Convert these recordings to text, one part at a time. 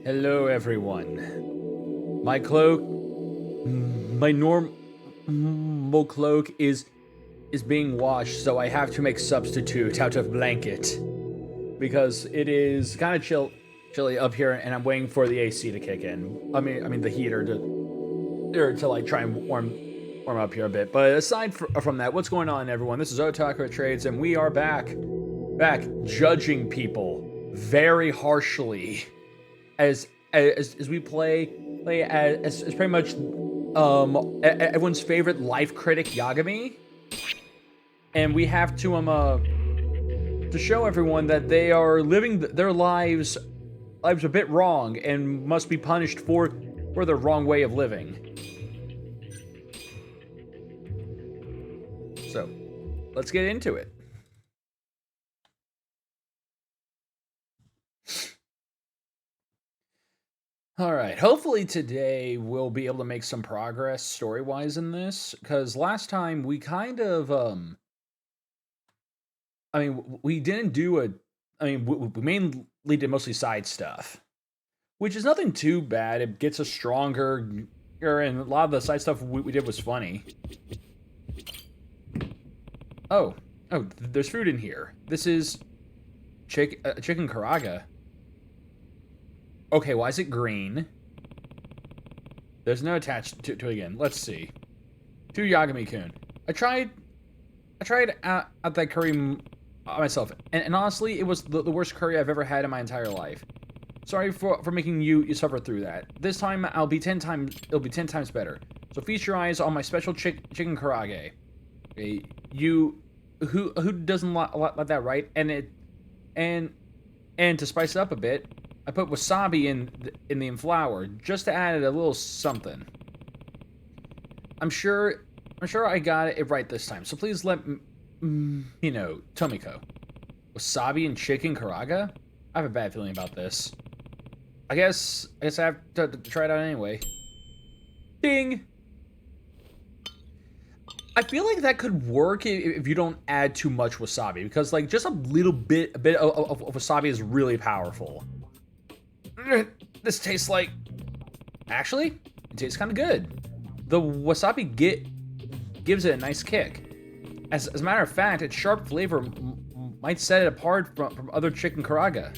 Hello, everyone. My cloak, my normal cloak is being washed, so I have to make substitute out of blanket because it is kind of chilly up here, and I'm waiting for the AC to kick in. I mean the heater to like try and warm up here a bit. But aside from that, what's going on, everyone? This is Otaku Trades, and we are back judging people very harshly as we play as pretty much everyone's favorite life critic Yagami, and we have to show everyone that they are living their lives a bit wrong and must be punished for their wrong way of living. So, let's get into it. Alright, hopefully today we'll be able to make some progress story-wise in this, because last time we kind of, we didn't do we mainly did mostly side stuff, which is nothing too bad. It gets us stronger, and a lot of the side stuff we did was funny. Oh, there's food in here. This is chicken karaga. Okay, why is it green? There's no attached to it again. Let's see. To Yagami-kun. I tried out that curry myself, and honestly, it was the worst curry I've ever had in my entire life. Sorry for making you suffer through that. This time it'll be 10 times better. So feast your eyes on my special chicken karaage. Okay, who doesn't like that, right? And to spice it up a bit, I put wasabi in the flour just to add a little something. I'm sure I got it right this time. So please let me know, Tomiko. Wasabi and chicken karaga? I have a bad feeling about this. I guess I have to try it out anyway. Ding. I feel like that could work if you don't add too much wasabi, because like just a bit of wasabi is really powerful. This tastes like... Actually, it tastes kind of good. The wasabi gives it a nice kick. As a matter of fact, its sharp flavor might set it apart from other chicken karaga.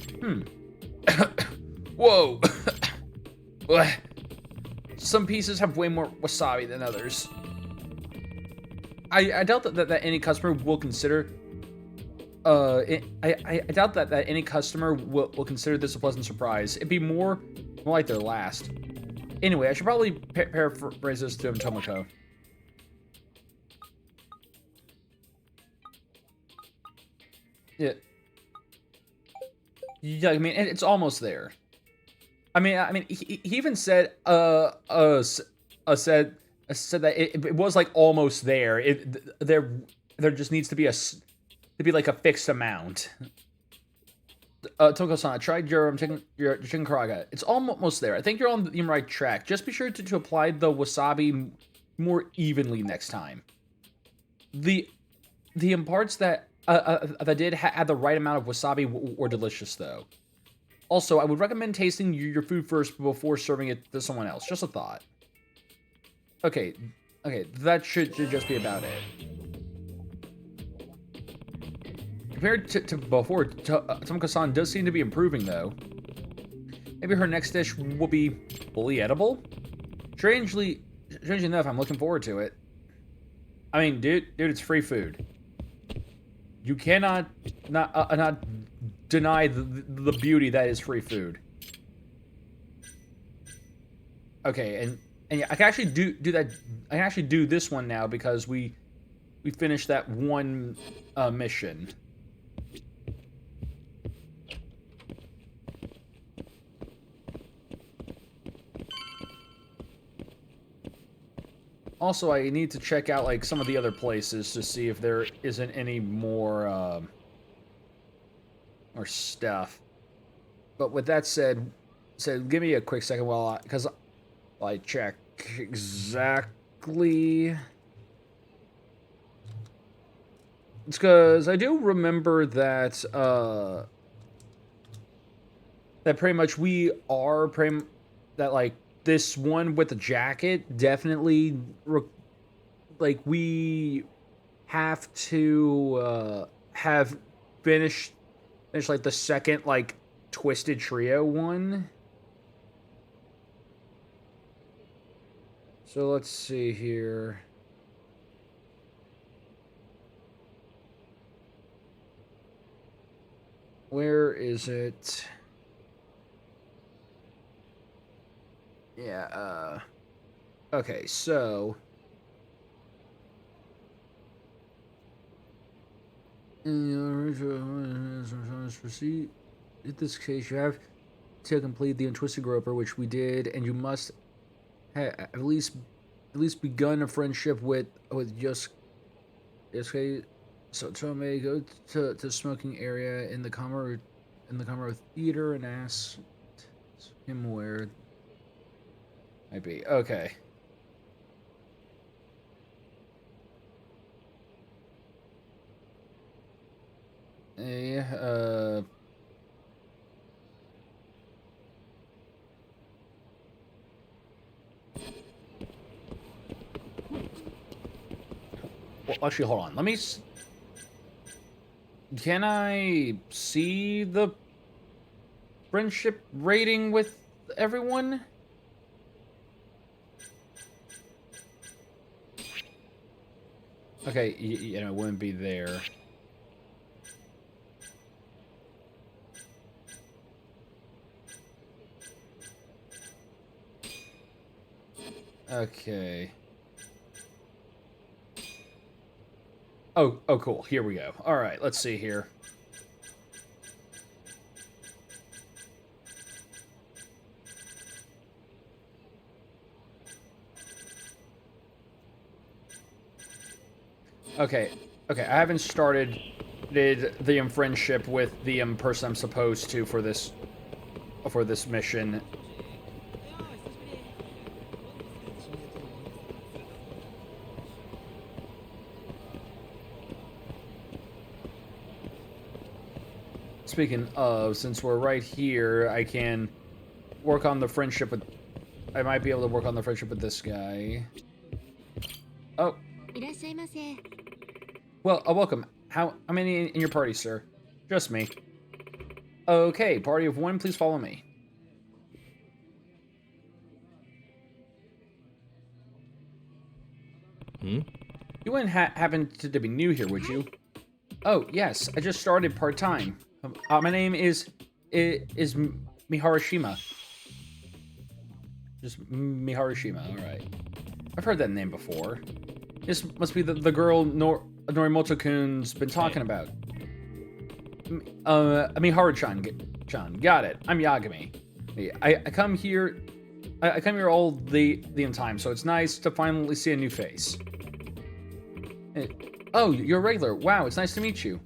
Whoa. Some pieces have way more wasabi than others. I doubt that any customer will consider... I doubt that any customer will consider this a pleasant surprise. It'd be more like their last. Anyway, I should probably paraphrase this to Tomoko. Yeah. Yeah, I mean, it's almost there. I mean, he even said, said that it was like almost there. There just needs to be like a fixed amount. Toko-san, I tried your chicken karaga. It's almost there. I think you're on the right track. Just be sure to apply the wasabi more evenly next time. The parts that did add the right amount of wasabi were delicious, though. Also, I would recommend tasting your food first before serving it to someone else. Just a thought. Okay, that should just be about it. Compared to before, Tomoko-san does seem to be improving, though. Maybe her next dish will be fully edible? Strangely enough, I'm looking forward to it. I mean, dude, it's free food. You cannot not deny the beauty that is free food. Okay, and I can actually do that. I can actually do this one now because we finished that one mission. Also, I need to check out like some of the other places to see if there isn't any more stuff. But with that said, give me a quick second while I check exactly. It's because I do remember that that pretty much we are that like this one with the jacket definitely like we have to have finished like the second like Twisted Trio one. So let's see here. Where is it? Yeah, okay, so proceed. In this case, you have to complete the Untwisted Groper, which we did, and you must have at least begun a friendship with Yosuke. So Tomei, go to the smoking area in the Komuro Theater and ask him where might be. Okay. Yeah, well, actually, hold on. Let me. Can I see the friendship rating with everyone? Okay, you know, it wouldn't be there. Okay. Oh, cool. Here we go. All right, let's see here. Okay, I haven't started the friendship with the person I'm supposed to for this mission. Speaking of, since we're right here, I can work on the friendship with. I might be able to work on the friendship with this guy. Oh. Well, welcome. How many in your party, sir? Just me. Okay, party of one, please follow me. Hmm? You wouldn't happen to be new here, would you? Oh, yes, I just started part-time. My name is Miharushima. Just Miharushima, alright. I've heard that name before. This must be the girl Norimoto-kun's been talking about. Miharu-chan, got it. I'm Yagami. I come here all the time, so it's nice to finally see a new face. Oh, you're a regular. Wow, it's nice to meet you.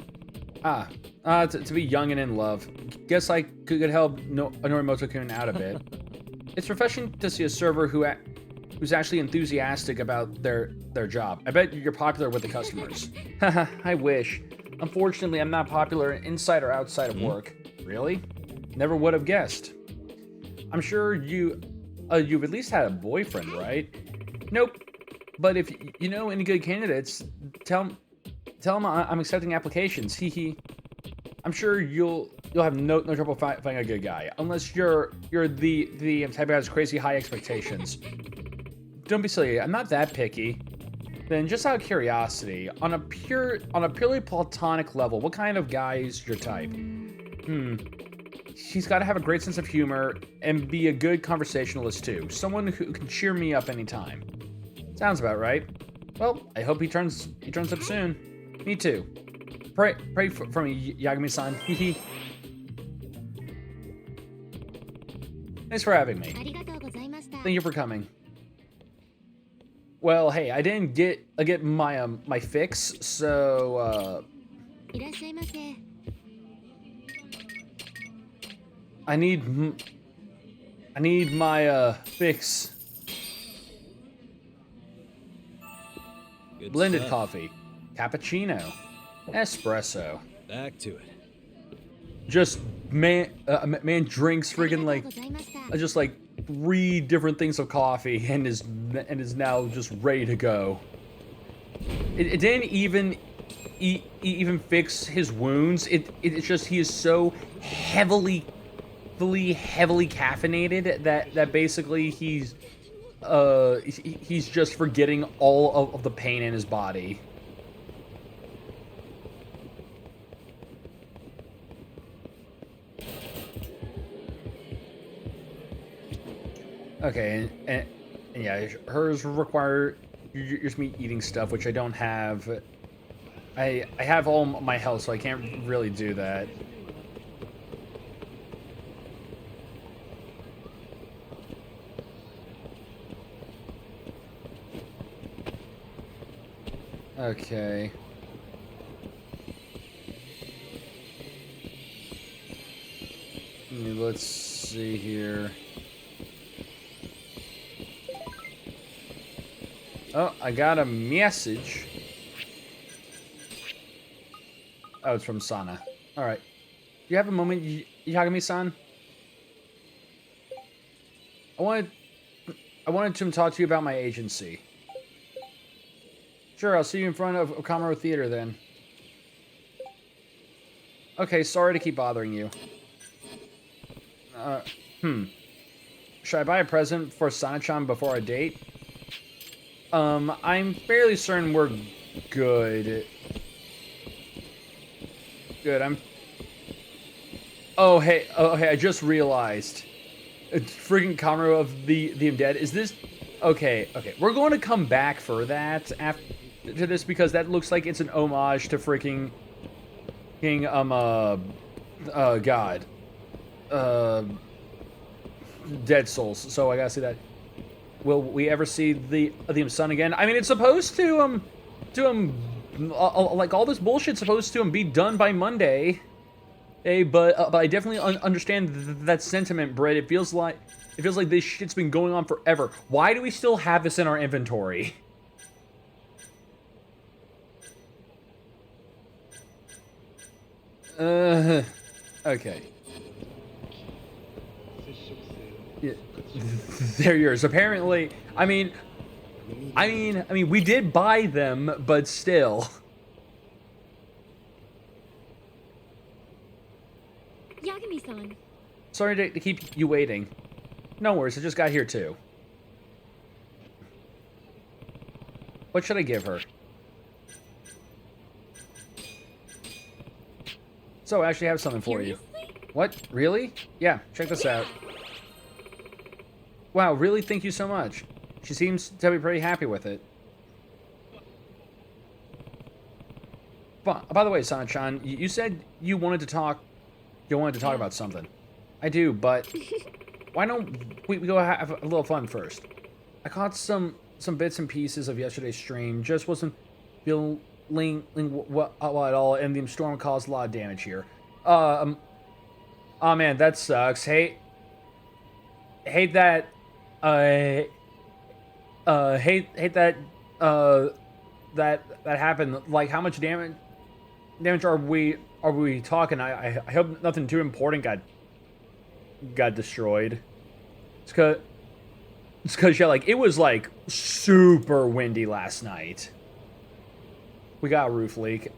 To be young and in love. Guess I could help Norimoto-kun out a bit. It's refreshing to see a server who's actually enthusiastic about their job. I bet you're popular with the customers. Haha, I wish. Unfortunately, I'm not popular inside or outside of work. Really? Never would have guessed. I'm sure you've at least had a boyfriend, right? Nope. But if you know any good candidates, tell them I'm accepting applications. Hee. I'm sure you'll have no trouble finding a good guy, unless you're the type who has crazy high expectations. Don't be silly. I'm not that picky. Then, just out of curiosity, on a purely platonic level, what kind of guy is your type? He's got to have a great sense of humor and be a good conversationalist too. Someone who can cheer me up anytime. Sounds about right. Well, I hope he turns up soon. Me too. Pray for me, Yagami-san. Hehe. Thanks for having me. Thank you for coming. Well, hey, I didn't get my my fix, so I need my fix. Good Blended stuff. coffee, cappuccino, espresso. Back to it. Just man drinks friggin' like just like 3 different things of coffee and is now just ready to go. It didn't even fix his wounds. It's just he is so heavily caffeinated that basically he's just forgetting all of the pain in his body. Okay, and yeah, hers require just me eating stuff, which I don't have. I have all my health, so I can't really do that. Okay. Let's see here. Oh, I got a message. Oh, it's from Sana. Alright. Do you have a moment, Yagami-san? I wanted to talk to you about my agency. Sure, I'll see you in front of Okamuro Theater then. Okay, sorry to keep bothering you. Should I buy a present for Sana-chan before our date? I'm fairly certain we're good. Good, Oh, hey, I just realized. Freaking Kamuro of the Undead. Is this... Okay, we're going to come back for that after this because that looks like it's an homage to freaking... God. Dead Souls, so I gotta see that. Will we ever see the sun again? I mean, it's supposed to like all this bullshit's supposed to be done by Monday. Hey, but I definitely understand that sentiment, Brett. It feels like this shit's been going on forever. Why do we still have this in our inventory? Okay. Yeah. They're yours. Apparently, I mean, we did buy them, but still. Yagami-san. Sorry to keep you waiting. No worries, I just got here too. What should I give her? So I actually have something for you. What? Really? Yeah, check this out. Wow, really? Thank you so much. She seems to be pretty happy with it. By the way, Sana-chan, you said you wanted to talk about something. I do, but why don't we go have a little fun first? I caught some bits and pieces of yesterday's stream. Just wasn't feeling well at all, and the storm caused a lot of damage here. Oh man, that sucks. Hate that. Hate that. That happened. Like, how much damage are we talking? I hope nothing too important got destroyed. It's cause yeah, like it was like super windy last night. We got a roof leak.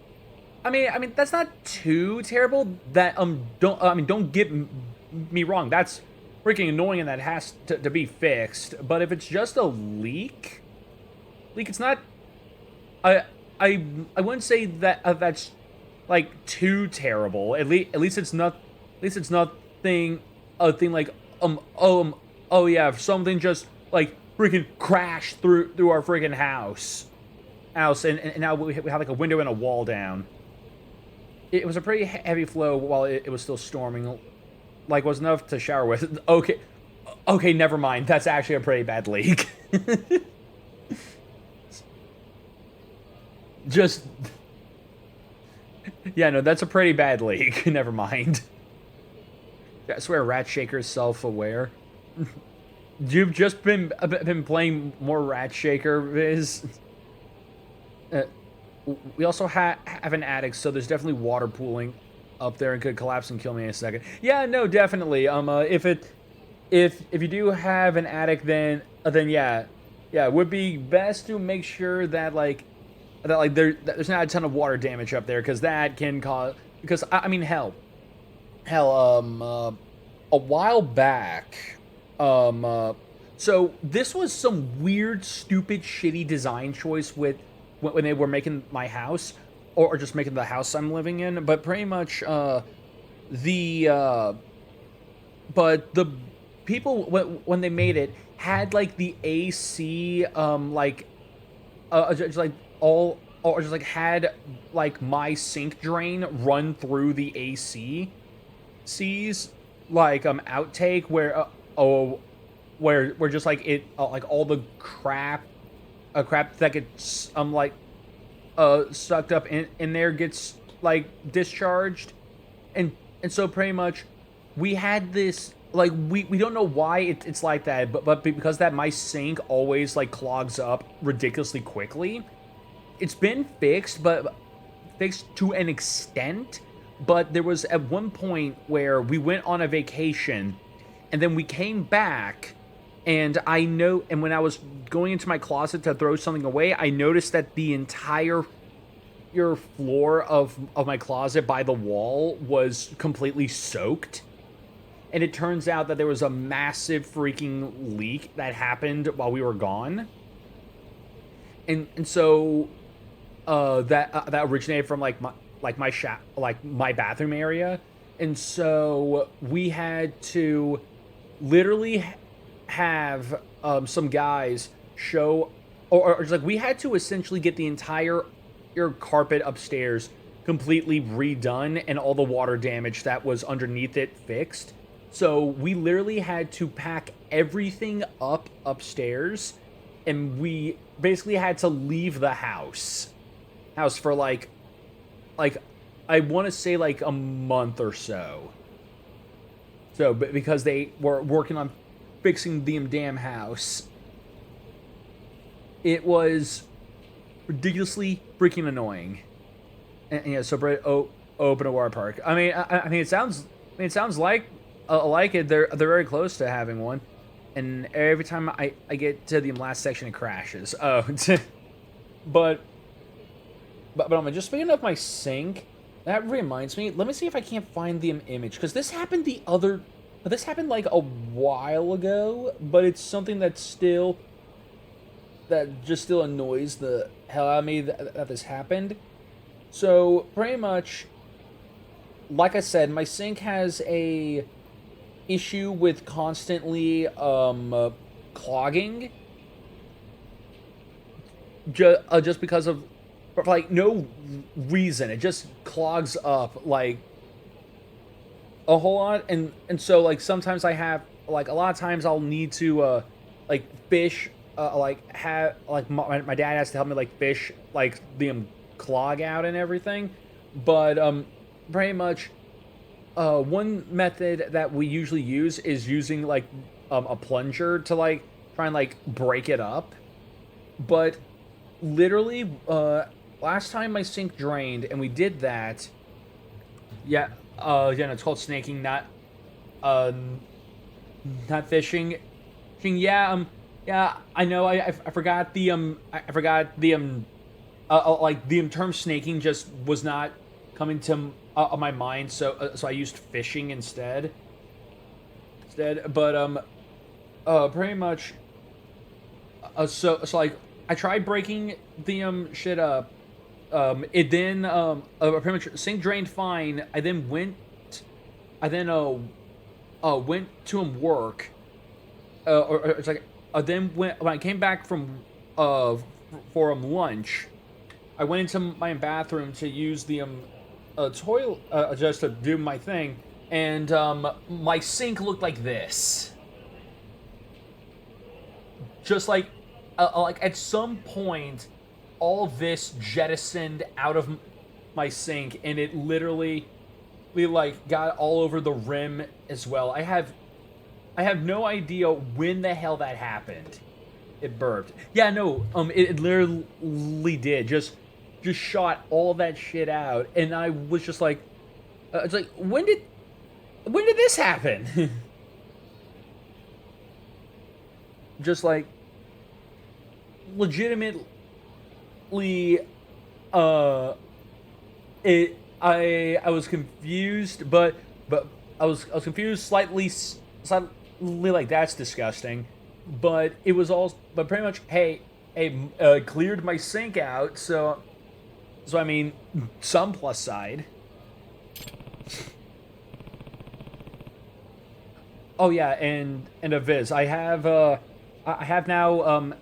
I mean that's not too terrible. That don't get me wrong. That's freaking annoying and that has to be fixed. But if it's just a leak, it's not. I wouldn't say that that's like too terrible. At least it's not. At least it's nothing. A thing like oh yeah, if something just like freaking crashed through our freaking house, and now we have like a window and a wall down. It was a pretty heavy flow while it was still storming. Like, was enough to shower with. Okay, never mind. That's actually a pretty bad leak. Just... Yeah, no, that's a pretty bad leak. Never mind. I swear Rat Shaker is self-aware. You've just been playing more Rat Shaker, Viz. We also have an attic, so there's definitely water pooling up there and could collapse and kill me in a second. Yeah, no, definitely. If you do have an attic, then yeah, it would be best to make sure that there's not a ton of water damage up there, because that can cause, because I mean hell, a while back, so this was some weird, stupid, shitty design choice with when they were making my house, or just making the house I'm living in. But pretty much, but the people when they made it had like the AC, just like all, or just like had like my sink drain run through the AC sees, like outtake where where just like it like all the crap that gets sucked up in there gets like discharged, and so pretty much we had this, like, we don't know why it's like that, but because that my sink always like clogs up ridiculously quickly. It's been fixed, but fixed to an extent. But there was at one point where we went on a vacation, and then we came back, and and when I was going into my closet to throw something away, I noticed that the entire your floor of my closet by the wall was completely soaked. And it turns out that there was a massive freaking leak that happened while we were gone. And so that originated from my my bathroom area. And so we had to literally have some guys show, or just like, we had to essentially get the entire your carpet upstairs completely redone and all the water damage that was underneath it fixed. So we literally had to pack everything up upstairs, and we basically had to leave the house for like I want to say like a month or so. So, but because they were working on fixing the damn house, it was ridiculously freaking annoying. And yeah, so Brett, open a water park. I mean, it sounds like it. They're very close to having one, and every time I get to the last section, it crashes. Oh, but I'm just speaking of my sink. That reminds me. Let me see if I can't find the image, because this happened like a while ago, but it's something that just still annoys the hell out of me that this happened. So pretty much, like I said, my sink has a issue with constantly clogging, just because of like no reason. It just clogs up like a whole lot, and so like sometimes I have like a lot of times I'll need to like fish, have like my dad has to help me like fish like the clog out and everything. But pretty much one method that we usually use is using like a plunger to like try and like break it up. But literally last time my sink drained and we did that, yeah, it's called snaking, not fishing. Yeah, I know. I forgot the like the term snaking just was not coming to my mind, so I used fishing instead. But pretty much. So like I tried breaking the shit up. It then pretty much sink drained fine. I then went to work. Or it's like then when I came back from for lunch, I went into my bathroom to use the toilet just to do my thing, and my sink looked like this. Just like at some point, all this jettisoned out of my sink, and it literally like got all over the rim as well. I have no idea when the hell that happened. It burped. Yeah, no, it literally did. Just shot all that shit out, and I was just like, It's like, when did this happen? Just like legitimately, uh, I was confused, but I was confused slightly like that's disgusting, but it was all but pretty much cleared my sink out, so I mean some plus side. Oh yeah, and a Viz. I have now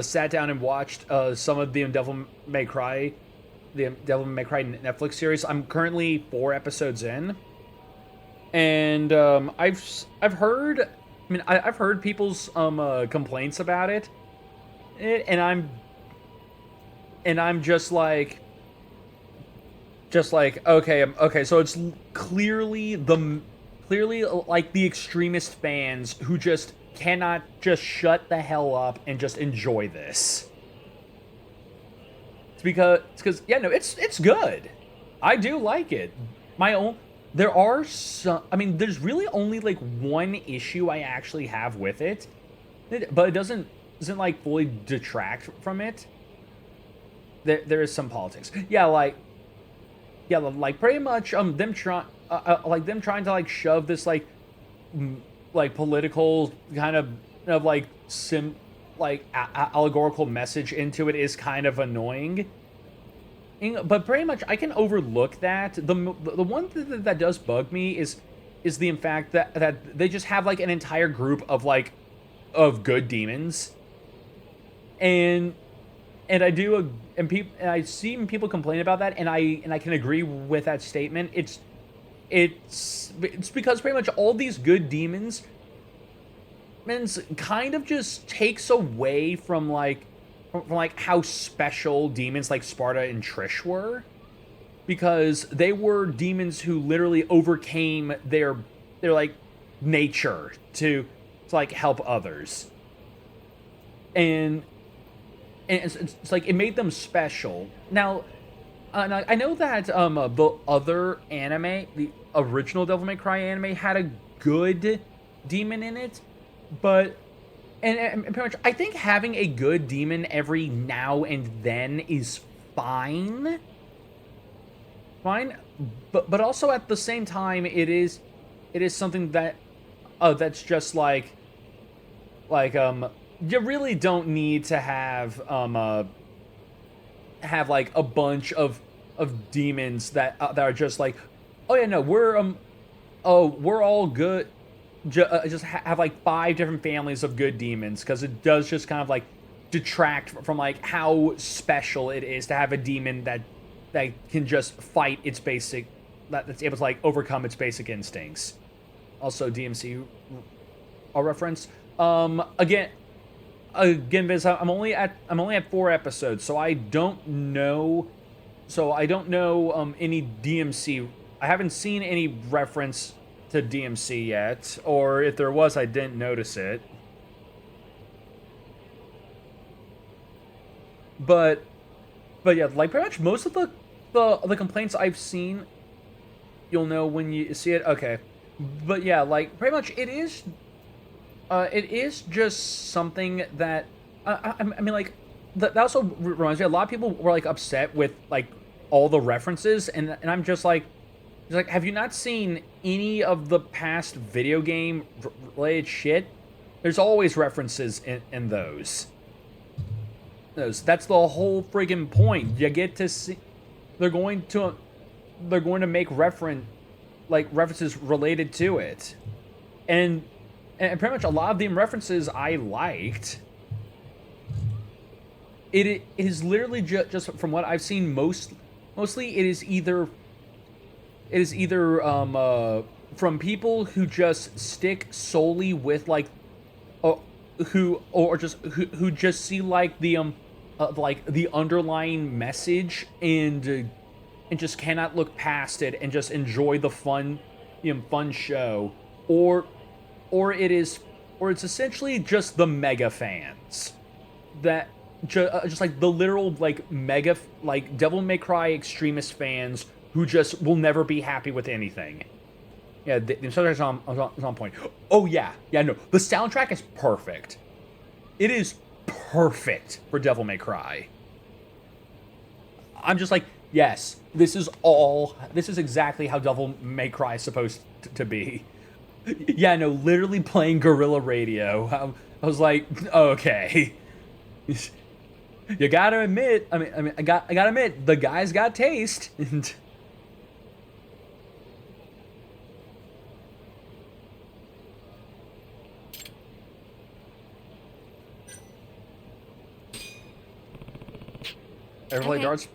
sat down and watched some of the Devil May Cry Netflix series. I'm currently 4 episodes in, and I've heard. I mean, I've heard people's complaints about and I'm just like okay, okay. So it's clearly like the extremist fans who just cannot just shut the hell up and just enjoy this. It's because yeah, no, it's good. I do like it. There are some. I mean, there's really only like one issue I actually have with it, but it doesn't like fully detract from it. There is some politics. Yeah, like pretty much them trying to like shove this like political kind of like allegorical message into it is kind of annoying. But pretty much I can overlook that. The one thing that does bug me is the fact that they just have like an entire group of good demons, and I see people complain about that, and I can agree with that statement. It's because pretty much all these good demons kind of just takes away from how special demons like Sparta and Trish were, because they were demons who literally overcame their like nature to like help others, and it's like it made them special. Now, I know that the other anime, the original Devil May Cry anime, had a good demon in it, but and pretty much I think having a good demon every now and then is fine, but also at the same time it is something that that's just you really don't need to have like a bunch of demons that are just like, oh yeah, no, we're all good. Just have like 5 different families of good demons, because it does just kind of like detract from like how special it is to have a demon that can just fight its basic, that's able to like overcome its basic instincts. Also DMC a reference. Again, Viz, I'm only at 4 episodes, so I don't know any DMC. I haven't seen any reference to DMC yet, or if there was, I didn't notice it. But yeah, like pretty much most of the complaints I've seen, you'll know when you see it. Okay, but yeah, like pretty much it is just something that I mean, like that also reminds me. A lot of people were like upset with like all the references, and I'm just like, have you not seen any of the past video game related shit? There's always references in those. That's the whole friggin' point. You get to see they're going to make references related to it, and pretty much a lot of the references I liked. It is literally just from what I've seen, mostly it is either from people who just stick solely with like who just see like the underlying message and just cannot look past it and just enjoy the fun show, or it's essentially just the mega fans that just like the literal like mega like Devil May Cry extremist fans who just will never be happy with anything. Yeah, the soundtrack is on point. Oh yeah, no, the soundtrack is perfect. It is perfect for Devil May Cry. I'm just like, yes, this is exactly how Devil May Cry is supposed to be. Yeah, no, literally playing Guerrilla Radio. I was like, okay. You gotta admit, I gotta admit, the guy's got taste. Ever played Okay. darts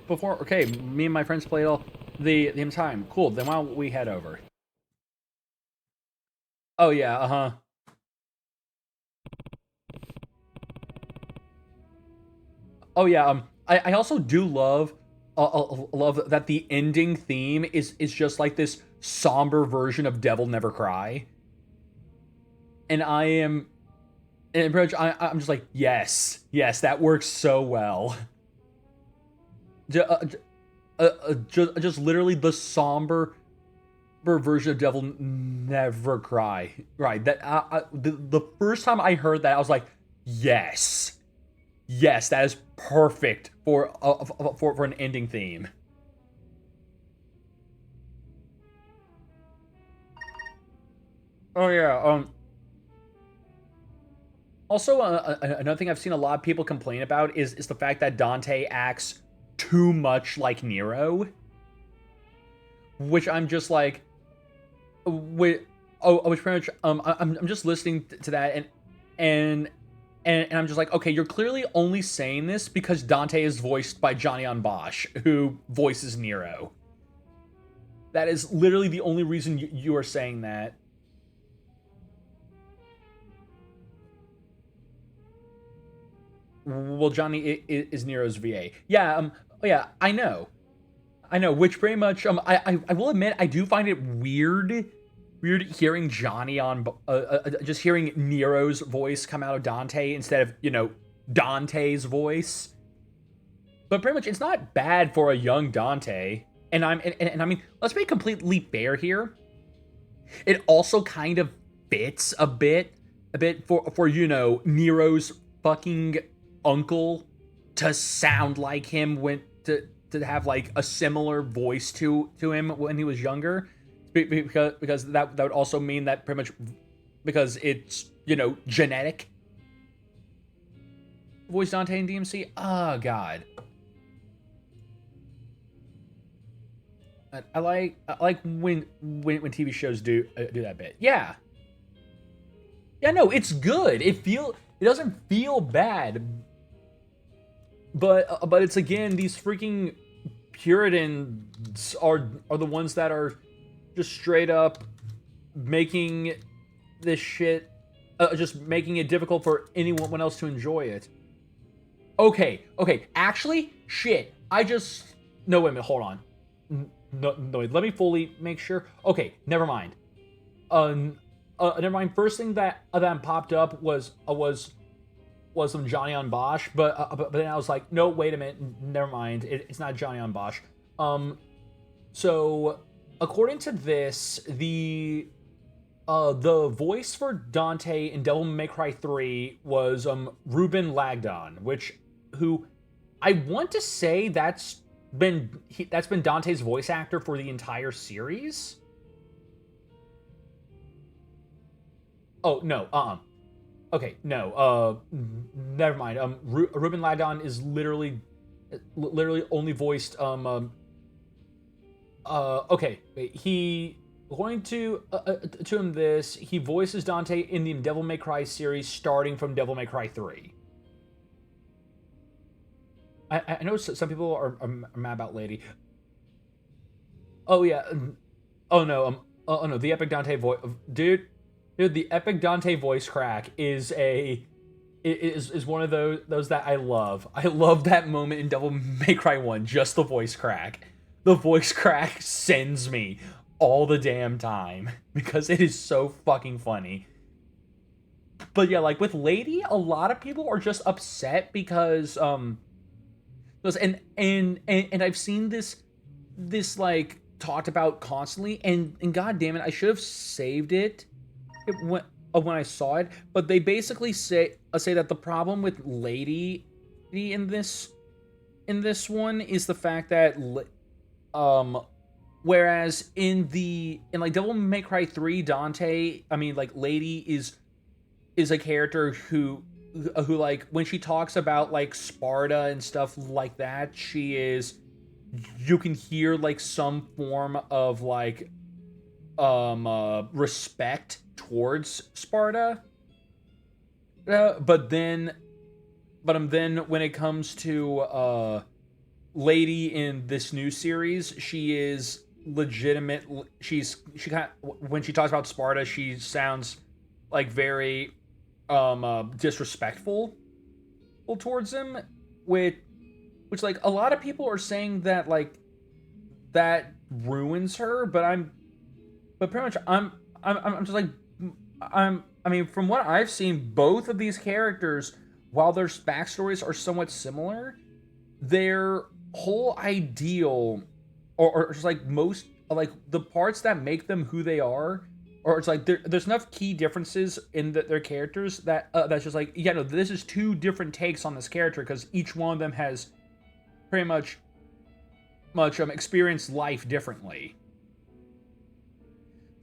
before? Okay, me and my friends played all the time. Cool. Then why don't we head over? Oh yeah, uh-huh. Oh yeah, I also do love that the ending theme is just like this somber version of Devil Never Cry. And I'm just like, yes, that works so well. Just literally the somber version of Devil Never Cry. Right. That the first time I heard that, I was like, yes, that is perfect for an ending theme. Oh yeah. Also, another thing I've seen a lot of people complain about is the fact that Dante acts too much like Nero, which I'm just like, which pretty much I'm just listening to that and I'm just like, okay, you're clearly only saying this because Dante is voiced by Johnny on Bosch, who voices Nero. That is literally the only reason you are saying that. Well, Johnny is Nero's VA. Yeah, yeah, I know, which pretty much, I will admit, I do find it weird hearing Johnny on, just hearing Nero's voice come out of Dante instead of, Dante's voice. But pretty much, it's not bad for a young Dante. And I mean, let's be completely fair here. It also kind of fits a bit for Nero's fucking uncle to sound like him, when to have like a similar voice to him when he was younger, because that would also mean that pretty much, because it's genetic. Voice Dante in DMC. Oh god. I like when TV shows do that bit. Yeah. Yeah, no, it's good. It doesn't feel bad. But it's, again, these freaking Puritans are the ones that are just straight up making this shit, just making it difficult for anyone else to enjoy it. Okay, actually, shit, no, wait a minute, hold on. No, wait, let me fully make sure. Okay, never mind. Never mind. First thing that popped up was some Johnny on Bosch, but then I was like, no, wait a minute, never mind. It's not Johnny on Bosch. So according to this, the voice for Dante in Devil May Cry 3 was Ruben Lagdon, who I want to say that's been Dante's voice actor for the entire series. Oh no, okay, no, never mind. Ruben Lagdon is literally only voiced okay, he, according to him, he voices Dante in the Devil May Cry series starting from Devil May Cry 3. I know some people are mad about Lady. Oh yeah, oh no, the Epic Dante voice, dude, the Epic Dante voice crack is one of those that I love. I love that moment in Devil May Cry 1, just the voice crack. The voice crack sends me all the damn time because it is so fucking funny. But yeah, like with Lady, a lot of people are just upset because and I've seen this this like talked about constantly, and god damn it, I should have saved it, when I saw it. But they basically say that the problem with Lady in this one is the fact that whereas in like Devil May Cry 3, Dante, I mean like Lady is a character who like when she talks about like Sparta and stuff like that, you can hear like some form of like respect towards Sparta. But then when it comes to Lady in this new series, she is legitimate. She kind of, when she talks about Sparta, she sounds like very disrespectful towards them, which like a lot of people are saying that like that ruins her, but pretty much I'm just like I mean, from what I've seen, both of these characters, while their backstories are somewhat similar, their whole ideal, or just like most, like the parts that make them who they are, or it's like there's enough key differences in their characters that that's just like, yeah, no, this is two different takes on this character, because each one of them has pretty much experienced life differently.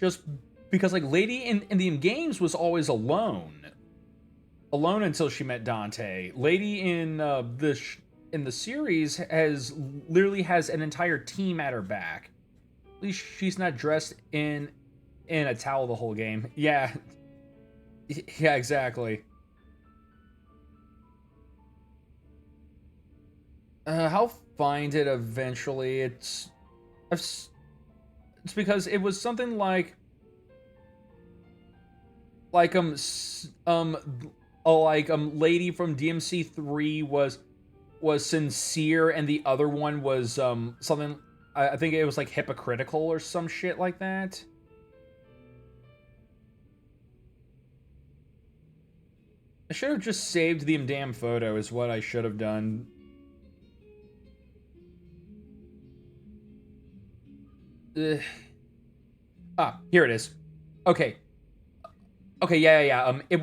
Just because like Lady in the games was always alone until she met Dante. Lady in the series literally has an entire team at her back. At least she's not dressed in a towel the whole game. Yeah. Yeah, exactly. I'll find it eventually. It's because it was something like Lady from DMC3 was sincere, and the other one was something, I think it was like hypocritical or some shit like that. I should have just saved the damn photo is what I should have done. Here it is. Okay, yeah. It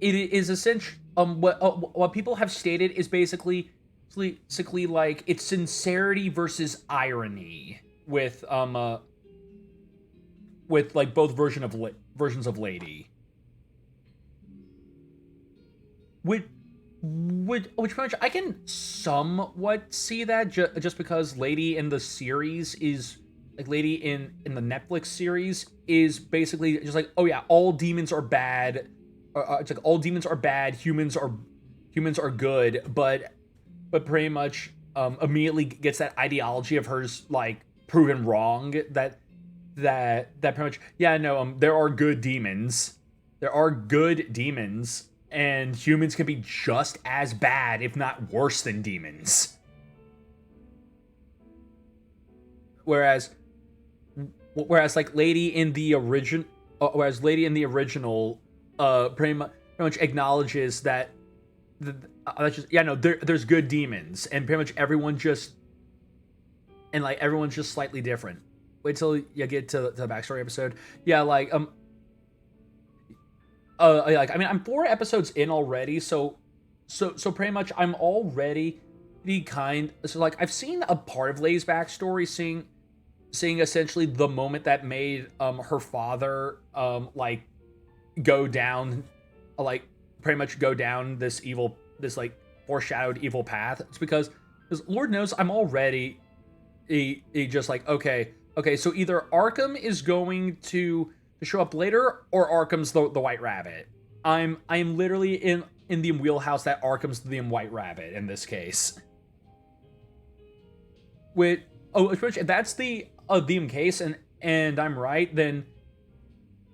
is essentially what people have stated is basically like it's sincerity versus irony with like both versions of Lady. Which pretty much I can somewhat see that just because Lady in the series is like Lady in the Netflix series is basically just like, oh yeah, all demons are bad. It's like all demons are bad, humans are good, but pretty much immediately gets that ideology of hers like proven wrong, that pretty much, yeah, no, there are good demons. There are good demons, and humans can be just as bad, if not worse than demons. Whereas like Lady in the original, pretty much acknowledges that that's just, yeah, no, there's good demons, and pretty much everyone's just slightly different. Wait till you get to the backstory episode. Yeah, like like I mean, I'm 4 episodes in already, so pretty much I'm already so like I've seen a part of Lay's backstory, seeing essentially the moment that made her father like go down, like pretty much go down this like foreshadowed evil path. It's because Lord knows I'm already just like, okay, so either Arkham is going to show up later, or Arkham's the White Rabbit. I'm literally in the wheelhouse that Arkham's the White Rabbit in this case. Which if that's the case, and I'm right, then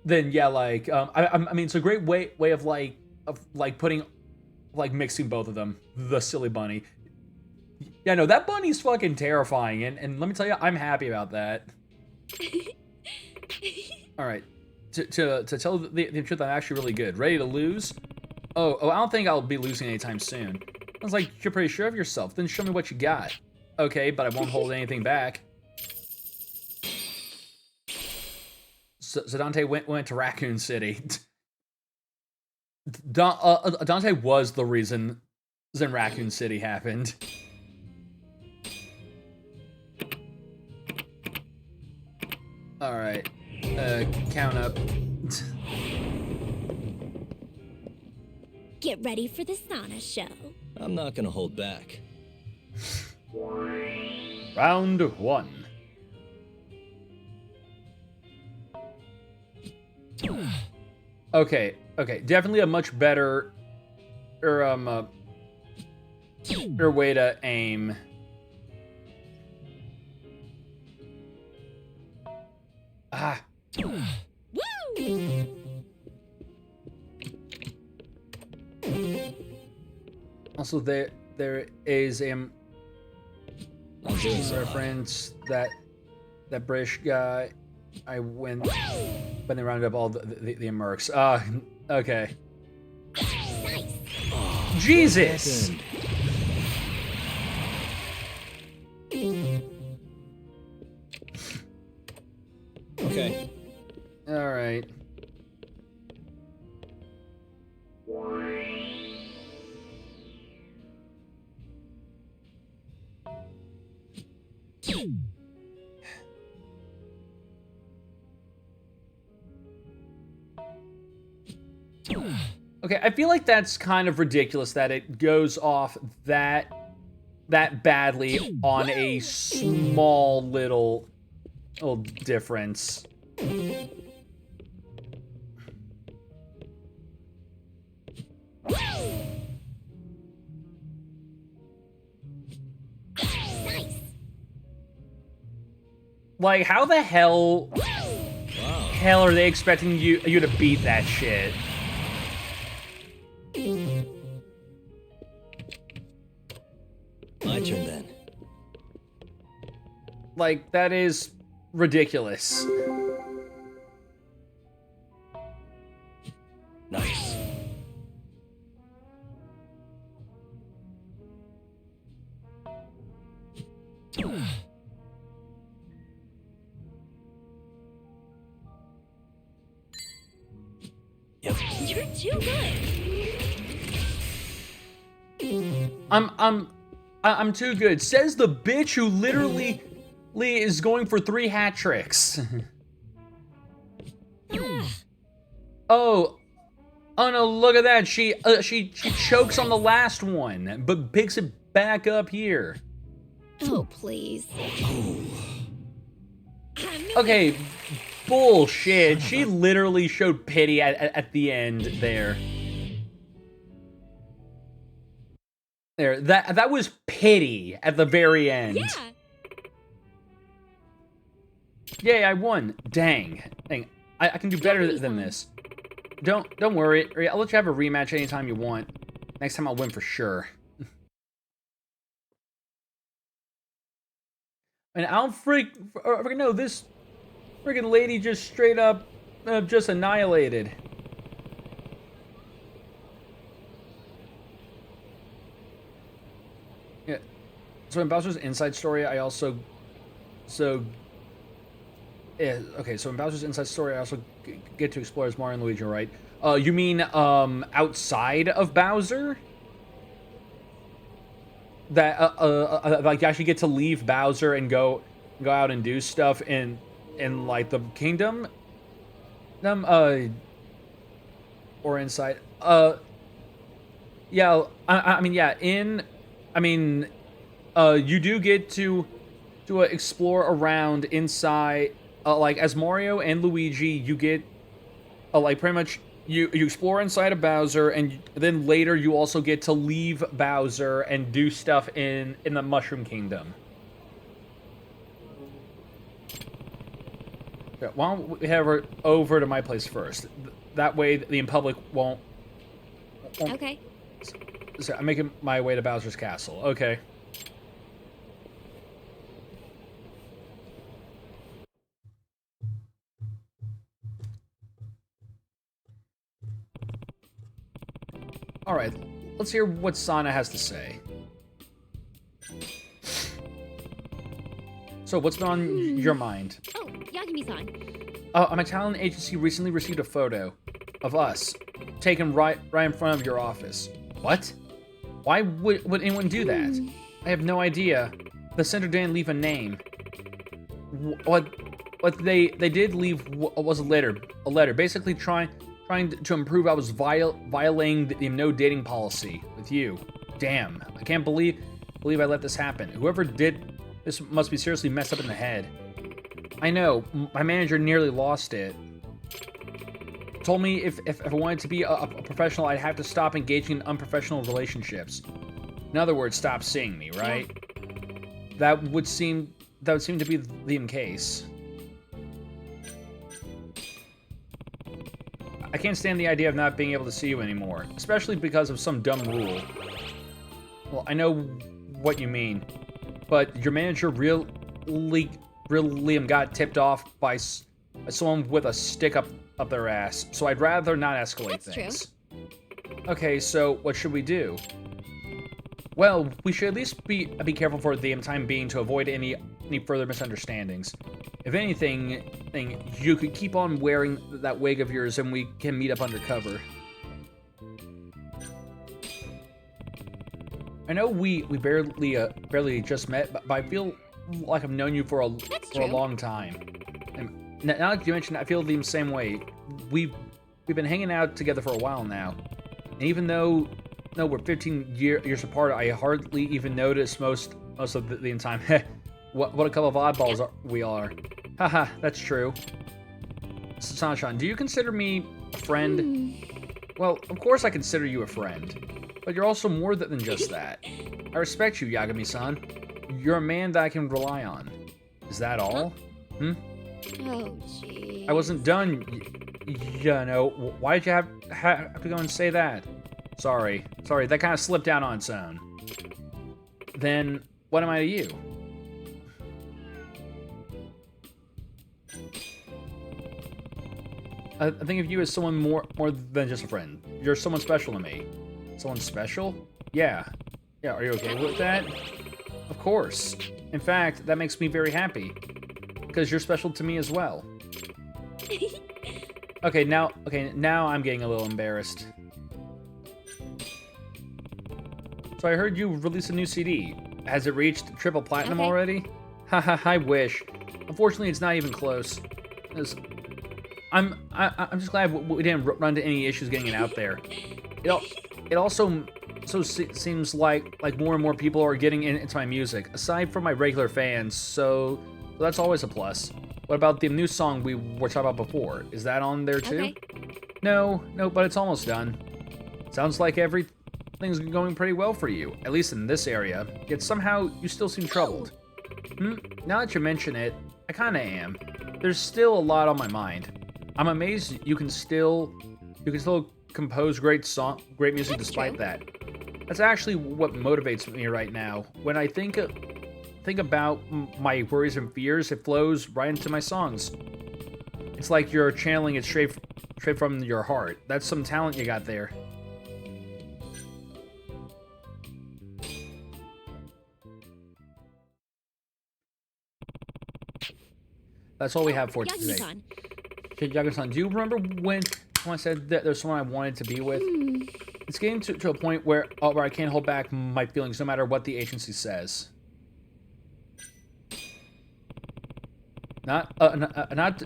yeah, like I mean, it's a great way of putting, like, mixing both of them. The silly bunny. Yeah, no, that bunny's fucking terrifying, and let me tell you, I'm happy about that. All right, to tell the truth, I'm actually really good. Ready to lose? Oh, I don't think I'll be losing anytime soon. I was like, you're pretty sure of yourself. Then show me what you got. Okay, but I won't hold anything back. So Dante went to Raccoon City. Dante was the reason Zen Raccoon City happened. Alright. Count up. Get ready for the sauna show. I'm not gonna hold back. Round 1. Okay, definitely a much better or way to aim. Ah. Woo! Also, there is I'm doing so hot. reference that British guy. I went when they rounded up all the mercs. Okay. Nice. Jesus. Okay. All right. Okay, I feel like that's kind of ridiculous that it goes off that badly on a small little difference. Nice. Like, how the hell Wow. are they expecting you to beat that shit? My turn then. Like, that is ridiculous. Nice. Yep. You're too good. I'm too good. Says the bitch who literally is going for 3 hat tricks. Oh no! Look at that. She chokes on the last one, but picks it back up here. Oh, please. Okay, bullshit. She literally showed pity at the end there. There, that was pity at the very end. Yeah. Yay, I won. Dang. I can do better than this. Don't worry. I'll let you have a rematch anytime you want. Next time I'll win for sure. And I don't freaking know, this freaking lady just straight up just annihilated. Yeah. So in Bowser's Inside Story, I also yeah, okay, so in Bowser's Inside Story, I also get to explore as Mario and Luigi, right? You mean outside of Bowser? That like you actually get to leave Bowser and go out and do stuff in like the kingdom, or inside. Yeah, I mean, yeah, you do get to explore around inside. Like as Mario and Luigi, you get like pretty much you explore inside of Bowser, and then later you also get to leave Bowser and do stuff in the Mushroom Kingdom. Okay, why don't we have her over to my place first? That way the public won't. Okay. So I'm making my way to Bowser's castle. Okay. Alright, let's hear what Sana has to say. So, what's been on your mind? Oh, Yagami-san. My talent agency recently received a photo of us taken right in front of your office. What? Why would anyone do that? I have no idea. The center didn't leave a name. What they did leave was a letter, basically trying to improve. I was violating the no dating policy with you. Damn, I can't believe I let this happen. Whoever did this must be seriously messed up in the head. I know, my manager nearly lost it. Told me if I wanted to be a professional, I'd have to stop engaging in unprofessional relationships. In other words, stop seeing me, right? That would seem to be the case. I can't stand the idea of not being able to see you anymore, especially because of some dumb rule. Well, I know what you mean, but your manager really got tipped off by someone with a stick up their ass, so I'd rather not escalate things. True. Okay, so what should we do? Well, we should at least be careful for the time being to avoid any further misunderstandings. If anything, you could keep on wearing that wig of yours and we can meet up undercover. I know we barely just met, but I feel like I've known you for a long time. And now that you mention it, I feel the same way. We've been hanging out together for a while now. And even though we're 15 years apart, I hardly even notice most of the time. what a couple of oddballs we are. Haha, that's true. Sana-chan, do you consider me a friend? Well, of course I consider you a friend. But you're also more than just that. I respect you, Yagami-san. You're a man that I can rely on. Is that all? Oh, jeez. I wasn't done. You know, why did you have to go and say that? Sorry, that kind of slipped out on its own. Then, what am I to you? I think of you as someone more than just a friend. You're someone special to me. Someone special? Yeah, are you okay with that? Of course. In fact, that makes me very happy. Because you're special to me as well. Okay, now I'm getting a little embarrassed. So I heard you released a new CD. Has it reached triple platinum already? Haha, I wish. Unfortunately, it's not even close. I'm just glad we didn't run into any issues getting it out there. It also seems like more and more people are getting into my music, aside from my regular fans, so that's always a plus. What about the new song we were talking about before? Is that on there too? Okay. No, but it's almost done. Sounds like everything's going pretty well for you, at least in this area, yet somehow you still seem troubled. Now that you mention it, I kinda am. There's still a lot on my mind. I'm amazed you can still compose great music despite that. That's actually what motivates me right now. When I think about my worries and fears, it flows right into my songs. It's like you're channeling it straight from your heart. That's some talent you got there. That's all we have for today. Yagami-san. Yagami-san, do you remember when I said that there's someone I wanted to be with? It's getting to a point where I can't hold back my feelings no matter what the agency says. Not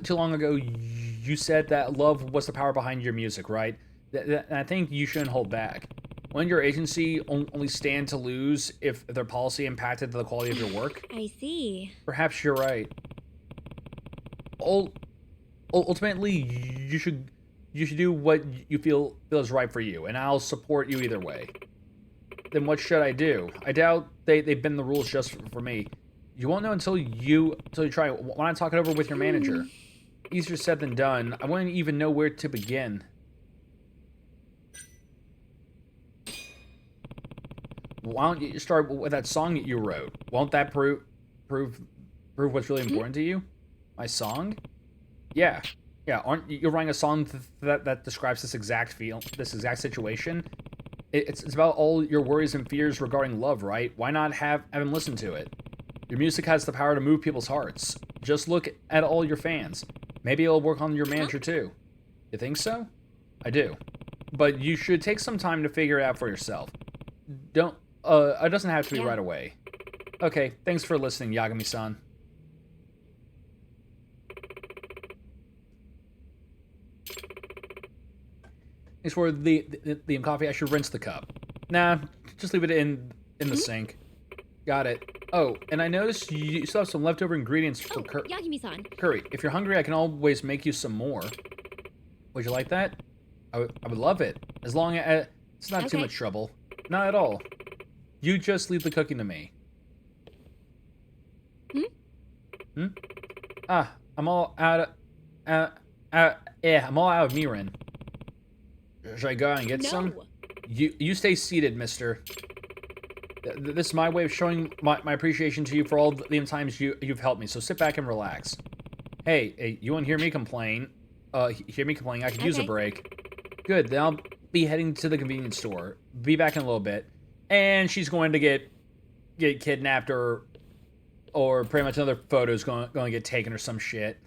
too long ago, you said that love was the power behind your music, right? And I think you shouldn't hold back. Wouldn't your agency only stand to lose if their policy impacted the quality of your work? I see. Perhaps you're right. Ultimately, you should do what you feel is right for you, and I'll support you either way. Then what should I do? I doubt they bend the rules just for me. You won't know until you try. Why not talk it over with your manager? Easier said than done. I wouldn't even know where to begin. Why don't you start with that song that you wrote? Won't that prove what's really important to you? My song? Yeah. Aren't you writing a song that describes this exact situation? It's about all your worries and fears regarding love, right? Why not have him listen to it? Your music has the power to move people's hearts. Just look at all your fans. Maybe it'll work on your manager too. You think so? I do. But you should take some time to figure it out for yourself. Don't, it doesn't have to be right away. Okay, thanks for listening, Yagami-san. Thanks for the coffee. I should rinse the cup. Nah, just leave it in the sink. Got it. Oh, and I noticed you still have some leftover ingredients for Yagami-san. curry. If you're hungry, I can always make you some more. Would you like that? I would love it. As long as it's not too much trouble. Not at all. You just leave the cooking to me. Ah, I'm all out of... yeah, I'm all out of mirin. Should I go out and get some? You stay seated, mister. This is my way of showing my appreciation to you for all the times you've helped me, so sit back and relax. Hey, you won't hear me complain. Hear me complaining. I could use a break. Good, then I'll be heading to the convenience store. Be back in a little bit. And she's going to get kidnapped or pretty much another photo's going to get taken or some shit.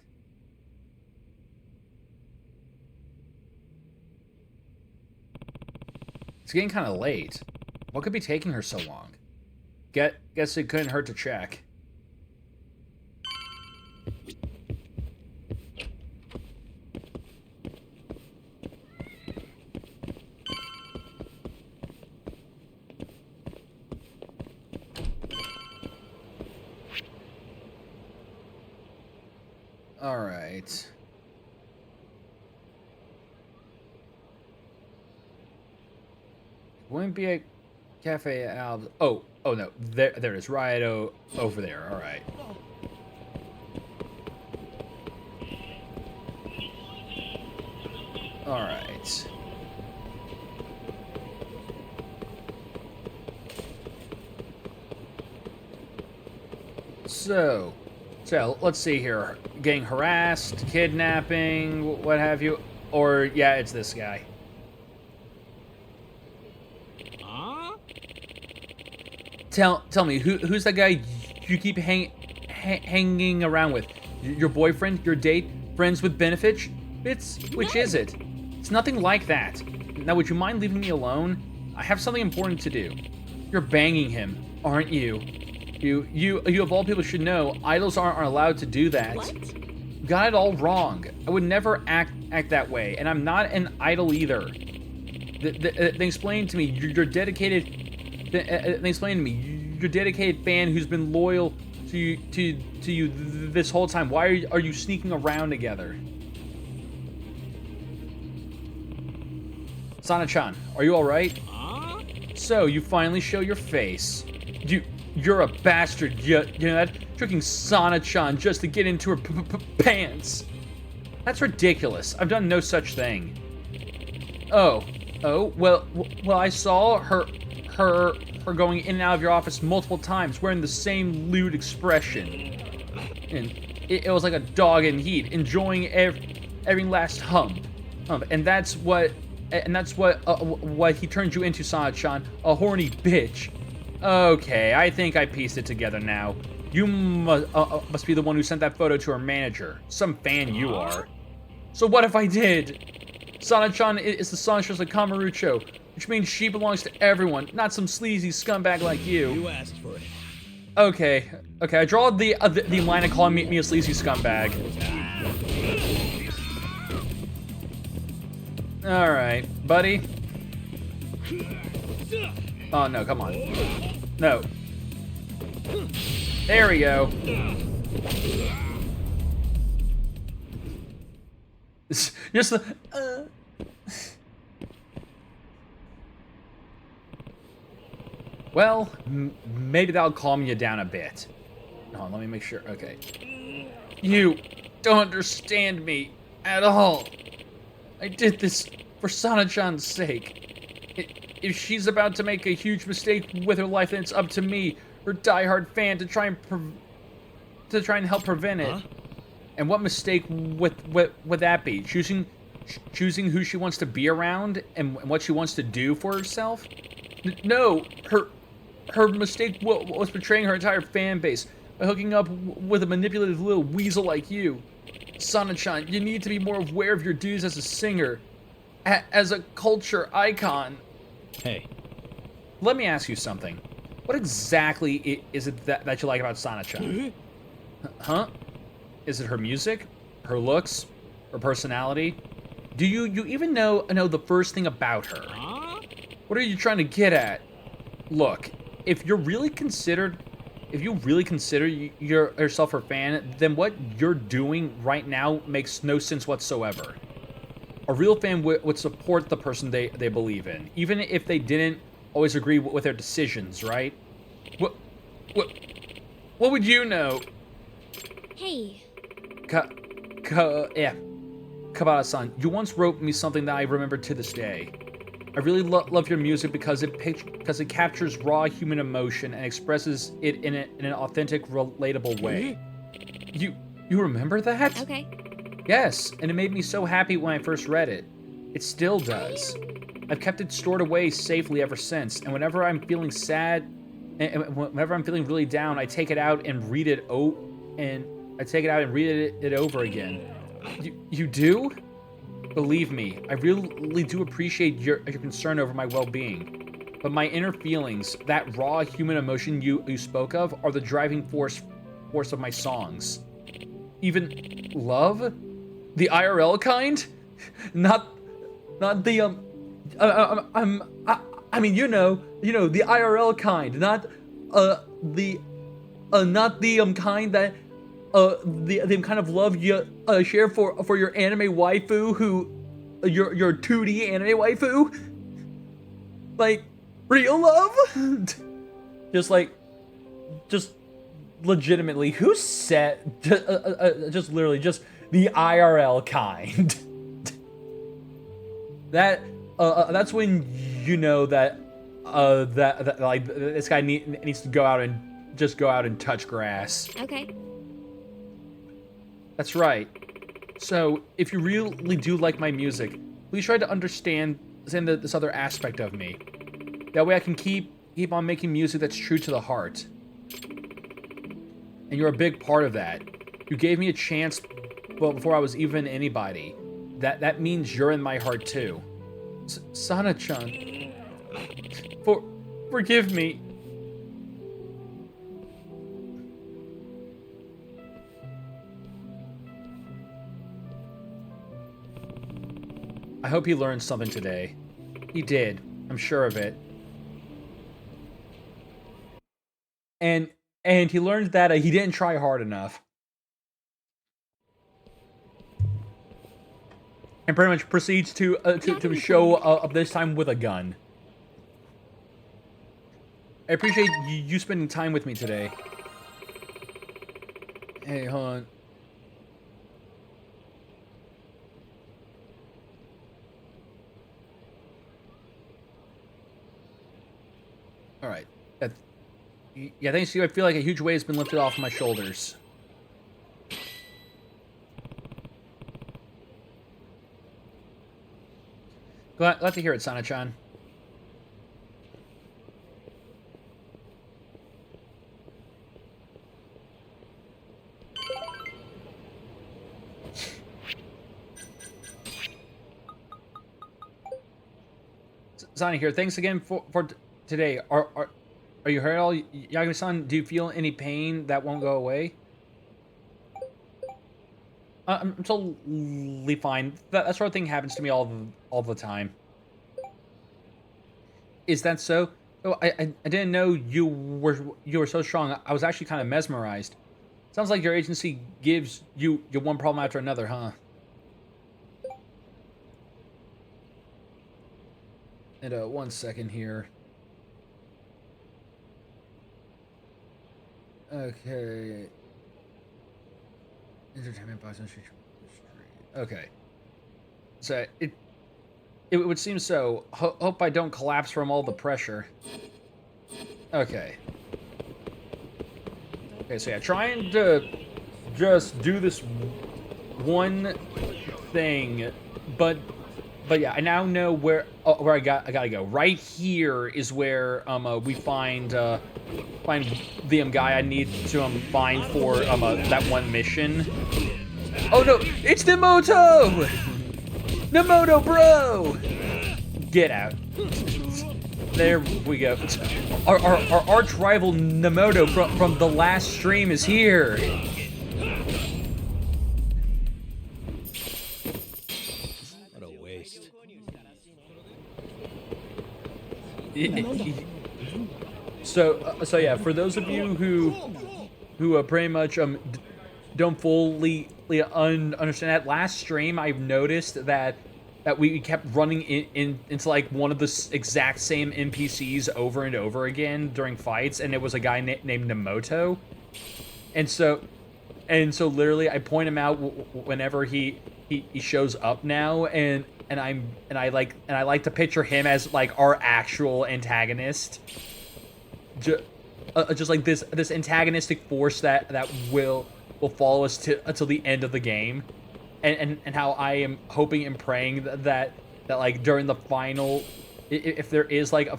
It's getting kind of late. What could be taking her so long? Guess it couldn't hurt to check. All right. Wouldn't be a Cafe Albs. Oh no, there it is, right over there. All right. All right. So let's see here. Getting harassed, kidnapping, what have you, or yeah, it's this guy. Tell me, who's that guy you keep hanging around with? Your boyfriend? Your date? Friends with benefits? Which is it? It's nothing like that. Now, would you mind leaving me alone? I have something important to do. You're banging him, aren't you? You of all people should know, idols aren't allowed to do that. What? Got it all wrong. I would never act that way, and I'm not an idol either. They explained to me you're dedicated. They explained to me you're a dedicated fan who's been loyal to you this whole time. Why are you sneaking around together? Sana-chan, are you all right? So you finally show your face. You're a bastard. You know that? Tricking Sana-chan just to get into her pants. That's ridiculous. I've done no such thing. Oh, well, I saw her going in and out of your office multiple times, wearing the same lewd expression, and it was like a dog in heat, enjoying every last hump, and that's what he turned you into, Sana-chan, a horny bitch. Okay, I think I pieced it together now. You must be the one who sent that photo to her manager. Some fan you are. So what if I did? Sana-chan is the songstress of Kamurocho, which means she belongs to everyone, not some sleazy scumbag like you. You asked for it. Okay, I draw the line of calling me a sleazy scumbag. Alright, buddy. Oh no, come on. No. There we go. Just the... Well, maybe that'll calm you down a bit. No, let me make sure. Okay. You don't understand me at all. I did this for Sana-chan's sake. If she's about to make a huge mistake with her life, then it's up to me, her diehard fan, to try and help prevent it. Huh? And what mistake would that be? Choosing who she wants to be around and what she wants to do for herself? No, her mistake was betraying her entire fan base. by hooking up with a manipulative little weasel like you. Sana-chan, you need to be more aware of your dues as a singer, as a culture icon. Hey, Let me ask you something. What exactly is it that you like about Sana-chan? Huh? Is it her music? Her looks? Her personality? Do you even know the first thing about her? What are you trying to get at? Look, if you really consider yourself her fan, then what you're doing right now makes no sense whatsoever. A real fan would support the person they believe in, even if they didn't always agree with their decisions, right? What would you know? Hey. Yeah. Kabata-san, you once wrote me something that I remember to this day. I really love your music because it captures raw human emotion and expresses it in an authentic, relatable way. You remember that? Okay. Yes, and it made me so happy when I first read it. It still does. I've kept it stored away safely ever since, and whenever I'm feeling sad, and whenever I'm feeling really down, I take it out and read it over again. You do? Believe me, I really do appreciate your concern over my well-being. But my inner feelings, that raw human emotion you spoke of, are the driving force of my songs. Even love? The IRL kind? Not the I mean, you know, the IRL kind, not the kind that the kind of love you share for your anime waifu, who your 2D anime waifu, like real love. just legitimately, who said just literally just the IRL kind? That's when you know that that like this guy needs to go out and touch grass. Okay. That's right. So, if you really do like my music, please try to understand this other aspect of me. That way I can keep on making music that's true to the heart. And you're a big part of that. You gave me a chance before I was even anybody. That means you're in my heart too. Sana-chan. Forgive me. I hope he learned something today. He did. I'm sure of it. And he learned that he didn't try hard enough. And pretty much proceeds to show up this time with a gun. I appreciate you spending time with me today. Hey, hon. All right. Yeah, thanks to you, I feel like a huge weight has been lifted off my shoulders. Glad to hear it, Sana-chan. Sana here. Thanks again for today. Are you hurt at all? Yagami-san, do you feel any pain that won't go away? I'm totally fine. That sort of thing happens to me all the time. Is that so? Oh, I didn't know you were so strong. I was actually kind of mesmerized. Sounds like your agency gives you one problem after another, huh? And 1 second here. Okay. Entertainment box industry. Okay. So it would seem so. Hope I don't collapse from all the pressure. Okay. Okay, so yeah, trying to just do this one thing, but but yeah, I now know where I gotta go. Right here is where we find the guy I need to find for that one mission. Oh no, it's Nemoto! Nemoto, bro! Get out. There we go. Our arch rival Nemoto from the last stream is here. What a waste. So yeah, for those of you who pretty much don't fully understand that last stream, I've noticed that we kept running into like one of the exact same NPCs over and over again during fights, and it was a guy named Nemoto, and so literally I point him out whenever he shows up now, and I like to picture him as like our actual antagonist, just like this antagonistic force that will follow us until the end of the game. And how I am hoping and praying that like during the final, if there is like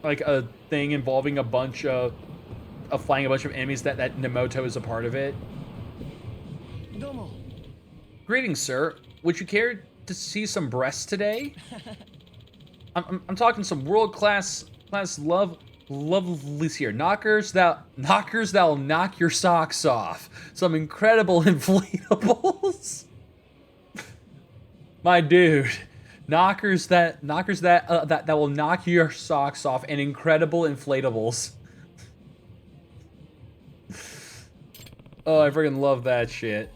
a thing involving a bunch of flying a bunch of enemies, that Nemoto is a part of it. Greetings, sir. Would you care to see some breasts today? I'm talking some world class lovelies here. Knockers that'll knock your socks off. Some incredible inflatables. My dude, knockers that will knock your socks off, and incredible inflatables. Oh, I freaking love that shit.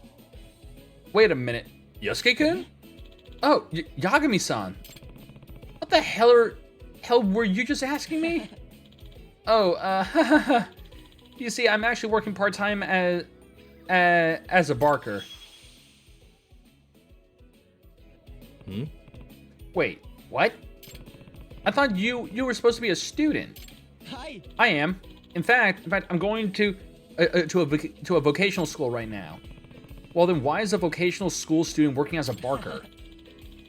Wait a minute, Yosuke-kun? Oh, Yagami-san. What the hell were you just asking me? Oh, you see, I'm actually working part-time as a barker. Wait, what? I thought you were supposed to be a student. Hi. I am. In fact, I'm going to a vocational school right now. Well, then why is a vocational school student working as a barker?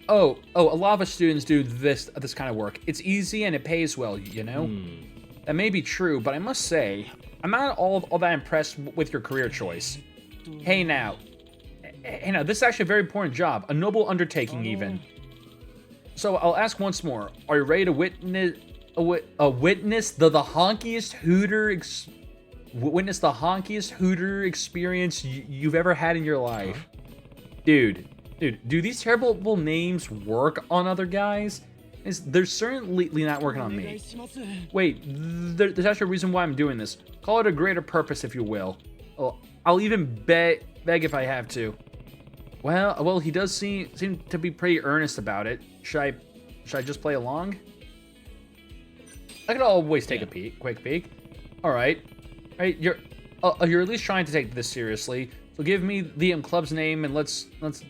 Oh, a lot of us students do this kind of work. It's easy and it pays well, you know? That may be true, but I must say, I'm not all that impressed with your career choice. Hey now, this is actually a very important job, a noble undertaking even. So I'll ask once more, are you ready to witness the honkiest hooter experience you've ever had in your life? Dude, do these terrible names work on other guys? They're certainly not working on me. Wait, there's actually a reason why I'm doing this. Call it a greater purpose, if you will. I'll even beg if I have to. Well, he does seem to be pretty earnest about it. Should I just play along? I could always take a quick peek. All right, you're at least trying to take this seriously. So give me the club's name and let's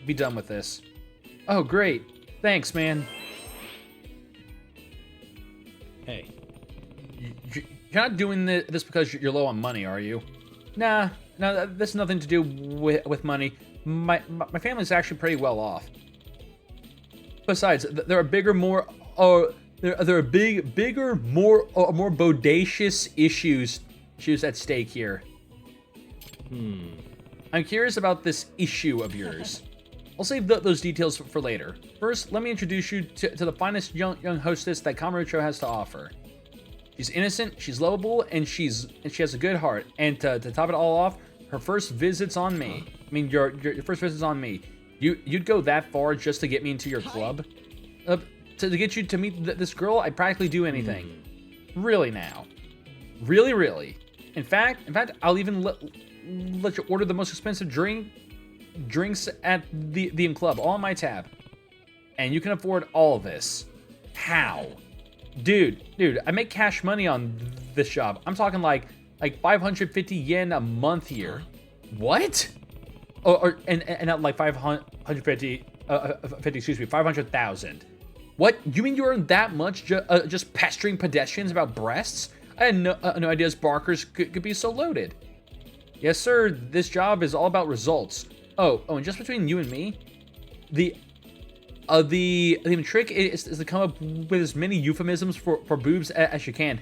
be done with this. Oh, great. Thanks, man. Hey. You're not doing this because you're low on money, are you? Nah, no, that's nothing to do with money. My family's actually pretty well off. Besides, there are bigger, more bodacious issues at stake here. I'm curious about this issue of yours. I'll save those details for later. First, let me introduce you to the finest young hostess that Kamurocho has to offer. She's innocent, she's lovable, and she has a good heart. And to top it all off, her first visit's on me. I mean, your first visit's on me. You'd go that far just to get me into your club? To get you to meet this girl, I'd practically do anything. Really now. Really. In fact, I'll even let you order the most expensive drinks at the club, all on my tab. And you can afford all of this. How? Dude, I make cash money on this job. I'm talking like 550 yen a month here. What? And not like 500,000. What? You mean you earn that much just pestering pedestrians about breasts? I had no idea barkers could be so loaded. Yes, sir. This job is all about results. Oh, and just between you and me, the the trick is to come up with as many euphemisms for boobs as you can.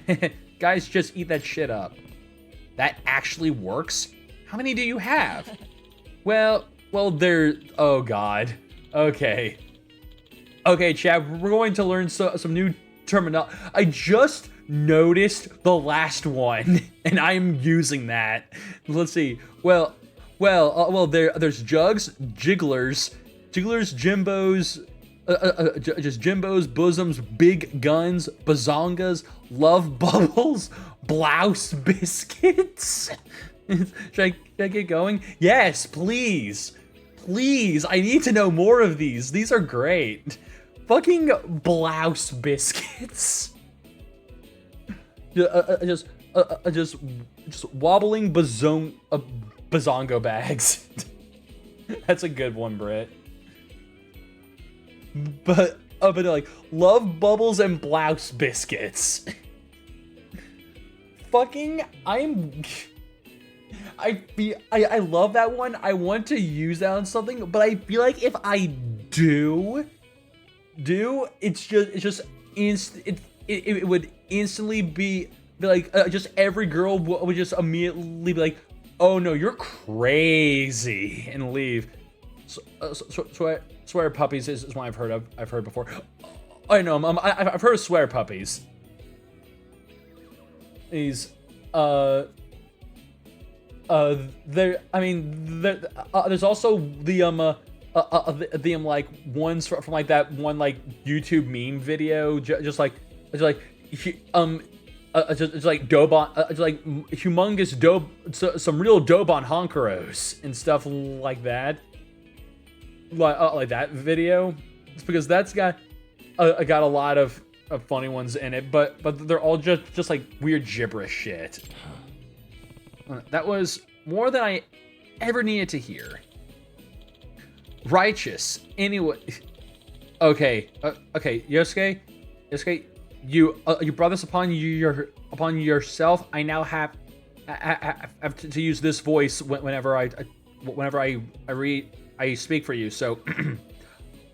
Guys, just eat that shit up. That actually works? How many do you have? Well, there. Oh God. Okay. Okay, Chad. We're going to learn some new terminology. I just noticed the last one, and I'm using that. Let's see. Well. There's jugs, jigglers, Jimbos. Just Jimbos, bosoms, big guns, bazongas, love bubbles, blouse biscuits. Should I get going? Yes, please. Please, I need to know more of these. These are great. Fucking blouse biscuits. Just wobbling bazongo bags. That's a good one, Britt. But like love bubbles and blouse biscuits. Fucking, I love that one. I want to use that on something, but I feel like if I do, it would instantly be like just every girl would just immediately be like, oh no, you're crazy, and leave. Swear puppies is one I've heard before. I know. I've heard of swear puppies. These there. I mean, there's also the like ones from like that one like YouTube meme video, just like Dobon, humongous some real Dobon honkeros and stuff like that. Like that video. It's because that's got a lot of funny ones in it, but they're all just like weird gibberish shit. That was more than I ever needed to hear. Righteous. Anyway. Okay. Okay. Yosuke, you brought this upon yourself. I now have to use this voice whenever I speak for you. So,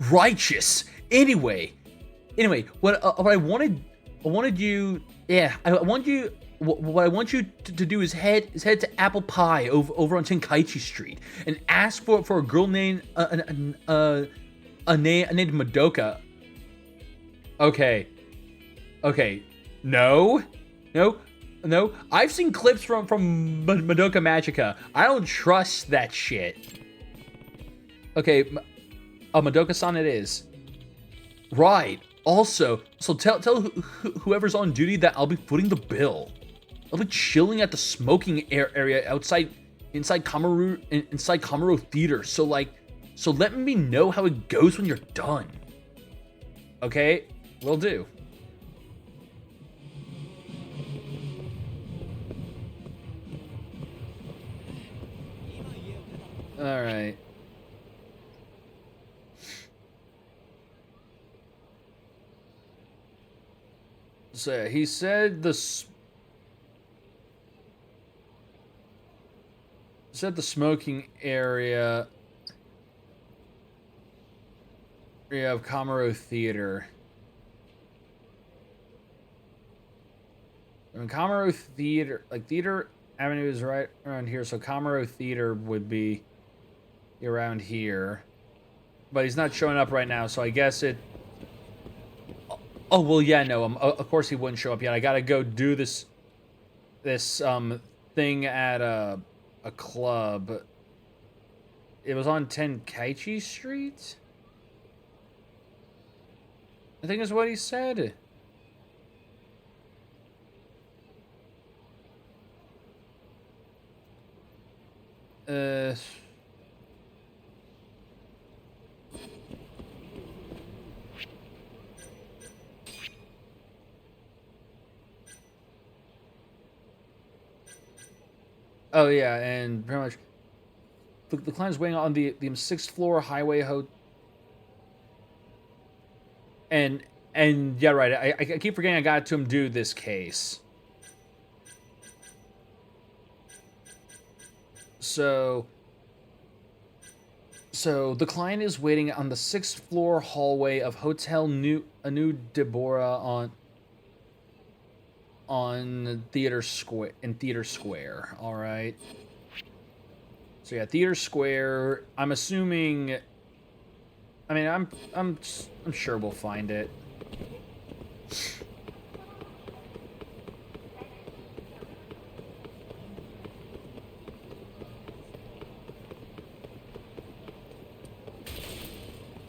righteous. Anyway, what I wanted you. Yeah, what I want you to do is head to Apple Pie over on Tenkaichi Street and ask for a girl named named Madoka. Okay. No. I've seen clips from Madoka Magica. I don't trust that shit. Okay, Madoka-san it is. Right. Also, so tell whoever's on duty that I'll be footing the bill. I'll be chilling at the smoking area inside Kamuro Theater. So let me know how it goes when you're done. Okay, will do. All right. So he said the smoking area of Kamuro Theater. And Kamuro Theater, like Theater Avenue is right around here, so Kamuro Theater would be around here. But he's not showing up right now, so I guess it... Oh, well, yeah, no, of course he wouldn't show up yet. I gotta go do this thing at a club. It was on Tenkaichi Street? I think is what he said. Oh yeah, and pretty much the client's waiting on the 6th floor highway and yeah, right. I keep forgetting I got to him do this case. So So the client is waiting on the 6th floor hallway of Hotel Anu Deborah on Theater Square. All right. So yeah, Theater Square. I'm assuming. I mean, I'm sure we'll find it.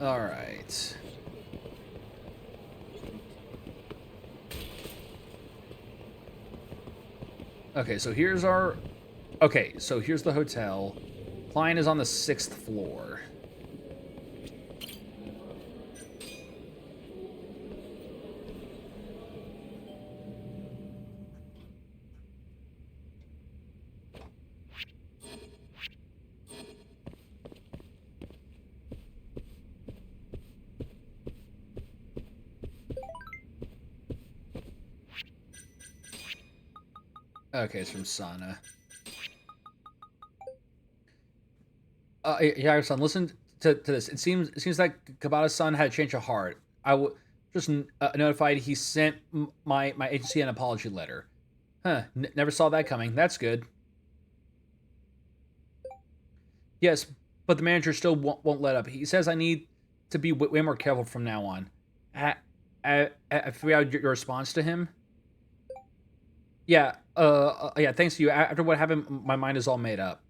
All right. Okay, so here's our... Okay, so here's the hotel. Client is on the 6th floor. Okay, it's from Sana. Yeah, son, listen to this. It seems like Kabata's son had a change of heart. I just notified he sent my agency an apology letter. Huh, never saw that coming. That's good. Yes, but the manager still won't let up. He says I need to be way more careful from now on. I figured out your response to him. Yeah, yeah, thanks to you. After what happened, my mind is all made up.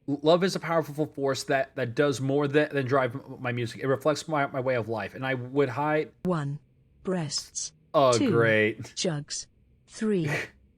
Love is a powerful force that does more than drive my music. It reflects my way of life, and I would hide... 1. Breasts. Oh, 2. great. Jugs. 3.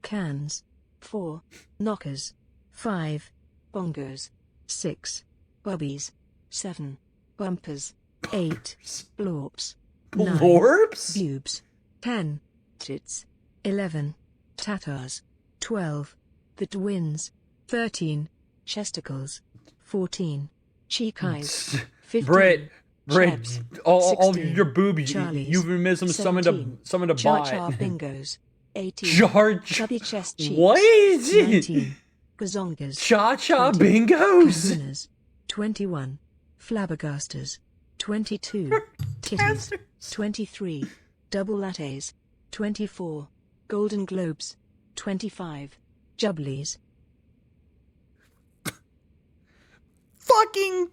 Cans. 4. Knockers. 5. Bongos. 6. Bobbies. 7. Bumpers. 8. Blorps. 9. Blorps? Pubes. 10. Tits. 11. Tatas. 12. The twins. 13. Chesticles. 14. Cheek eyes. 15. Britt, Chaps. all 16. your boobies. Charlies. Euphemism summoned to Cha-cha buy. bingos. 18. Chubby chest cheeks. What? 19. Gazongas. Cha-cha 20. bingos? Winners. 21. Flabbergasters. 22. Titties. 23. Double lattes. 24. Golden Globes. 25. Jubblies. Fucking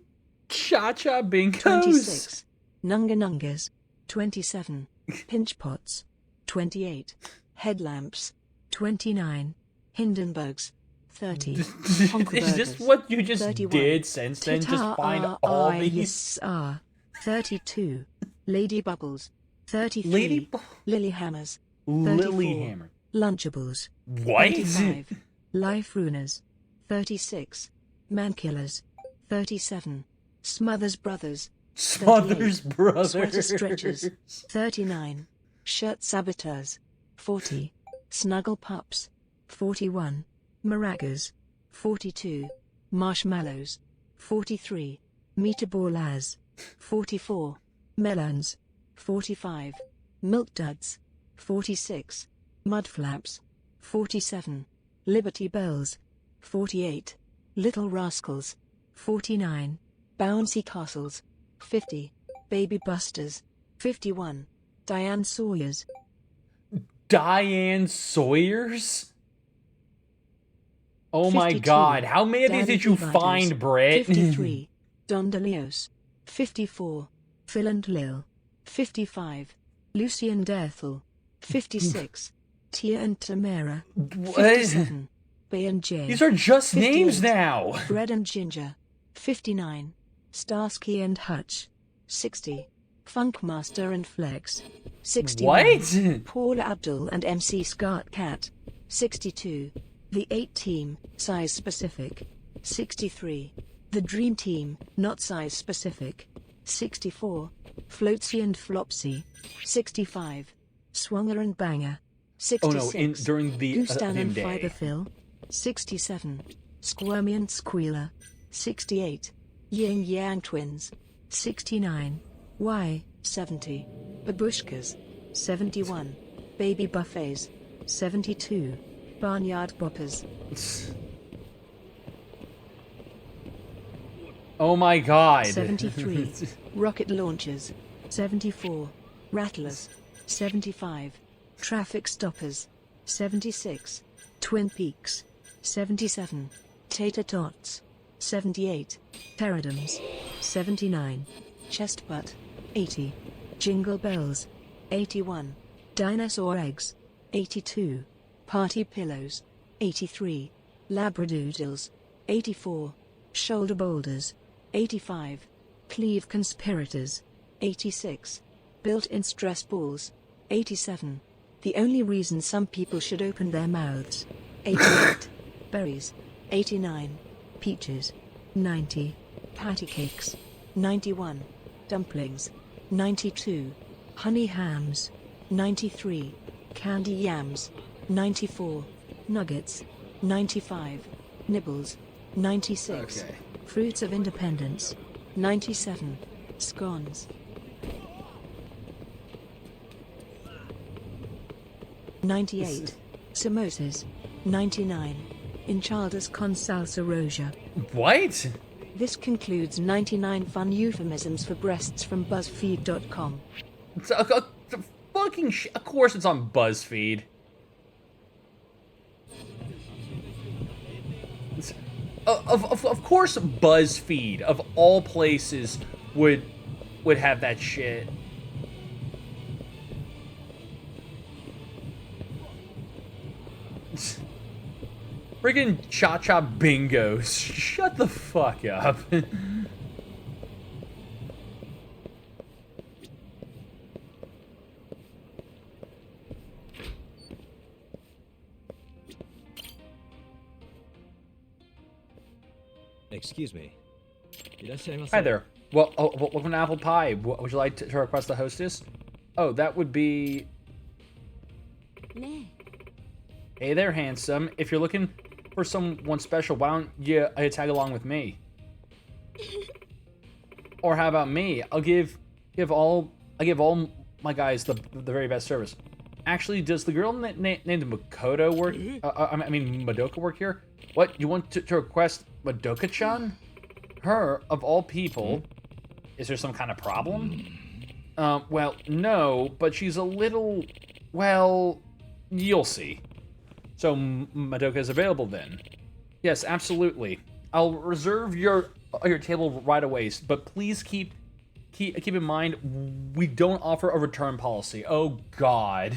cha-cha bingos. 26. Nunga-nungas. 27. Pinch pots. 28. Headlamps. 29. Hindenburgs. 30. Is Honkerburgers. this what you just 31. did since then? Just find all these? Yes, 32. Lady Bubbles. 33. Lady Lilyhammers. 34. Lilyhammer. Lunchables. What? 35. Life Ruiners. 36. Mankillers. 37. Smothers Brothers. Smothers Brothers. Sweater Stretchers. 39. Shirt Saboteurs. 40. Snuggle Pups. 41. Maracas. 42. Marshmallows. 43. Meatballers. 44. Melons. 45. Milk Duds. 46. Mudflaps. 47. Liberty Bells. 48. Little Rascals. 49. Bouncy Castles. 50. Baby Busters. 51. Diane Sawyers. Diane Sawyers? Oh my 52. god, how many of these Daddy did you Dividers. find, Britt? 53. Don DeLeos. 54. Phil and Lil. 55. Lucy and Ethel. 56. Tia and Tamara. 57. Bay and Jay. These are just 58. names now. Bread and Ginger. 59. Starsky and Hutch. 60. Funkmaster and Flex. 61. What? Paula Abdul and MC Scat Cat. 62. The 8 Team, size specific. 63. The Dream Team, not size specific. 64. Floatsy and Flopsy. 65. Swanger and Banger. 66. During the Gustan and day. Fiberfill. 67. Squirmy and Squealer. 68. Yin Yang Twins. 69. Y. 70. Babushkas. 71. Baby Buffets. 72. Barnyard Boppers. Oh my god. 73. Rocket launchers. 74. Rattlers. 75. Traffic stoppers. 76. Twin Peaks. 77. Tater tots. 78. Pterodons. 79. Chest butt. 80. Jingle bells. 81. Dinosaur eggs. 82. Party pillows. 83. Labradoodles. 84. Shoulder boulders. 85. Cleave conspirators. 86. Built-in stress balls. 87. The only reason some people should open their mouths. 88. Berries. 89. Peaches. 90. Patty cakes. 91. Dumplings. 92. Honey hams. 93. Candy yams. 94. Nuggets. 95. Nibbles. 96. Okay. Fruits of Independence. 97. Scones. 98. Samosas. 99. Enchiladas con salsa roja. What? This concludes 99 fun euphemisms for breasts from BuzzFeed.com. Of course it's on BuzzFeed. Of course BuzzFeed, of all places, would have that shit. Friggin' Cha-Cha Bingos. Shut the fuck up. Excuse me. Hi there. Well, welcome to Apple Pie. Would you like to request a hostess? Oh, that would be... Nah. Hey there, handsome. If you're looking for someone special, why don't you tag along with me? Or how about me? I'll give all my guys the very best service. Actually, does the girl named Makoto work? I mean Madoka work here? What, you want to request Madoka-chan? Her, of all people. Is there some kind of problem? Well, no, but she's a little... Well, you'll see. So, Madoka is available then? Yes, absolutely. I'll reserve your table right away, but please keep in mind, we don't offer a return policy. Oh, God.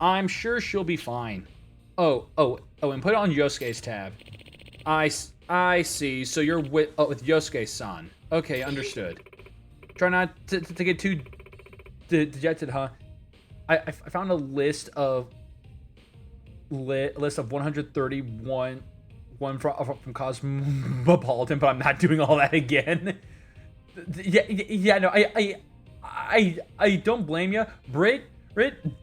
I'm sure she'll be fine. Oh, and put it on Yosuke's tab. I see. So you're with Yosuke-san. Okay, understood. Try not to get too dejected, huh? I found a list of 131 from Cosmopolitan, but I'm not doing all that again. Yeah, no, I don't blame you. Brit,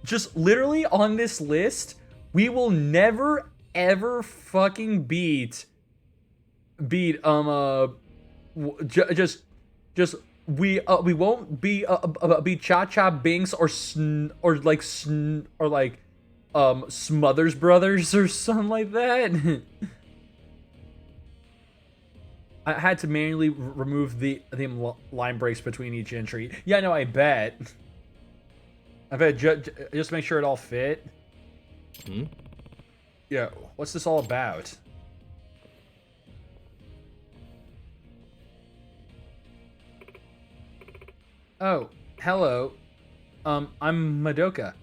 just literally on this list, we will never ever fucking beat we won't beat Cha-Cha Binks or Smothers Brothers or something like that. I had to manually remove the line breaks between each entry. Yeah, no, I bet. Just make sure it all fit. Yeah, what's this all about? Oh, hello. I'm Madoka.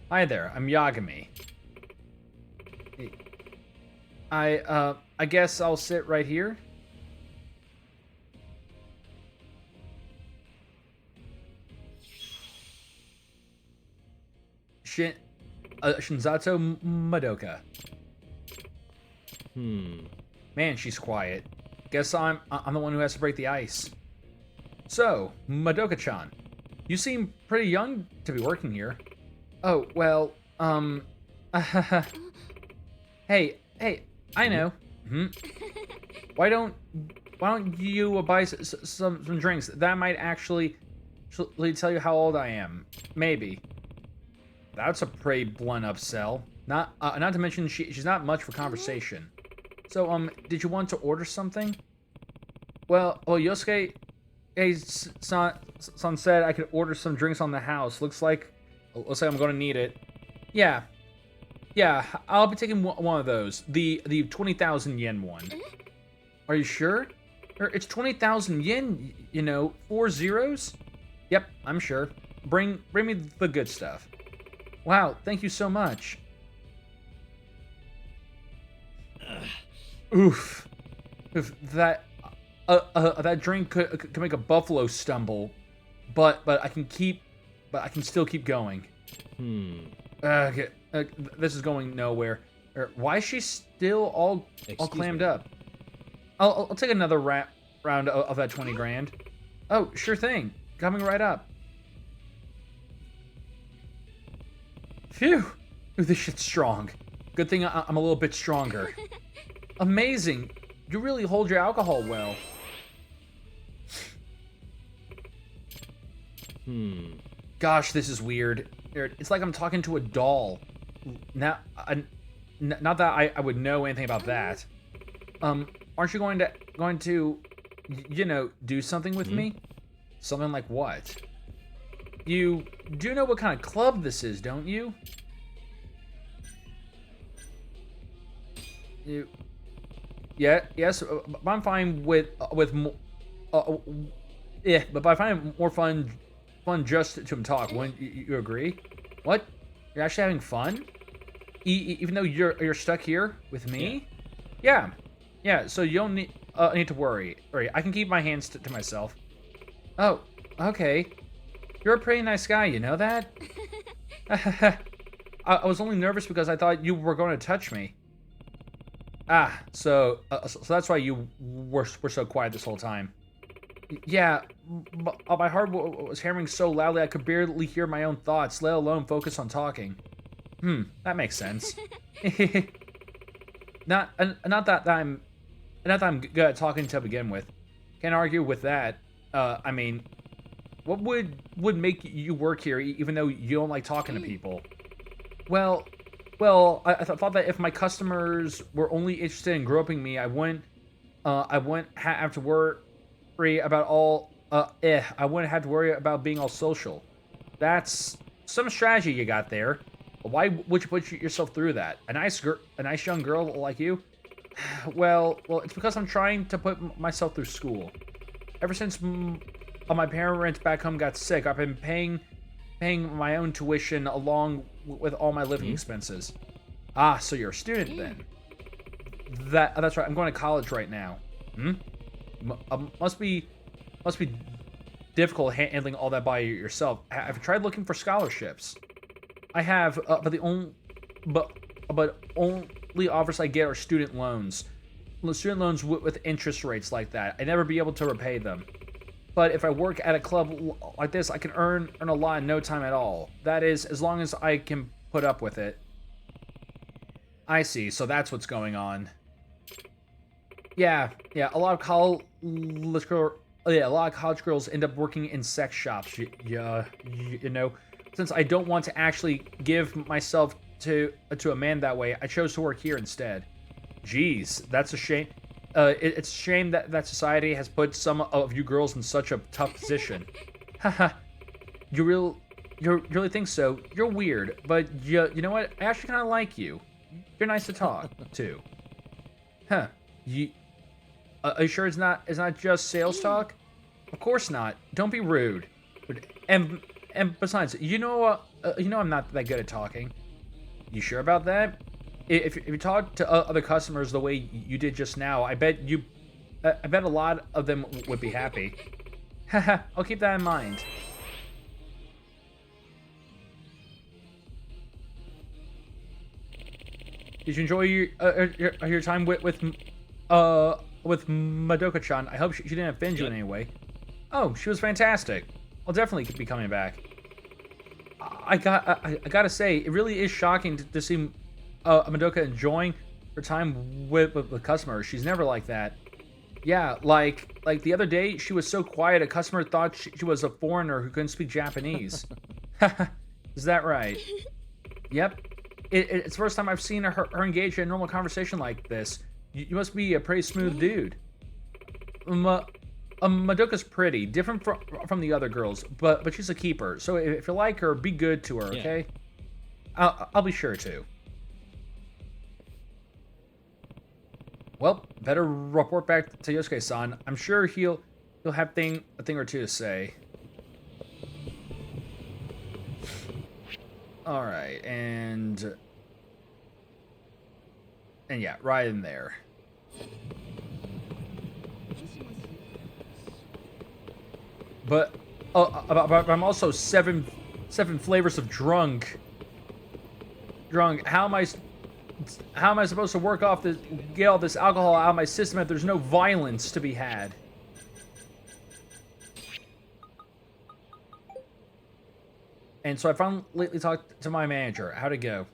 Hi there, I'm Yagami. I guess I'll sit right here. Shinzato Madoka. Man, she's quiet. Guess I'm the one who has to break the ice. So, Madoka-chan, you seem pretty young to be working here. Oh, well, hey, I know. Why don't you buy some drinks? That might actually tell you how old I am. Maybe. That's a pretty blunt upsell. Not to mention she's not much for conversation. So, did you want to order something? Well, Yosuke, hey, son said I could order some drinks on the house. Looks like I'm gonna need it. Yeah, I'll be taking one of those. The 20,000 yen one. Are you sure? It's 20,000 yen, 4 zeros? Yep, I'm sure. Bring me the good stuff. Wow, thank you so much. Oof. If that drink could make a buffalo stumble, but I can still keep going. Okay, this is going nowhere. Why is she still all clammed up? I'll take another round of that 20 grand. Oh, sure thing. Coming right up. Phew. Ooh, this shit's strong. Good thing I'm a little bit stronger. Amazing. You really hold your alcohol well. Gosh, this is weird. It's like I'm talking to a doll. Not that I would know anything about that. Aren't you going to, do something with me? Something like what? You do know what kind of club this is, don't you? Yes, but I'm fine with yeah, but I find it more fun just to talk. Wouldn't you agree? What? You're actually having fun? Even though you're stuck here with me? Yeah. So you don't need to worry. Alright, I can keep my hands to myself. Oh, okay. You're a pretty nice guy, you know that? I was only nervous because I thought you were going to touch me. So that's why you were so quiet this whole time. Yeah, but my heart was hammering so loudly I could barely hear my own thoughts, let alone focus on talking. That makes sense. Not that I'm good at talking to begin with. Can't argue with that. I mean, what would make you work here even though you don't like talking to people? Well, I thought that if my customers were only interested in groping me, I wouldn't have to worry about I wouldn't have to worry about being all social. That's some strategy you got there. Why would you put yourself through that? A nice young girl like you? Well, it's because I'm trying to put myself through school. Ever since my parents back home got sick, I've been paying my own tuition along with all my living expenses. So you're a student then? That's right. I'm going to college right now. Must be difficult handling all that by yourself. Have you tried looking for scholarships? I have, but only offers I get are student loans. Student loans with interest rates like that. I'd never be able to repay them. But if I work at a club like this, I can earn a lot in no time at all. That is, as long as I can put up with it. I see, so that's what's going on. Yeah, a lot of college girls end up working in sex shops. Since I don't want to actually give myself to a man that way, I chose to work here instead. Jeez, that's a shame. It's a shame that society has put some of you girls in such a tough position. Haha, you really think so? You're weird, but you know what? I actually kind of like you. You're nice to talk to. Huh? Are you sure it's not just sales talk? Of course not. Don't be rude. And besides, you know I'm not that good at talking. You sure about that? If you talk to other customers the way you did just now, I bet a lot of them would be happy. Haha, I'll keep that in mind. Did you enjoy your time with Madoka-chan? I hope she didn't offend you in any way. Oh, she was fantastic. I'll definitely be coming back. I gotta say, it really is shocking to see Madoka enjoying her time with customers. She's never like that. Yeah, like the other day, she was so quiet, a customer thought she was a foreigner who couldn't speak Japanese. Is that right? Yep. It's the first time I've seen her engage in a normal conversation like this. You must be a pretty smooth dude. Madoka's pretty, different from the other girls, but she's a keeper. So if you like her, be good to her, okay? I'll be sure to. Well, better report back to Yosuke-san. I'm sure he'll have a thing or two to say. All right, and yeah, right in there. But I'm also seven flavors of drunk. How am I supposed to get all this alcohol out of my system if there's no violence to be had? And so I finally talked to my manager. How'd it go?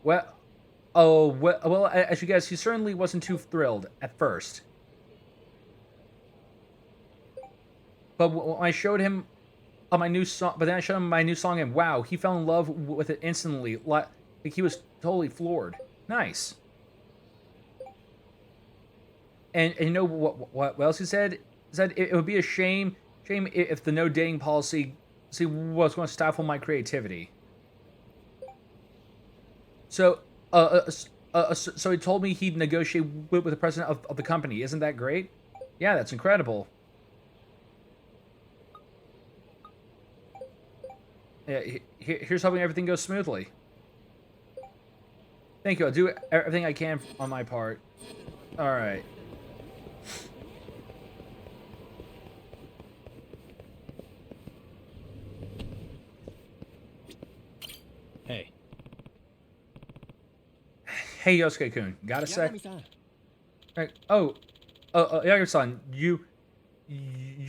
Well, as you guess, he certainly wasn't too thrilled at first. But when I showed him my new song, and wow, he fell in love with it instantly. Like he was totally floored. Nice. And you know what else he said? He said it would be a shame if the no dating policy was going to stifle my creativity. So so he told me he'd negotiate with the president of the company. Isn't that great? Yeah, that's incredible. Yeah, here's hoping everything goes smoothly. Thank you. I'll do everything I can on my part. All right. Hey. Hey, Yosuke-kun. Got a sec? Right. Oh, Yagami-san, you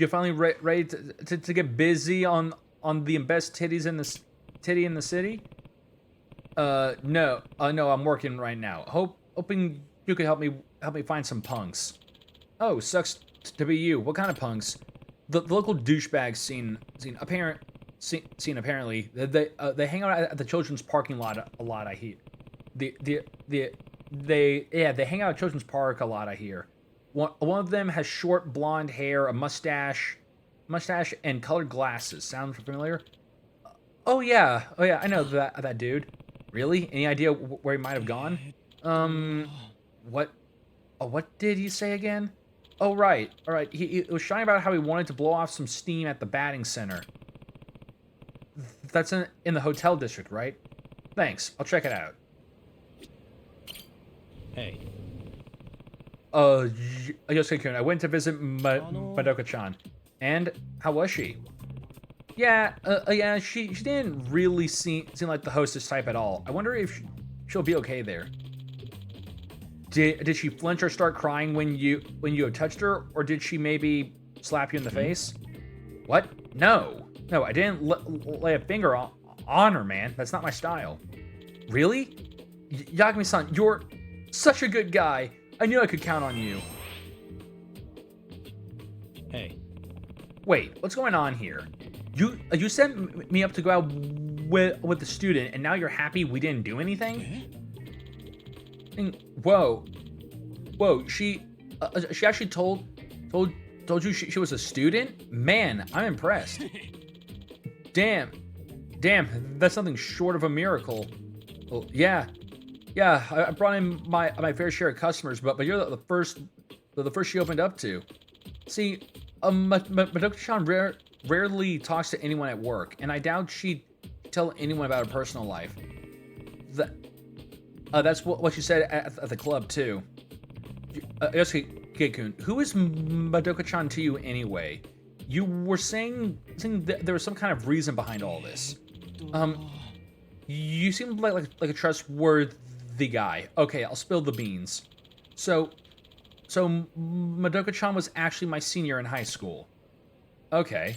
finally ready to get busy on the best titty in the city? No, I'm working right now. Hoping you could help me find some punks. Oh, sucks to be you. What kind of punks? The local douchebag scene apparently. They hang out at the children's parking lot a lot. I hear. They hang out at children's park a lot. I hear. One of them has short blonde hair, a mustache, and colored glasses. Sound familiar? Oh yeah, I know that dude. Really? Any idea where he might have gone? What did he say again? Oh right, all right. He was shying about how he wanted to blow off some steam at the batting center. That's in the hotel district, right? Thanks. I'll check it out. Hey. Yosuke-kun, I went to visit Madoka-chan. And how was she? Yeah, she didn't really seem like the hostess type at all. I wonder if she'll be okay there. Did she flinch or start crying when you had touched her, or did she maybe slap you in the face? What? No, I didn't lay a finger on her, man. That's not my style. Really? Yagami-san, you're such a good guy. I knew I could count on you. Hey. Wait, what's going on here? You sent me up to go out with the student, and now you're happy we didn't do anything? Whoa, she actually told you she was a student? Man, I'm impressed. Damn, that's something short of a miracle. Well, yeah, I brought in my fair share of customers, but you're the first she opened up to. See, Madoka-chan rarely talks to anyone at work, and I doubt she'd tell anyone about her personal life. That's what she said at the club too. Yosuke-kun, who is Madoka-chan to you anyway? You were saying that there was some kind of reason behind all this. You seem like a trustworthy guy. Okay, I'll spill the beans. So Madoka-chan was actually my senior in high school. Okay.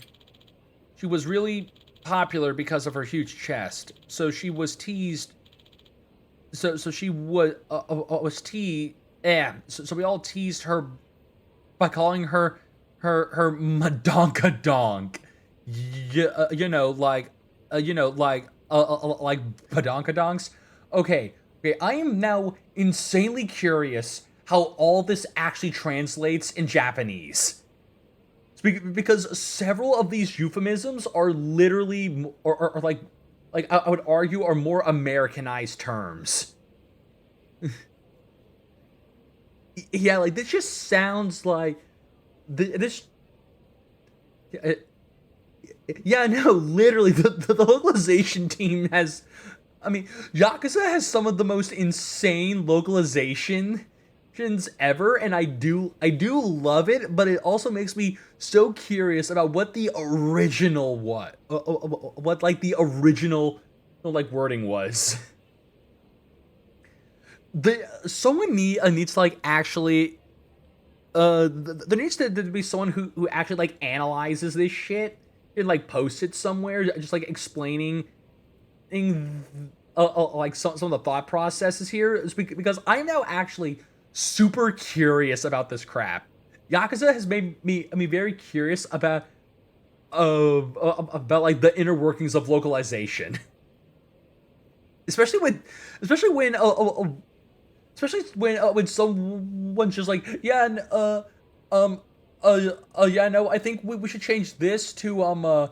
She was really popular because of her huge chest. So she was teased. So she was teased. Yeah. So we all teased her by calling her Madonka Donk. Like badonkadonks. Okay, Okay, I am now insanely curious how all this actually translates in Japanese. Because several of these euphemisms are literally, or like I would argue, are more Americanized terms. Yeah, like this just sounds like this. Yeah, no, literally, the localization team has. I mean, Yakuza has some of the most insane localizations ever, and I do love it, but it also makes me so curious about what the original what like the original like wording was. Someone needs to like actually there needs to be someone who actually like analyzes this shit and like posts it somewhere, just like explaining like some of the thought processes here, because I am now actually super curious about this crap. Yakuza has made me very curious about like the inner workings of localization, especially when someone's just like, yeah, yeah, no, I think we should change this to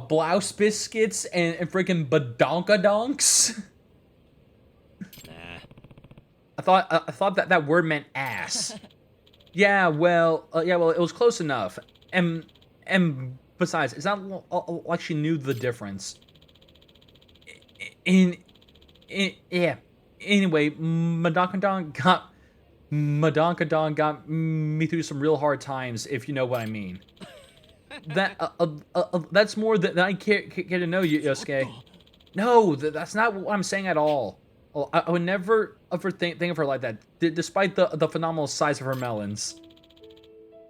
blouse biscuits and freaking badonkadonks. Nah. I thought that word meant ass. Yeah, well, it was close enough. And besides, it's not like she knew the difference. Yeah. Anyway, Madonkadon got me through some real hard times, if you know what I mean. That's more than I care to know, Yosuke. No, that's not what I'm saying at all. Well, I would never ever think of her like that, despite the phenomenal size of her melons.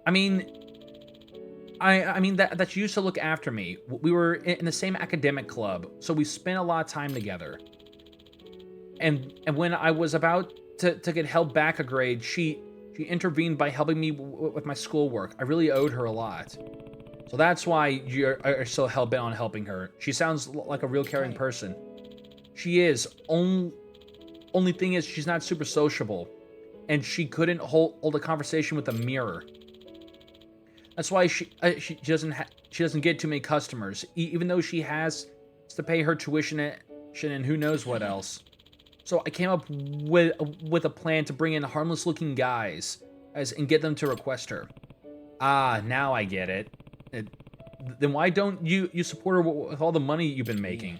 I mean that she used to look after me. We were in the same academic club, so we spent a lot of time together. And when I was about to get held back a grade, she intervened by helping me with my schoolwork. I really owed her a lot. So that's why you're so hell-bent on helping her. She sounds like a real caring person. She is. Only thing is, she's not super sociable, and she couldn't hold a conversation with a mirror. That's why she doesn't get too many customers, even though she has to pay her tuition and who knows what else. So I came up with a plan to bring in harmless-looking guys and get them to request her. Ah, now I get it. Then why don't you support her with all the money you've been making?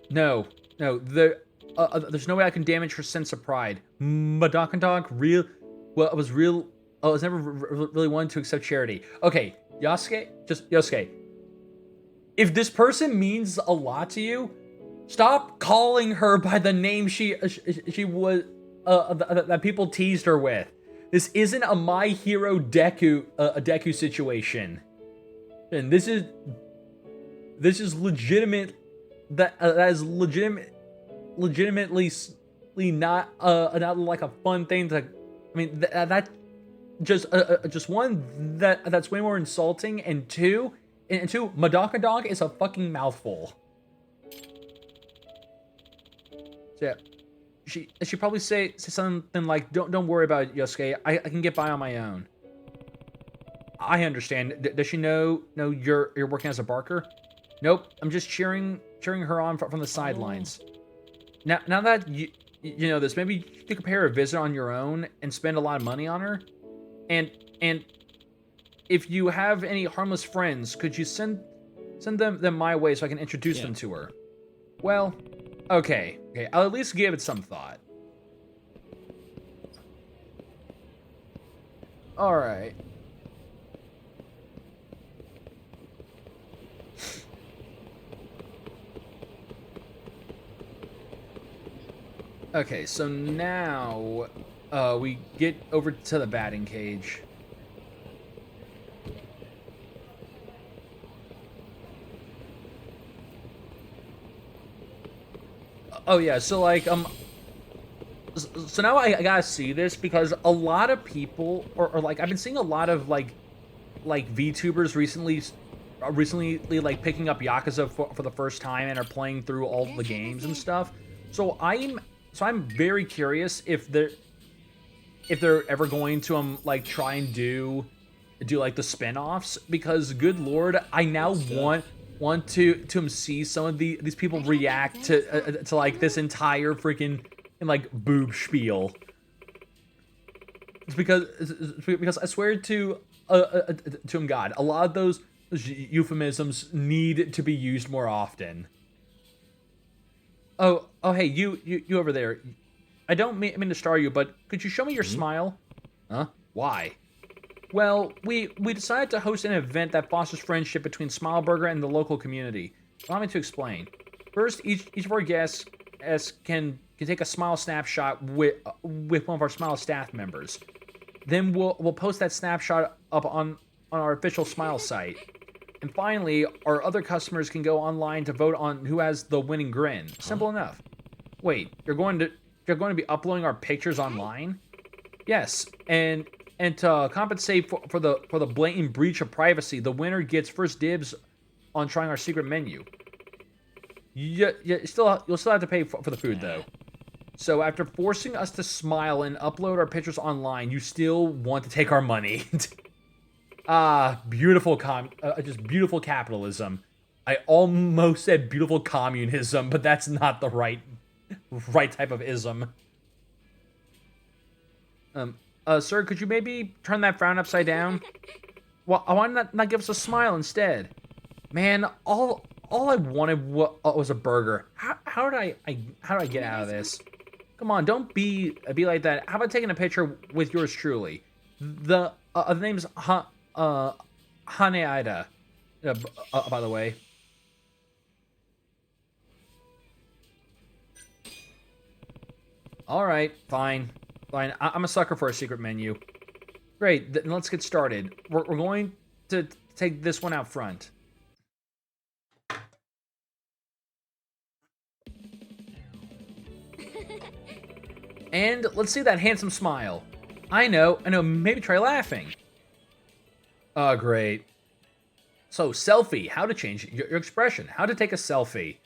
No, there's no way I can damage her sense of pride. Madonkadonk I was never really one to accept charity. Okay, Yosuke. If this person means a lot to you, stop calling her by the name she was that people teased her with. This isn't a My Hero Deku situation. And this is legitimate. That is legitimately not like a fun thing to. I mean that just one that's way more insulting, and two, Madonkadonk is a fucking mouthful. So yeah, she probably say something like, don't worry about it, Yosuke. I can get by on my own. I understand. Does she know you're working as a barker? Nope. I'm just cheering her on from the sidelines. Now that you know this, maybe you could pay her a visit on your own and spend a lot of money on her. And if you have any harmless friends, could you send them my way so I can introduce them to her? Well, okay. I'll at least give it some thought. All right. Okay, so now we get over to the batting cage. Oh yeah, so like so now I gotta see this, because a lot of people or like I've been seeing a lot of like VTubers recently like picking up Yakuza for the first time and are playing through all the games and stuff. So I'm very curious if they're ever going to like try and do like the spin-offs, because good lord, I now want to see some of these people react to like this entire freaking like boob spiel. It's because I swear to God, a lot of those euphemisms need to be used more often. Oh, hey, you over there. I don't mean to star you, but could you show me your smile? Huh? Why? Well, we decided to host an event that fosters friendship between Smileburger and the local community. Allow me to explain. First, each of our guests can take a smile snapshot with one of our Smile staff members. Then we'll post that snapshot up on our official Smile site. And finally, our other customers can go online to vote on who has the winning grin. Simple enough. Wait, you're going to be uploading our pictures online? Yes, and to compensate for the blatant breach of privacy, the winner gets first dibs on trying our secret menu. You'll still have to pay for the food though. So after forcing us to smile and upload our pictures online, you still want to take our money. Beautiful just beautiful capitalism. I almost said beautiful communism, but that's not the right type of ism. Sir, could you maybe turn that frown upside down? Well, why not give us a smile instead? Man, all I wanted was a burger. How did I get out of this? Come on, don't be like that. How about taking a picture with yours truly? The name's Haneida, by the way. All right, fine. I'm a sucker for a secret menu. Great, then let's get started. We're going to take this one out front. And let's see that handsome smile. I know, maybe try laughing. Oh, great. So, selfie, how to change your expression, how to take a selfie.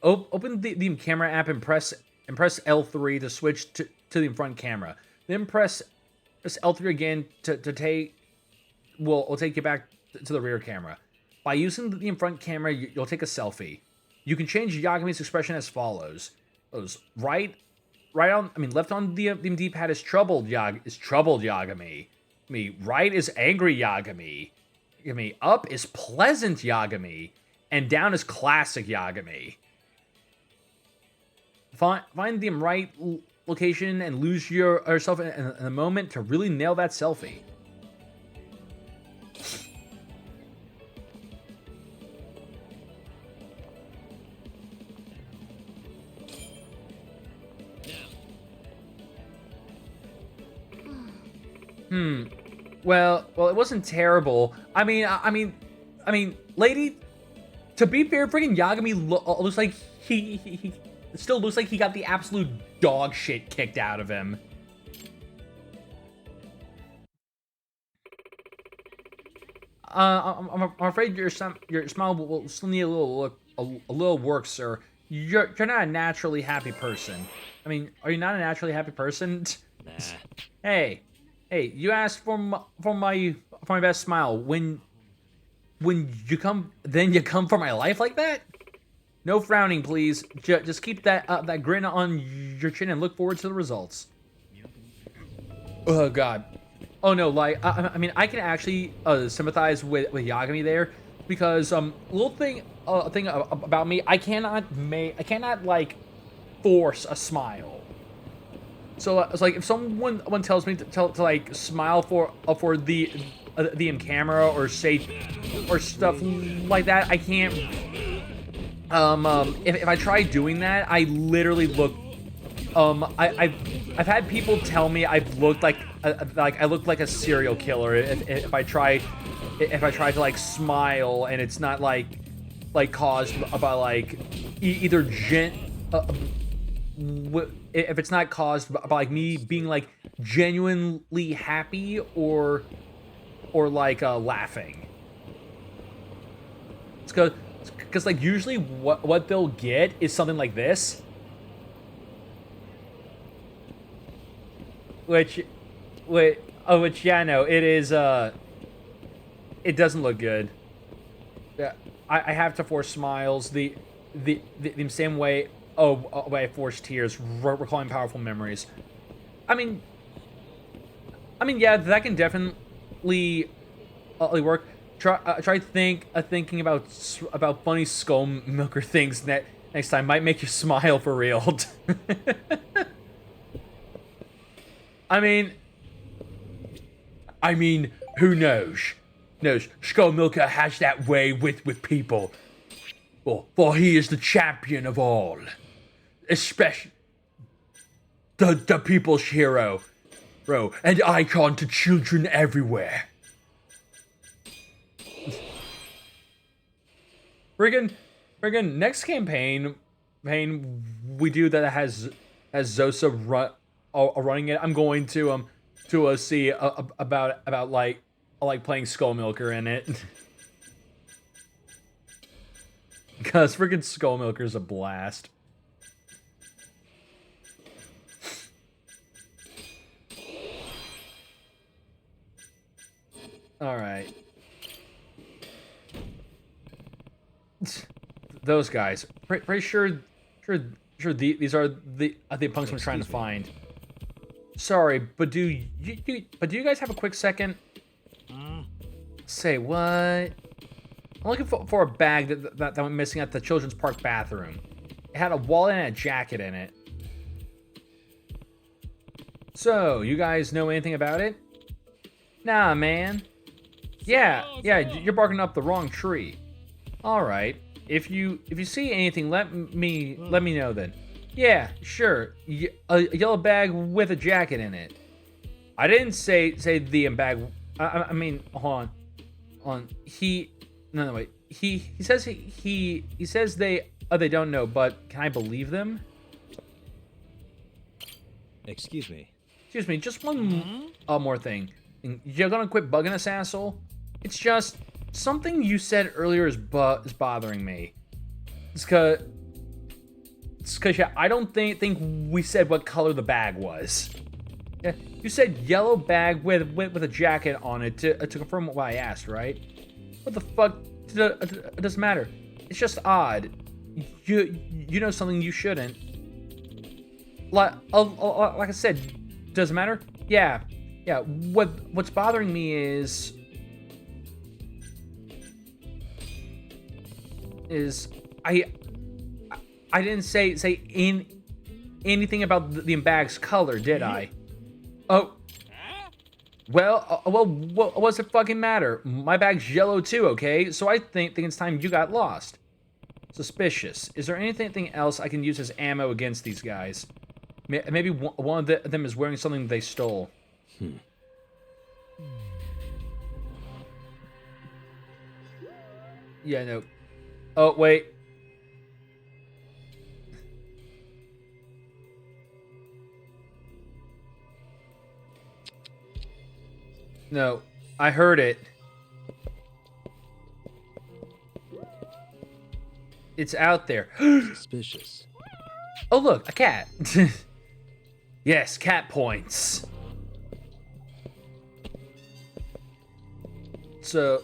Open the camera app and press L3 to switch to the front camera. Then press L3 again to take, we'll take you back to the rear camera. By using the front camera, you'll take a selfie. You can change Yagami's expression as follows. Left on the D-pad is troubled Yagami. Right is angry Yagami. Up is pleasant Yagami. And down is classic Yagami. Find the right location and lose yourself in a moment to really nail that selfie. Well, it wasn't terrible. I mean, lady, to be fair, freaking Yagami looks like he still looks like he got the absolute dog shit kicked out of him. I'm afraid your smile will still need a little work, sir. You're not a naturally happy person. I mean, are you not a naturally happy person? Nah. Hey, you asked for my best smile. When you come for my life like that? No frowning, please. Just keep that grin on your chin and look forward to the results. Oh God. Oh no, like I mean, I can actually sympathize with Yagami there, because little thing about me, I cannot like force a smile. So it's like if someone tells me to like smile for the camera or say or stuff like that, I can't. If I try doing that, I literally look. I've had people tell me I've looked like I look like a serial killer if I try to like smile and it's not like caused by like either if it's not caused by like me being like genuinely happy or like laughing. It's Because like usually what they'll get is something like this, which yeah, no, it is it doesn't look good. Yeah, I have to force smiles the same way I force tears, recalling powerful memories. I mean, yeah, that can definitely work. Try thinking about funny skull milker things next time. Might make you smile for real. I mean, who knows? Skull Milker has that way with people. For he is the champion of all, especially the people's hero, and icon to children everywhere. Friggin' next campaign we do that has Zosa running it. I'm going to see about like playing Skull Milker in it. Because friggin' Skull Milker's a blast. Alright. Those guys. Pretty sure these are the punks I'm trying to find. Sorry, but do you guys have a quick second? Say what? I'm looking for a bag that went missing at the children's park bathroom. It had a wallet and a jacket in it. So, you guys know anything about it? Nah, man. Yeah, you're barking up the wrong tree. All right. If you see anything, let me know then. Yeah, sure. A yellow bag with a jacket in it. I didn't say the bag. I mean, hold on. No, wait. He says he says they don't know, but can I believe them? Excuse me. Just one more thing. You're gonna quit bugging us, asshole? It's just something you said earlier is bothering me. It's cause yeah, I don't think we said what color the bag was. Yeah, you said yellow bag with a jacket on it to confirm what I asked, right? What the fuck? It doesn't matter. It's just odd. You know something you shouldn't. Like I said, doesn't matter. Yeah. What's bothering me is I didn't say anything about the bag's color, did I? Oh. Well, what does it fucking matter? My bag's yellow too, okay? So I think it's time you got lost. Suspicious. Is there anything else I can use as ammo against these guys? Maybe one of them is wearing something they stole. Yeah, no. Oh, wait. No, I heard it. It's out there. Suspicious. Oh, look, a cat. Yes, cat points. So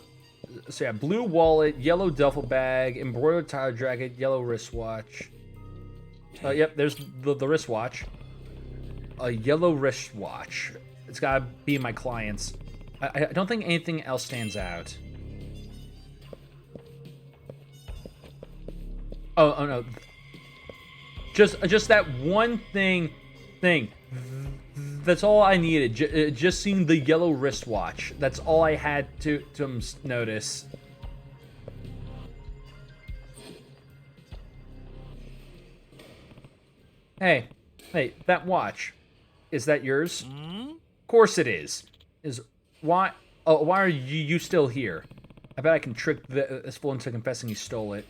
yeah, blue wallet, yellow duffel bag, embroidered tire jacket, yellow wristwatch. Yep, there's the wristwatch. A yellow wristwatch. It's gotta be my client's. I don't think anything else stands out. Oh no. Just that one thing. That's all I needed. Just seeing the yellow wristwatch. That's all I had to notice. Hey, that watch. Is that yours? Of course it is. Why are you still here? I bet I can trick this fool into confessing he stole it.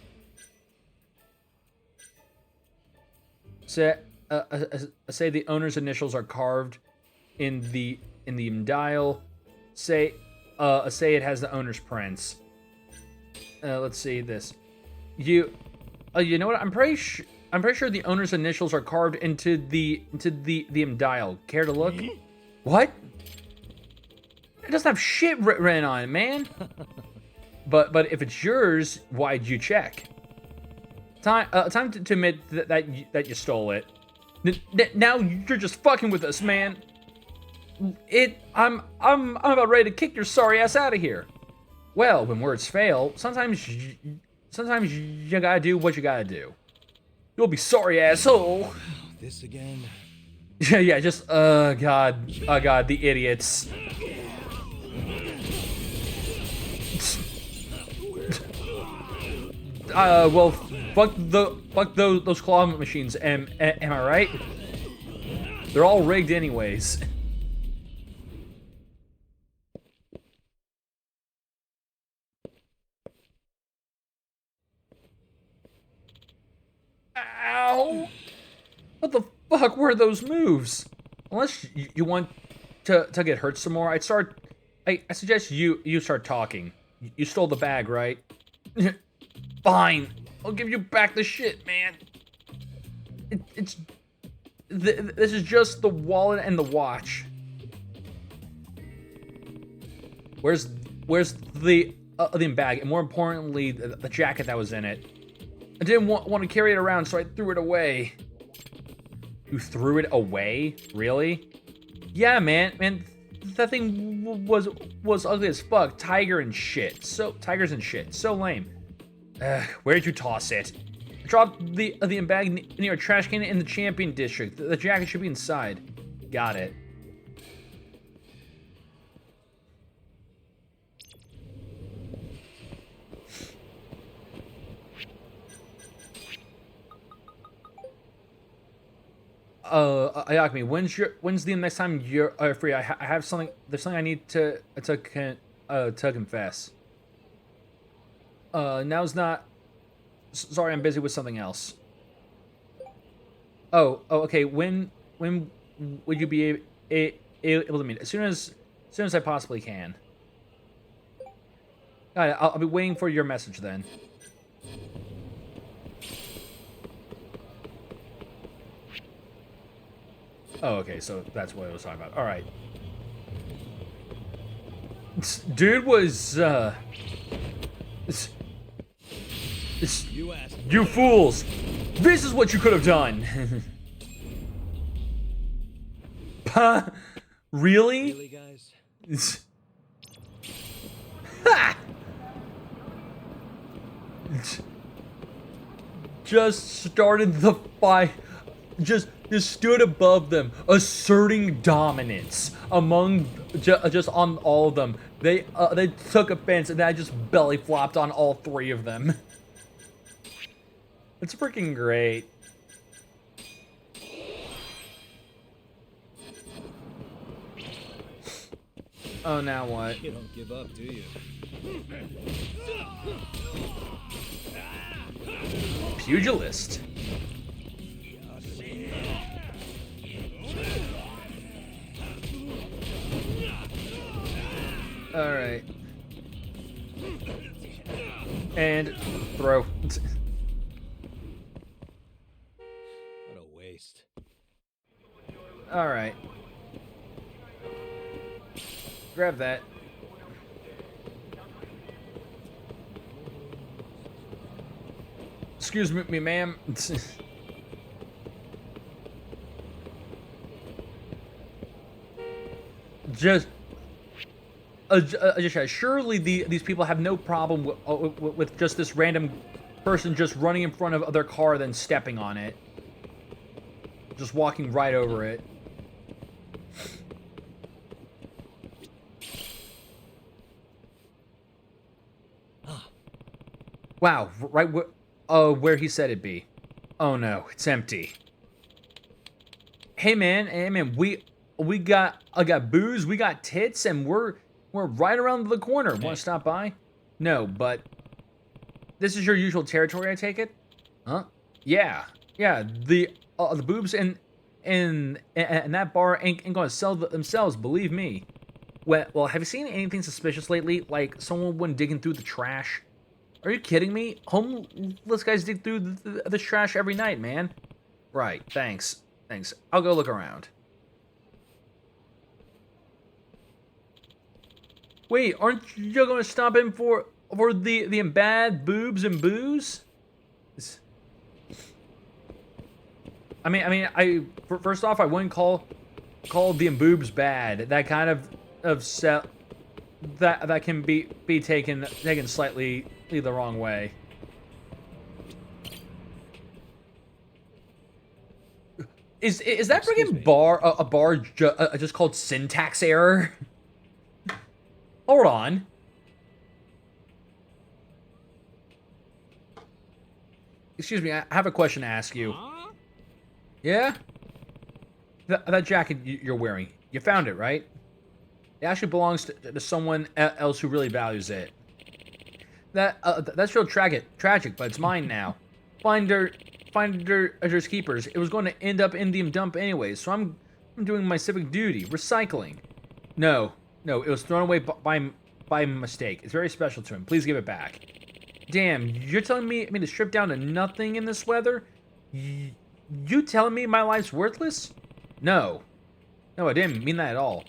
Say the owner's initials are carved in the dial. Say it has the owner's prints. Let's see this. You know what? I'm pretty sure the owner's initials are carved into the dial. Care to look? What? It doesn't have shit written on it, man. But if it's yours, why'd you check? Time to admit that you stole it. Now you're just fucking with us, man. I'm about ready to kick your sorry ass out of here. Well, when words fail, sometimes you gotta do what you gotta do. You'll be sorry, asshole. This again? Yeah, just oh god, the idiots. Well, fuck those claw machines. Am I right? They're all rigged anyways. Ow! What the fuck were those moves? Unless you want to get hurt some more, I suggest you start talking. You stole the bag, right? Fine. I'll give you back the shit, man. This is just the wallet and the watch. Where's the bag, and more importantly, the jacket that was in it? I didn't want to carry it around, so I threw it away. You threw it away? Really? Yeah, man, that thing was ugly as fuck. Tigers and shit. So lame. Where did you toss it? I dropped the bag near a trash can in the Champion District. The jacket should be inside. Got it. Ayakmi, when's the next time you're free? I have something. There's something I need to confess. Now's not. Sorry, I'm busy with something else. Oh, okay. When would you be able to meet? As soon as I possibly can. Got it. I'll be waiting for your message then. Oh, okay, so that's what I was talking about. All right. Dude was, You fools! This is what you could have done! Really? Really, guys? Ha! Just started the fight. Just stood above them, asserting dominance among just on all of them. They took offense, and I just belly flopped on all three of them. It's freaking great. Oh, now what? You don't give up, do you? Pugilist. All right. And throw. What a waste. All right. Grab that. Excuse me, ma'am. Surely these people have no problem with just this random person just running in front of their car, then stepping on it. Just walking right over it. Wow, right where he said it'd be. Oh no, it's empty. Hey man, we got booze, we got tits, and we're right around the corner. Want to stop by? No, but this is your usual territory, I take it? Huh? Yeah. The boobs and that bar ain't gonna sell themselves, believe me. Well, have you seen anything suspicious lately? Like someone digging through the trash? Are you kidding me? Homeless guys dig through this trash every night, man. Right, thanks. Thanks. I'll go look around. Wait, aren't you going to stop in for the bad boobs and booze? First off, I wouldn't call the boobs bad. That kind of set that can be taken slightly the wrong way. Is that friggin' bar a bar just called Syntax Error? Hold on. Excuse me, I have a question to ask you. Yeah? That jacket you're wearing, you found it, right? It actually belongs to someone else who really values it. That's real tragic, but it's mine now. Finders keepers. It was going to end up in the dump anyway, so I'm doing my civic duty, recycling. No, it was thrown away by mistake. It's very special to him. Please give it back. Damn, you're telling me to strip down to nothing in this weather? You telling me my life's worthless? No, I didn't mean that at all.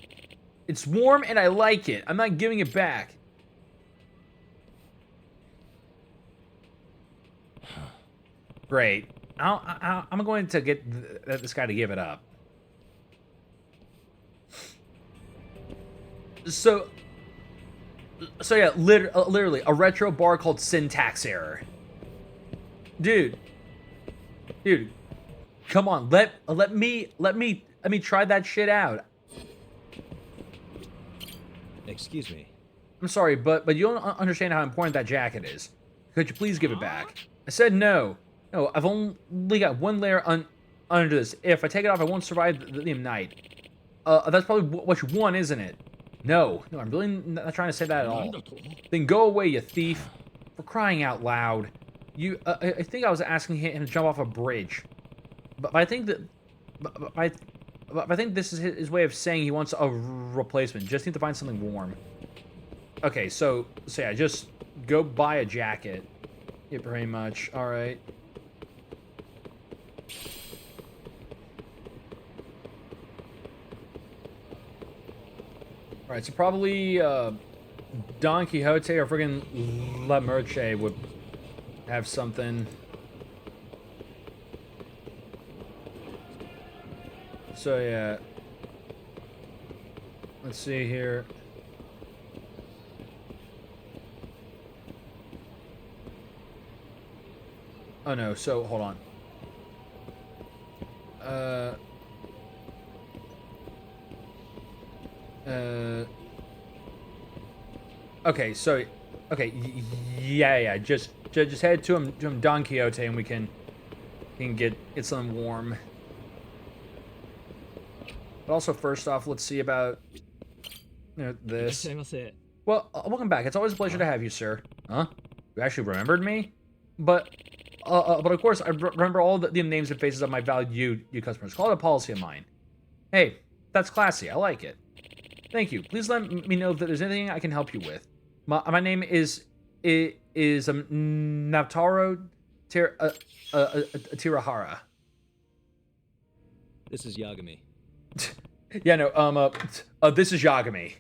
It's warm and I like it. I'm not giving it back. Great. I'm going to get this guy to give it up. So yeah, literally a retro bar called Syntax Error. Dude, come on, let me try that shit out. Excuse me. I'm sorry, but you don't understand how important that jacket is. Could you please give it back? I said no. No, I've only got one layer under this. If I take it off, I won't survive the night. That's probably what you want, isn't it? No, I'm really not trying to say that at all. Then go away, you thief. For crying out loud. I think I was asking him to jump off a bridge. But I think that... But I think this is his way of saying he wants a replacement. Just need to find something warm. Okay, so yeah, just go buy a jacket. Yeah, pretty much. All right. All right, so probably Don Quixote or friggin' La Merche would have something. So yeah, let's see here. Oh no, so hold on. Okay, so okay, yeah, just head to him Don Quixote and we can get something warm. But also, first off, let's see about this. Well, welcome back. It's always a pleasure to have you, sir. Huh? You actually remembered me? But of course, I remember all the names and faces of my valued customers. Call it a policy of mine. Hey, that's classy. I like it. Thank you. Please let me know if there's anything I can help you with. My name is Naotaro Tirahara. This is Yagami. Yeah, no, this is Yagami.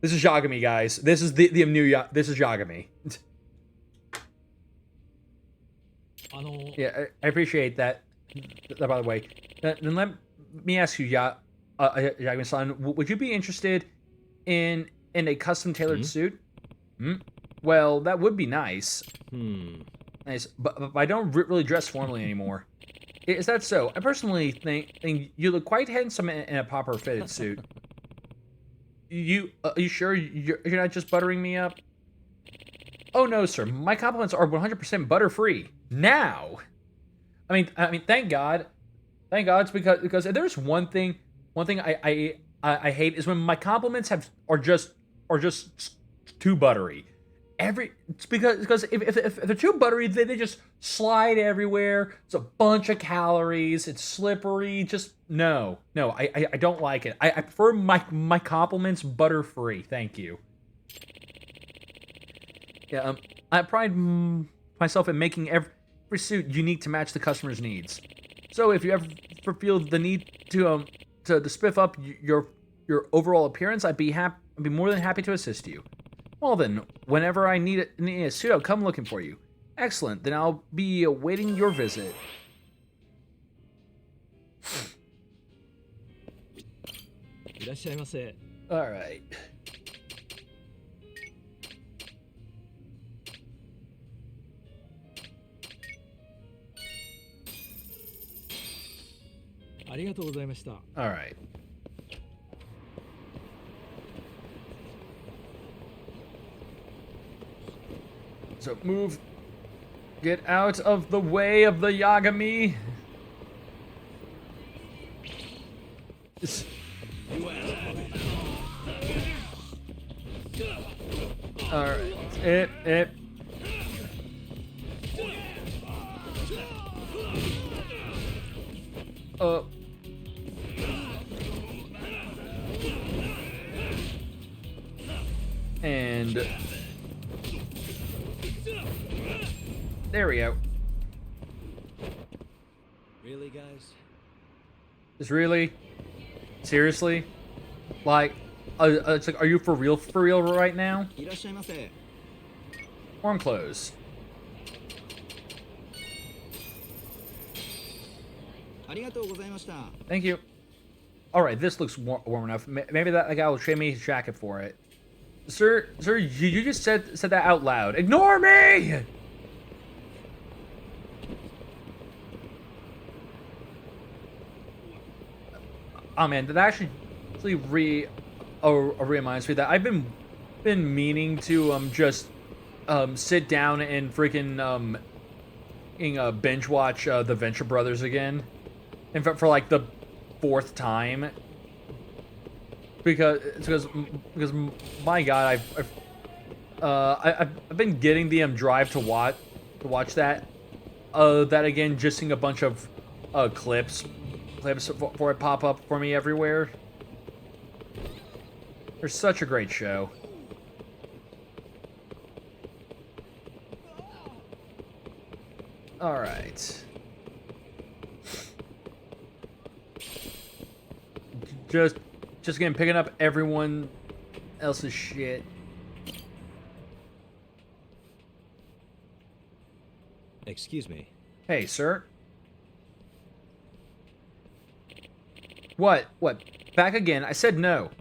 This is Yagami, guys. This is the new this is Yagami. Yeah, I appreciate that. By the way, then let me ask you, Yagami-san, would you be interested in a custom tailored suit? Well, that would be nice. Nice, but I don't really dress formally anymore. Is that so? I personally think you look quite handsome in a proper fitted suit. Are you sure you're not just buttering me up? Oh no, sir. My compliments are 100% butter-free. Now. I mean, thank God. Thank God. It's because if there's one thing I hate is when my compliments are just too buttery. It's because if they're too buttery, they just slide everywhere. It's a bunch of calories. It's slippery. Just no, I don't like it. I prefer my compliments butter free. Thank you. Yeah. I pride myself in making every suit unique to match the customer's needs. So if you ever feel the need to spiff up your overall appearance, I'd be more than happy to assist you. Well then, whenever I need a suit, I'll come looking for you. Excellent. Then I'll be awaiting your visit. いらっしゃいませ。 All right. ありがとうございました。 All right. So move. Get out of the way of the Yagami. All right. It. And there we go. Really, guys? Just really? Seriously? Like, it's like, are you for real right now? いらっしゃいませ。 Warm clothes. ありがとうございました。 Thank you. All right, this looks warm enough. Maybe that guy will trade me his jacket for it. Sir, you just said that out loud. Ignore me! Oh man, that actually reminds me that I've been meaning to just sit down and freaking binge watch the Venture Brothers again, in fact for like the 4th time. Because my God, I've been getting the drive to watch that again, just seeing a bunch of clips for it pop up for me everywhere. They're such a great show. All right. Just again, picking up everyone else's shit. Excuse me. Hey, sir. What? Back again? I said no.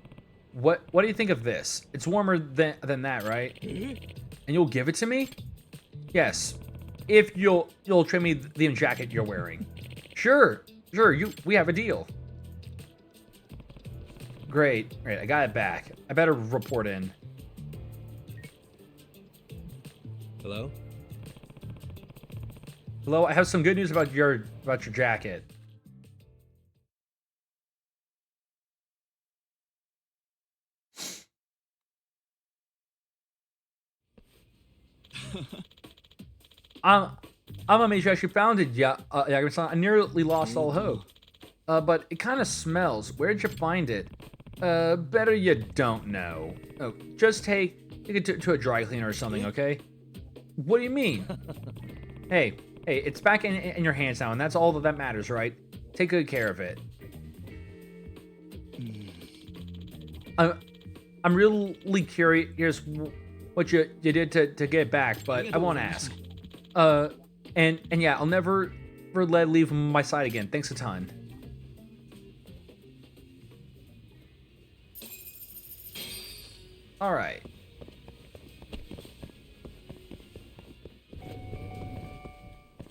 What do you think of this? It's warmer than that, right? And you'll give it to me? Yes. If you'll trade me the jacket you're wearing. Sure. We have a deal. Great, I got it back. I better report in. Hello? Hello, I have some good news about your jacket. I'm amazed you actually found it, Yagami-san. I nearly lost all hope. But it kind of smells. Where did you find it? Better you don't know. Oh, just take it to a dry cleaner or something, okay? What do you mean? Hey, it's back in your hands now, and that's all that matters, right? Take good care of it. I'm really curious what you did to get it back, but I won't ask. And yeah, I'll never let leave my side again. Thanks a ton. All right.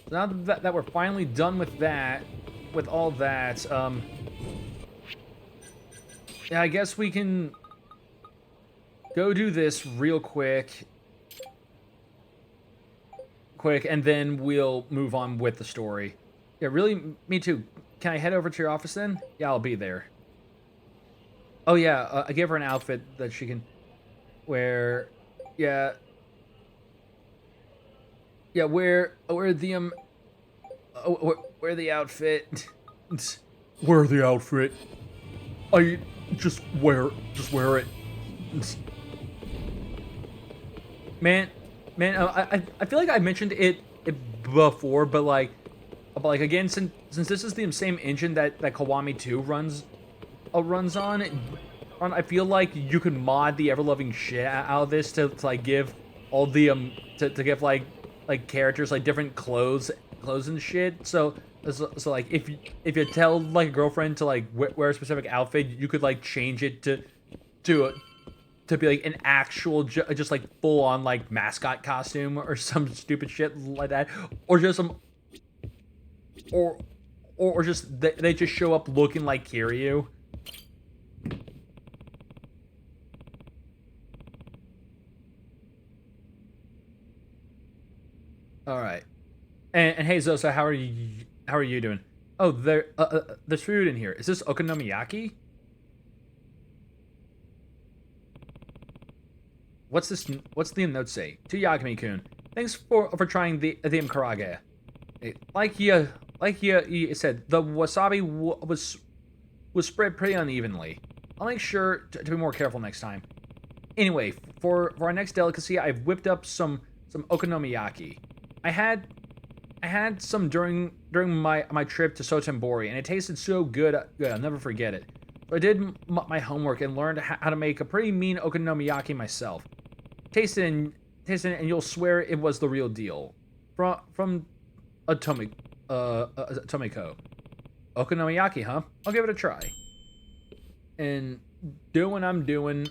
So now that we're finally done with that, with all that, yeah, I guess we can go do this real quick, and then we'll move on with the story. Yeah, really, me too. Can I head over to your office then? Yeah, I'll be there. Oh yeah, I gave her an outfit that she can wear. Yeah. Yeah, wear the wear the outfit. Wear the outfit. I just wear it. Man, Man, I feel like I mentioned it before, but like again, since this is the same engine that Kiwami 2 runs on, I feel like you could mod the ever-loving shit out of this to like give all the to give like characters like different clothes and shit. So like if you tell like a girlfriend to like wear a specific outfit, you could like change it to be like an actual just like full on like mascot costume or some stupid shit like that, or just some or just they just show up looking like Kiryu. All right, and hey Zosa, how are you doing? Oh, there's food in here. Is this okonomiyaki? What's this? What's the note say? To Yagami-kun, thanks for trying the karage. You said, the wasabi was spread pretty unevenly. I'll make sure to be more careful next time. Anyway, for our next delicacy, I've whipped up some okonomiyaki. I had some during my trip to Sotenbori, and it tasted so good. I'll never forget it. So I did my homework and learned how to make a pretty mean okonomiyaki myself. Taste it, and you'll swear it was the real deal. From Tomiko. Okonomiyaki, huh? I'll give it a try. And doing what I'm doing,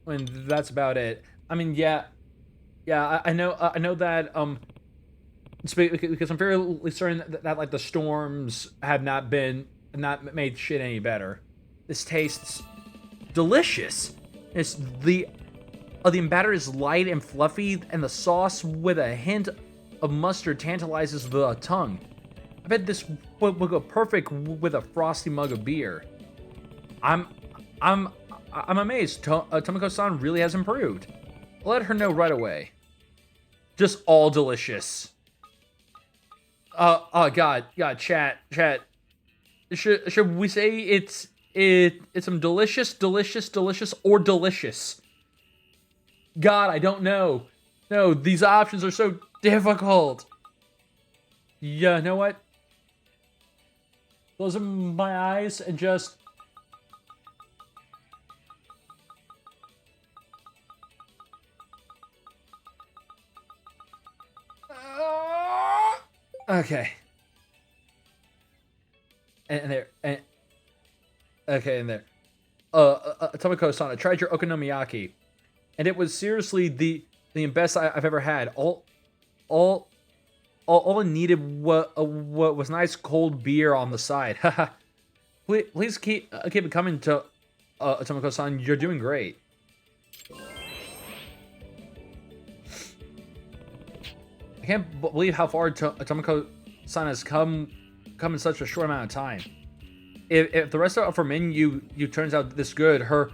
and that's about it. I mean, yeah, I know that because I'm fairly certain that like the storms have not made shit any better. This tastes delicious. It's the batter is light and fluffy, and the sauce with a hint of mustard tantalizes the tongue. I bet this would go perfect with a frosty mug of beer. I'm amazed. Tomiko-san really has improved. I'll let her know right away. Just all delicious. Oh God, chat. Should we say it's some delicious, or delicious? God, I don't know. No, these options are so difficult. Yeah, you know what? Close my eyes and just... Okay. And there. Okay, and there. Tomiko-san, I tried your okonomiyaki, and it was seriously the best I've ever had. All I needed was nice cold beer on the side. Please keep it coming to Tomiko-san. You're doing great. I can't believe how far Tomiko-san has come in such a short amount of time. If the rest of her menu turns out this good, her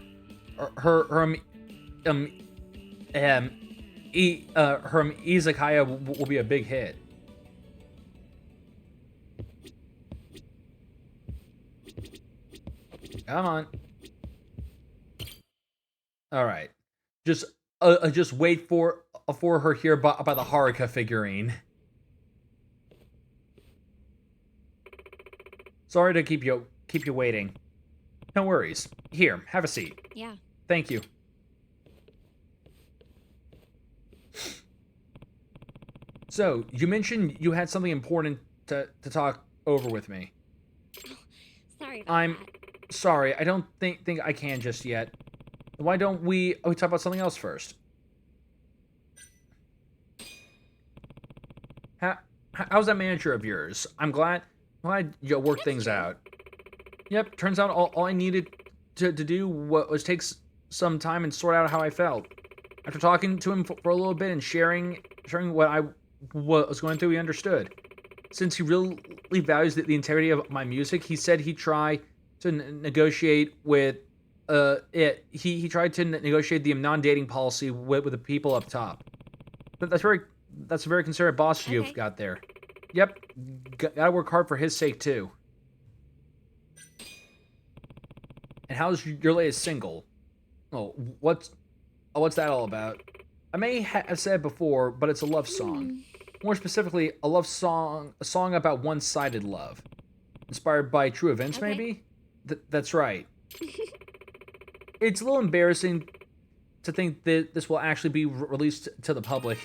izakaya will be a big hit. Come on. All right. Just wait for her here by the Haruka figurine. Sorry to keep you waiting. No worries. Here, have a seat. Yeah. Thank you. So, you mentioned you had something important to talk over with me. Sorry about I'm that. sorry. I don't think I can just yet. Why don't we talk about something else first? How's that manager of yours? I'm glad you worked things out. Yep, turns out all I needed to do was take some time and sort out how I felt. After talking to him for a little bit and sharing what I was going through, he understood. Since he really values the integrity of my music, he said he'd try to negotiate with he tried to negotiate the non-dating policy with the people up top. That's a very considerate boss you've got there. Yep, gotta work hard for his sake too. And how's your latest single? Oh, what's that all about? I may have said before, but it's a love song. More specifically, a song about one-sided love. Inspired by true events, Okay. maybe? That's right. It's a little embarrassing to think that this will actually be released to the public.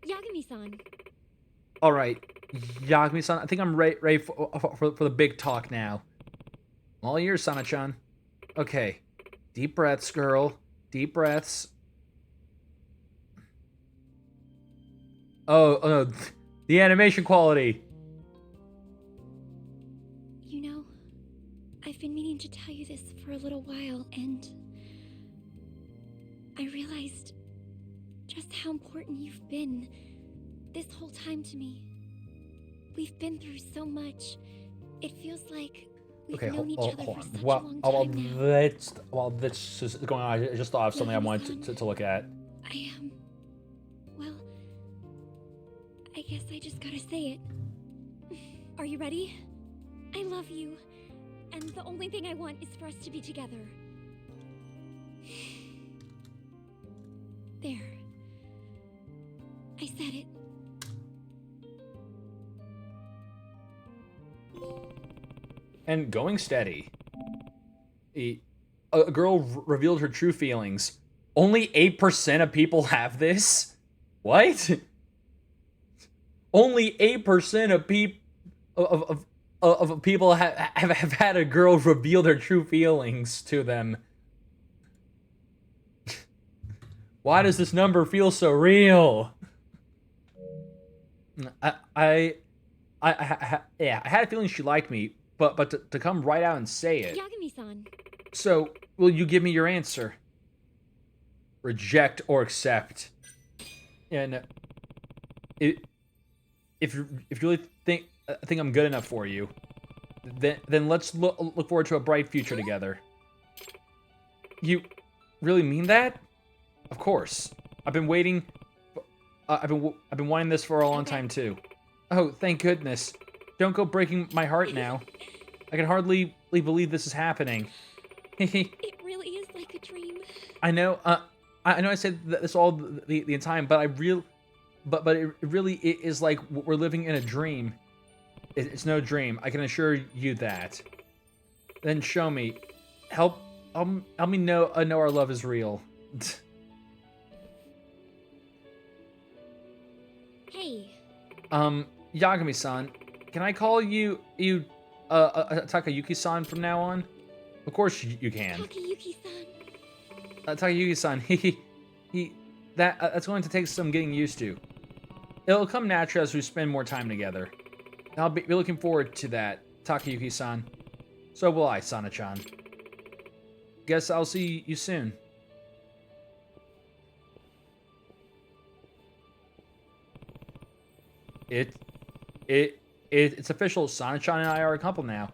Yagami-san. All right, Yagami-san, I think I'm ready for the big talk now. I'm all ears, Sana-chan. Okay, deep breaths, girl. Deep breaths. Oh no, the animation quality. You know, I've been meaning to tell you this for a little while, and I realized just how important you've been this whole time to me. We've been through so much. It feels like we've Okay, known each other hold for on. such a While long time now. while this is going on, I just thought of something I wanted to look at. I am. Well, I guess I just gotta say it. Are you ready? I love you, and the only thing I want is for us to be together. There. I said it. And going steady. A girl revealed her true feelings. Only 8% of people have this? What? Only 8% of people have had a girl reveal their true feelings to them. Why does this number feel so real? I had a feeling she liked me, but to come right out and say it. Yagami-san. So, will you give me your answer? Reject or accept? And if you really think I'm good enough for you, then let's look forward to a bright future together. You really mean that? Of course. I've been waiting. I've been wanting this for a long time too. Oh, thank goodness! Don't go breaking my heart now. I can hardly believe this is happening. It really is like a dream. I know. I know I said this all the time, but but it really is like we're living in a dream. It's no dream. I can assure you that. Then show me. Help me know our love is real. Hey. Yagami-san, can I call you Takayuki-san from now on? Of course you can. Takayuki-san. Takayuki-san, that's going to take some getting used to. It'll come natural as we spend more time together. I'll be looking forward to that, Takayuki-san. So will I, Sana-chan. Guess I'll see you soon. It's official. Sana-chan and I are a couple now.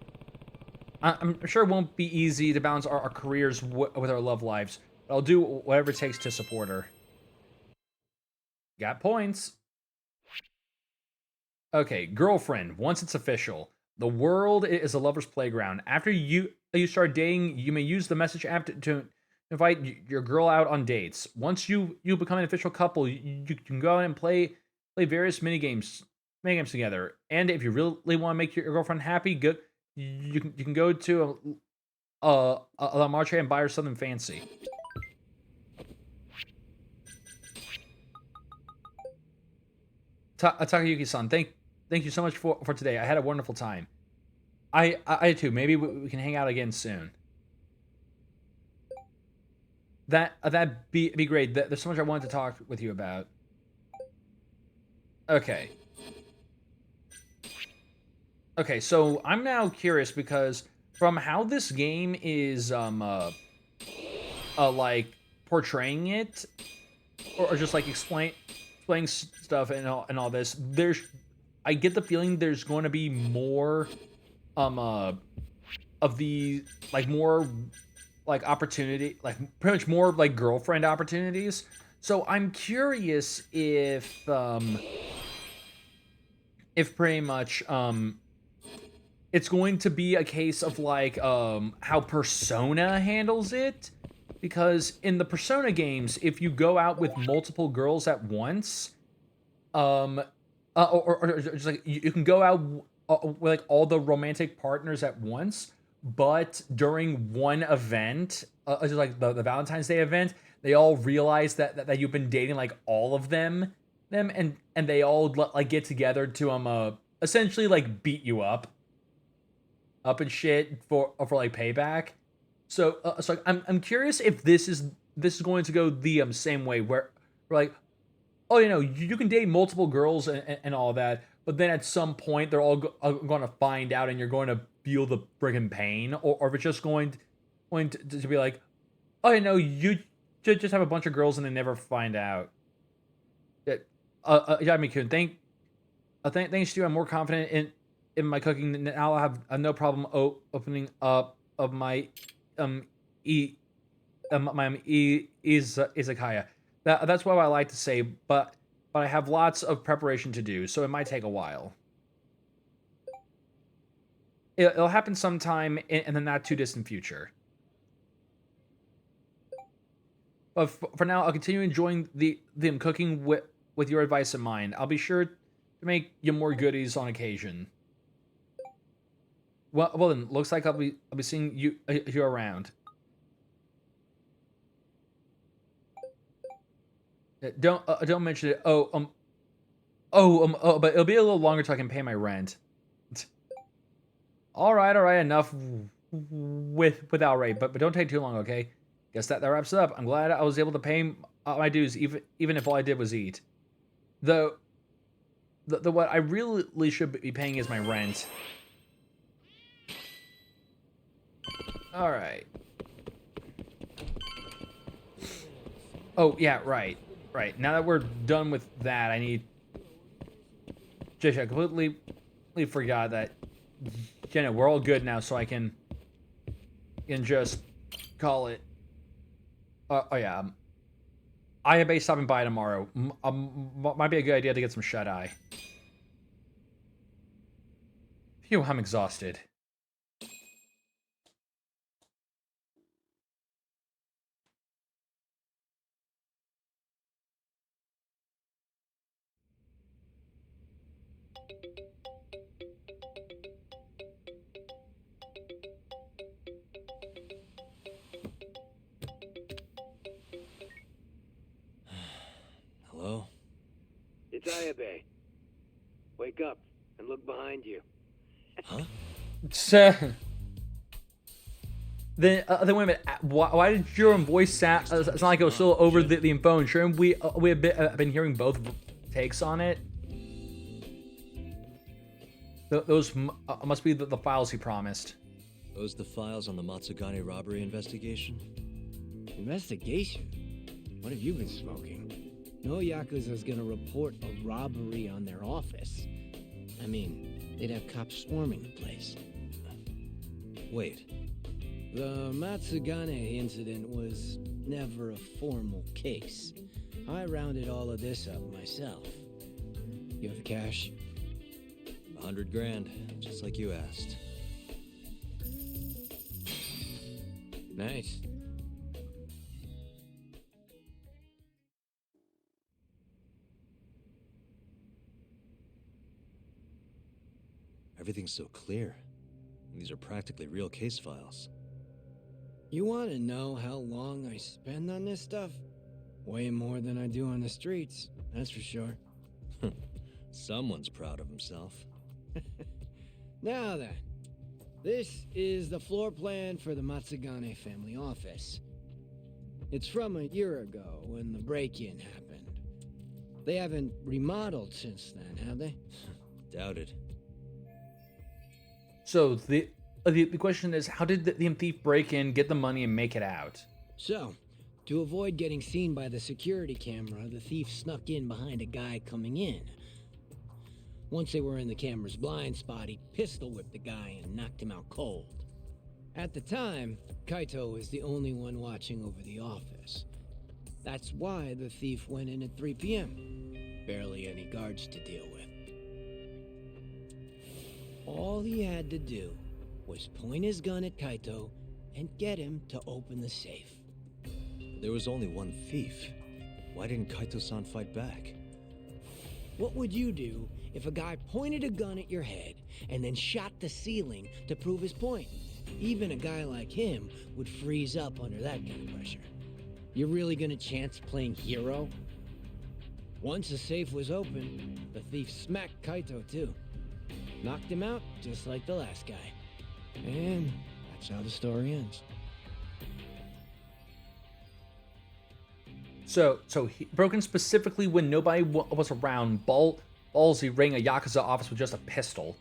I'm sure it won't be easy to balance our careers with our love lives, but I'll do whatever it takes to support her. Got points. Okay, girlfriend. Once it's official, the world is a lover's playground. After you start dating, you may use the message app to invite your girl out on dates. Once you become an official couple, you can go out and play various minigames together. And if you really want to make your girlfriend happy, you can go to a La Marche and buy her something fancy. Takayuki-san, thank you so much for today. I had a wonderful time. I too. Maybe we can hang out again soon. That'd be great. There's so much I wanted to talk with you about. Okay. Okay, so I'm now curious because from how this game is like portraying it, or just like explaining stuff and all this, I get the feeling there's going to be more of the more like opportunity, like pretty much more like girlfriend opportunities. So I'm curious if pretty much it's going to be a case of like how Persona handles it, Because in the Persona games, if you go out with multiple girls at once, or just like you can go out with like all the romantic partners at once, but during one event, just like the Valentine's Day event, they all realize that you've been dating like all of them, and they all like get together to essentially like beat you up and shit for like payback. So I'm curious if this is going to go the same way where we're like, oh, you can date multiple girls and all that, but then at some point they're all going to find out and you're going to feel the friggin' pain, or if it's just going to be like, oh, you just have a bunch of girls and they never find out. Yami-kun, thanks to you, I'm more confident in my cooking now. I have no problem opening up of my izakaya. That's what I like to say, but I have lots of preparation to do, so it might take a while. It'll happen sometime in the not too distant future. But for now, I'll continue enjoying the cooking with your advice in mind. I'll be sure to make you more goodies on occasion. Well then, looks like I'll be seeing you around. Don't mention it. But it'll be a little longer till I can pay my rent. All right, enough with outright, but don't take too long, okay? Guess that wraps it up. I'm glad I was able to pay my dues, even if all I did was eat. Though, what I really should be paying is my rent. All right. Oh yeah, right. Now that we're done with that, I need. Just I completely forgot that. We're all good now, so I can just call it. Oh yeah. I may stopping by tomorrow. Might be a good idea to get some shut eye. Phew, I'm exhausted. Hello? It's Ayabe. Wake up and look behind you. Huh? Then wait a minute. Why did your own voice sound like it was still over the phone? Sure, we have been hearing both takes on it. Those must be the files he promised. Those the files on the Matsugane robbery investigation? Investigation? What have you been smoking? No Yakuza's gonna report a robbery on their office. I mean, they'd have cops swarming the place. Wait. The Matsugane incident was never a formal case. I rounded all of this up myself. You have the cash? 100 grand, just like you asked. Nice. Everything's so clear. These are practically real case files. You want to know how long I spend on this stuff? Way more than I do on the streets, that's for sure. Someone's proud of himself. Now then, this is the floor plan for the Matsugane family office. It's from a year ago when the break-in happened. They haven't remodeled since then, have they? Doubted. So the question is, how did the thief break in, get the money, and make it out? So, to avoid getting seen by the security camera, the thief snuck in behind a guy coming in. Once they were in the camera's blind spot, he pistol whipped the guy and knocked him out cold. At the time, Kaito was the only one watching over the office. That's why the thief went in at 3 p.m. Barely any guards to deal with. All he had to do was point his gun at Kaito and get him to open the safe. There was only one thief. Why didn't Kaito-san fight back? What would you do if a guy pointed a gun at your head and then shot the ceiling to prove his point? Even a guy like him would freeze up under that kind of pressure. You're really gonna chance playing hero? Once the safe was open, the thief smacked Kaito too. Knocked him out just like the last guy. And that's how the story ends. So broke in specifically when nobody was around. Ballsy raiding a Yakuza office with just a pistol.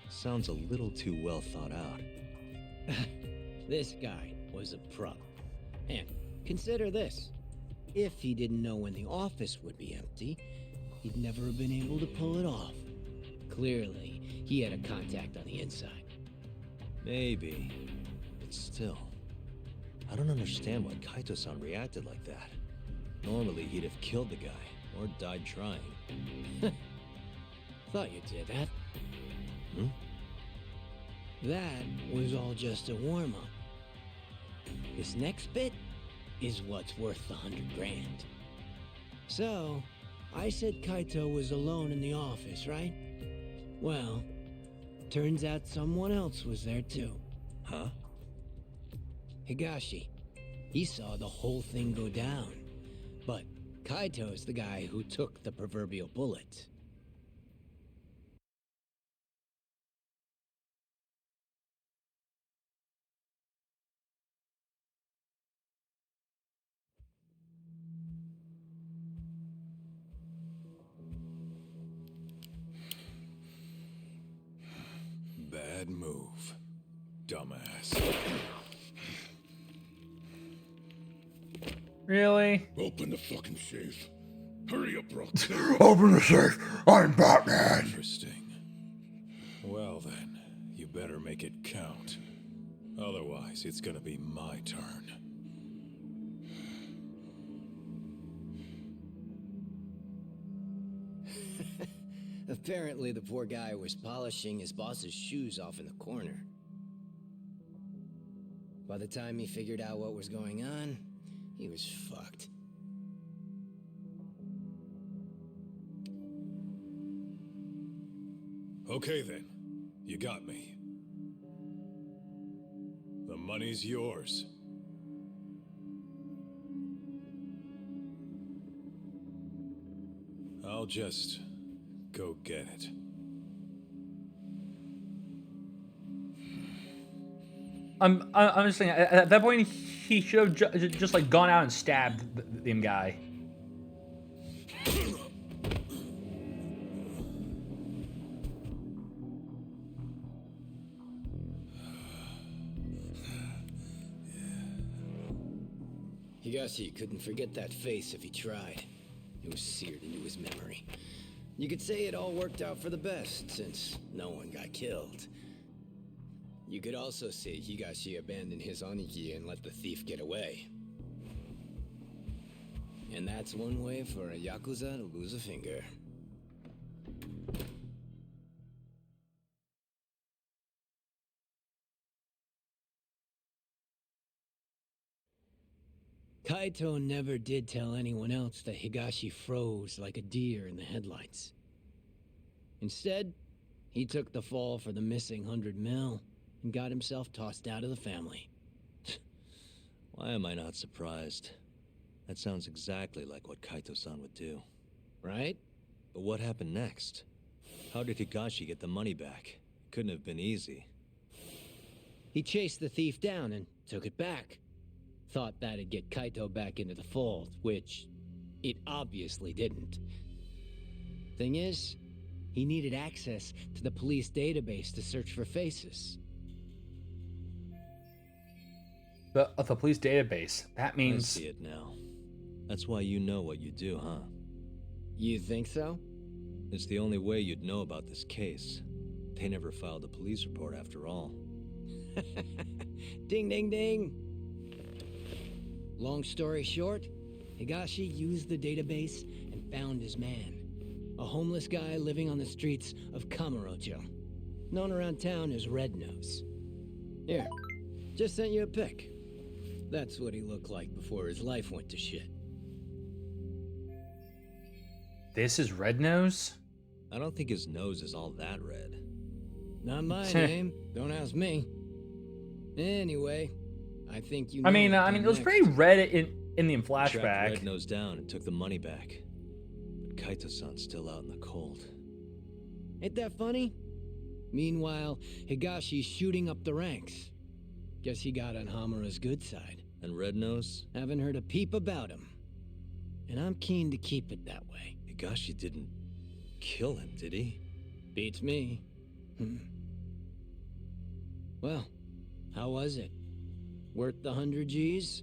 Sounds a little too well thought out. This guy was a pro. And consider this. If he didn't know when the office would be empty, he'd never have been able to pull it off. Clearly, he had a contact on the inside. Maybe. But still. I don't understand why Kaito-san reacted like that. Normally, he'd have killed the guy, or died trying. Thought you did that. Hmm? That was all just a warm-up. This next bit is what's worth the 100 grand. So, I said Kaito was alone in the office, right? Well, turns out someone else was there too. Huh? Higashi. He saw the whole thing go down. But Kaito's the guy who took the proverbial bullet. Bad move, dumbass. Really? Open the fucking safe. Hurry up, Brock. Open the safe. I'm Batman. Interesting. Well then, you better make it count. Otherwise, it's gonna be my turn. Apparently, the poor guy was polishing his boss's shoes off in the corner. By the time he figured out what was going on, he was fucked. Okay then, you got me. The money's yours. I'll just go get it. I'm just saying. At that point, he should have just like gone out and stabbed the guy. Higashi couldn't forget that face if he tried. It was seared into his memory. You could say it all worked out for the best, since no one got killed. You could also say Higashi abandoned his Onigi and let the thief get away. And that's one way for a Yakuza to lose a finger. Kaito never did tell anyone else that Higashi froze like a deer in the headlights. Instead, he took the fall for the missing 100 mil and got himself tossed out of the family. Why am I not surprised? That sounds exactly like what Kaito-san would do. Right? But what happened next? How did Higashi get the money back? Couldn't have been easy. He chased the thief down and took it back. Thought that'd get Kaito back into the fold, which it obviously didn't. Thing is, he needed access to the police database to search for faces. The police database. That I means see it now. That's why you know what you do, huh? You think so? It's the only way you'd know about this case. They never filed a police report after all. Ding, ding, ding. Long story short, Higashi used the database and found his man. A homeless guy living on the streets of Kamurocho. Known around town as Red Nose. Here, just sent you a pic. That's what he looked like before his life went to shit. This is Red Nose? I don't think his nose is all that red. Not my name. Don't ask me. Anyway, I think you know I mean, what it came was next. pretty red in the Tracked flashback. Red Nose down and took the money back. But Kaito-san's still out in the cold. Ain't that funny? Meanwhile, Higashi's shooting up the ranks. Guess he got on Hamura's good side. And Red Nose? Haven't heard a peep about him. And I'm keen to keep it that way. Higashi didn't kill him, did he? Beats me. Well, how was it? Worth the 100 G's?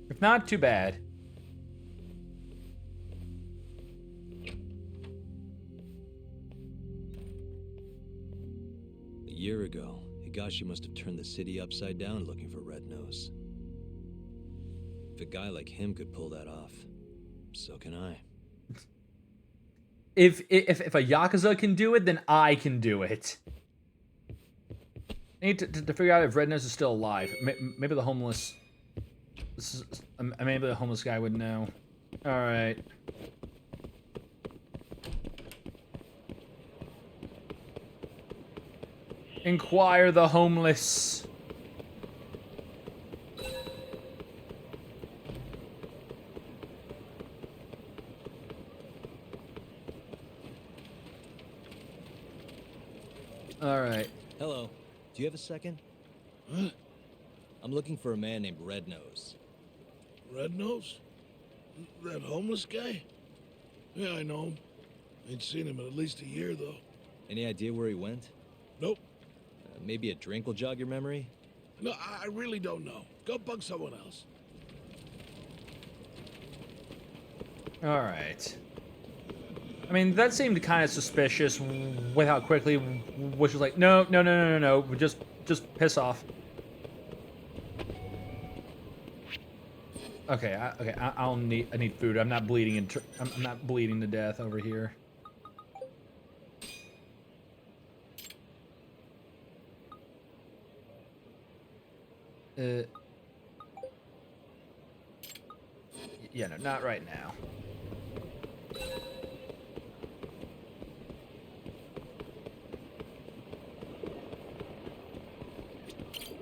If not, too bad. A year ago, Higashi must have turned the city upside down looking for Red Nose. If a guy like him could pull that off, so can I. If a Yakuza can do it, then I can do it. I need to figure out if Red Nose is still alive. Maybe the homeless... maybe the homeless guy would know. Alright. Inquire the homeless. Alright. Hello. Do you have a second? Huh? I'm looking for a man named Red Nose. Red Nose? That homeless guy? Yeah, I know him. Ain't seen him in at least a year, though. Any idea where he went? Nope. Maybe a drink will jog your memory? No, I really don't know. Go bug someone else. Alright. I mean, that seemed kind of suspicious with how quickly Wish was like, no, just piss off. Okay, I need food. I'm not bleeding I'm not bleeding to death over here. Yeah, no, not right now.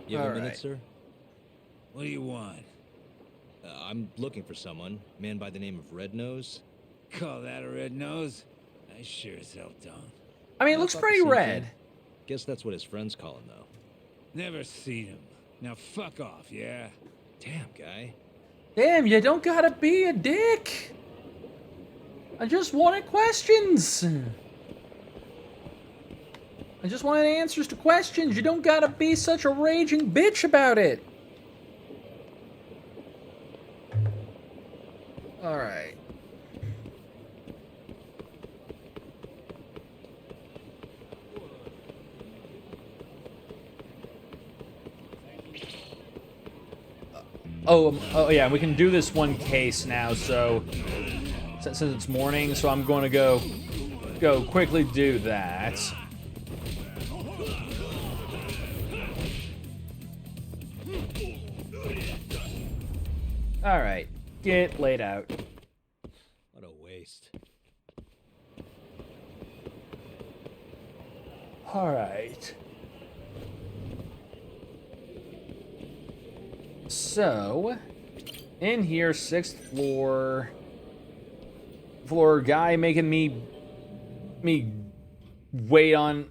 You have a All minute, right. sir? What do you want? I'm looking for someone. Man by the name of Red Nose. Call that a red nose? I sure as hell don't. I mean, it I looks thought the pretty same red. thing. Guess that's what his friends call him, though. Never seen him. Now fuck off, yeah? Damn, guy. Damn, you don't gotta be a dick. I just wanted questions. I just wanted answers to questions. You don't gotta be such a raging bitch about it. Alright. Oh yeah, we can do this one case now, so since it's morning, so I'm going to go quickly do that. All right, get laid out. What a waste. All right. So, in here, 6th floor guy making me wait on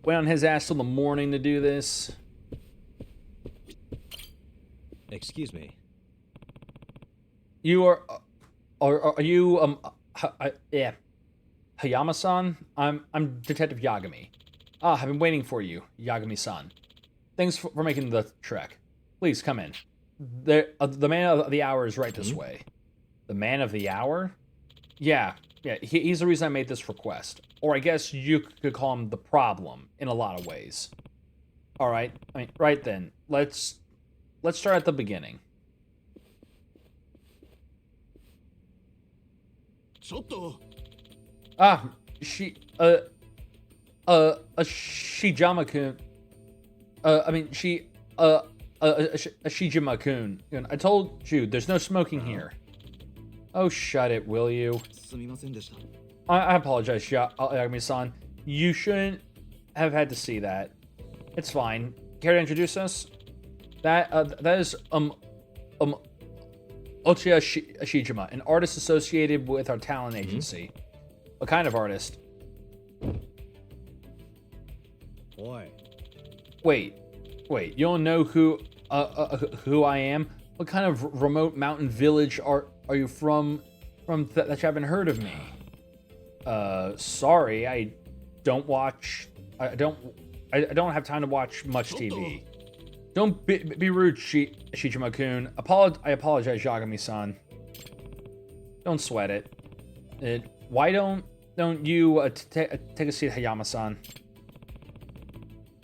his ass till the morning to do this. Excuse me. You are you yeah, Hayama-san? I'm Detective Yagami. I've been waiting for you, Yagami-san. Thanks for making the trek. Please come in. The man of the hour is right this way. The man of the hour? Yeah, he's the reason I made this request. Or I guess you could call him the problem in a lot of ways. All right. I mean, right then. Let's start at the beginning. Soto. Shijama-kun. Shijima-kun. I told you, there's no smoking here. Oh, shut it, will you? I apologize, Yagami-san. You shouldn't have had to see that. It's fine. Care to introduce us? That is Ochiya Shijima, an artist associated with our talent agency. What kind of artist? Why? Wait, you don't know who I am? What kind of remote mountain village are you from that you haven't heard of me? Sorry, I don't have time to watch much TV. Don't be rude, Shijima-kun. I apologize, Yagami-san. Don't sweat it. Why don't you take a seat, Hayama-san?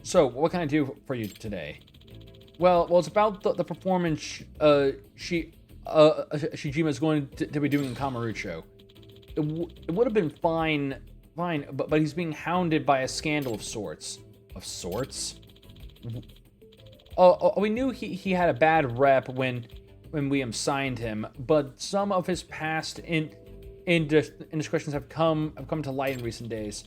So, what can I do for you today? Well, it's about the performance Shijima is going to be doing in Kamurocho. It would have been fine, but he's being hounded by a scandal of sorts. Of sorts? We knew he had a bad rep when we signed him, but some of his past indiscretions have come to light in recent days.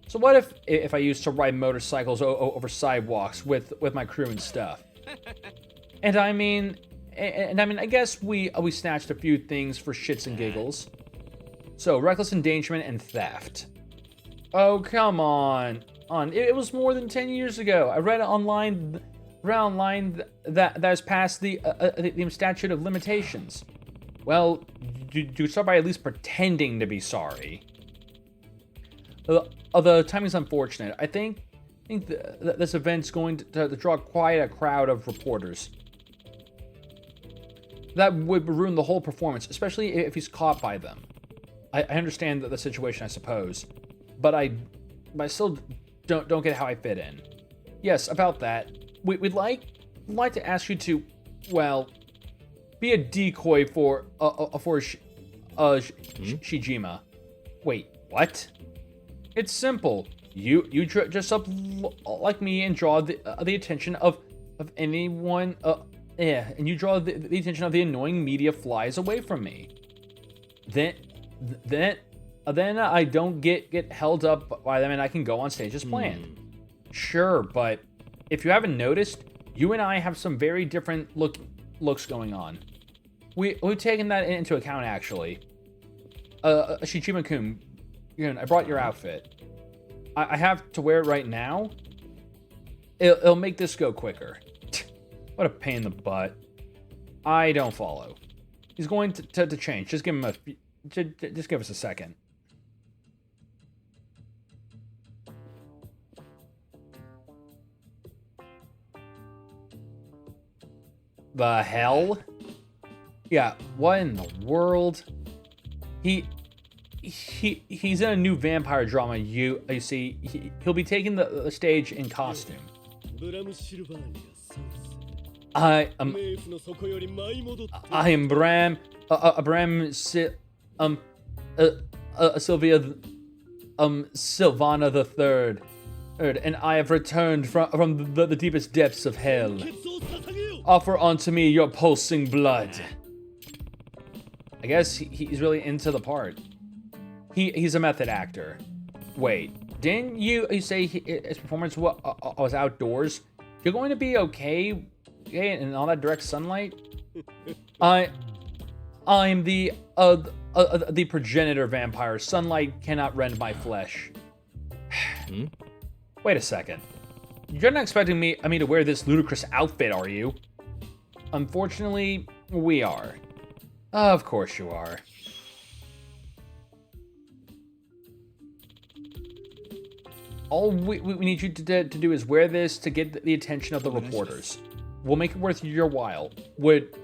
So what if I used to ride motorcycles over sidewalks with my crew and stuff? And I mean, I guess we snatched a few things for shits and giggles. So reckless endangerment and theft. Oh, come on. It was more than 10 years ago. I read online that has passed the statute of limitations. Well, you start by at least pretending to be sorry. The timing's unfortunate. I think that this event's going to draw quite a crowd of reporters. That would ruin the whole performance, especially if he's caught by them. I understand the situation, I suppose, but I still don't get how I fit in. Yes, about that. We'd like to ask you to, well, be a decoy for Shijima. Wait, what? It's simple. You dress up like me and draw the attention of anyone. And you draw the attention of the annoying media flies away from me. Then I don't get held up by them and I can go on stage as planned. Sure, but if you haven't noticed, you and I have some very different looks going on. We've taken that into account, actually. Shijima-kun, I brought your outfit. I have to wear it right now. It'll make this go quicker. What a pain in the butt. I don't follow. He's going to change. Just give him just give us a second. The hell? Yeah, what in the world? He's in a new vampire drama. You see, he'll be taking the stage in costume. I am Bram Sylvana the Third, and I have returned from the deepest depths of hell. Offer unto me your pulsing blood. I guess he's really into the part. He's a method actor. Wait, didn't you say his performance was outdoors? You're going to be okay in all that direct sunlight? I'm the progenitor vampire. Sunlight cannot rend my flesh. Wait a second. You're not expecting me to wear this ludicrous outfit, are you? Unfortunately, we are. Of course you are. All we need you to do is wear this to get the attention of the reporters. We'll make it worth your while. Would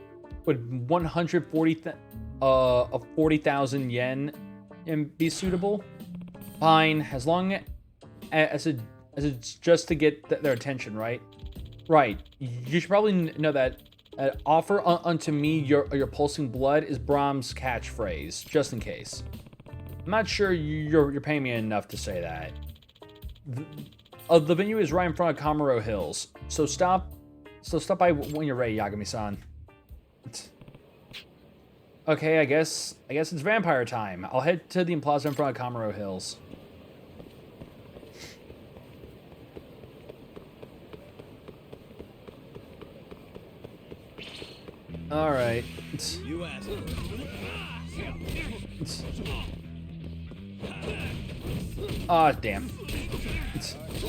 40,000 yen be suitable? Fine, as long as it's just to get their attention, right? Right. You should probably know that offer unto me your pulsing blood is Brahms' catchphrase, just in case. I'm not sure you're paying me enough to say that. the venue is right in front of Kamuro Hills. So stop by when you're ready, Yagami-san. Okay, I guess it's vampire time. I'll head to the plaza in front of Kamuro Hills. All right. You asked. Ah, damn.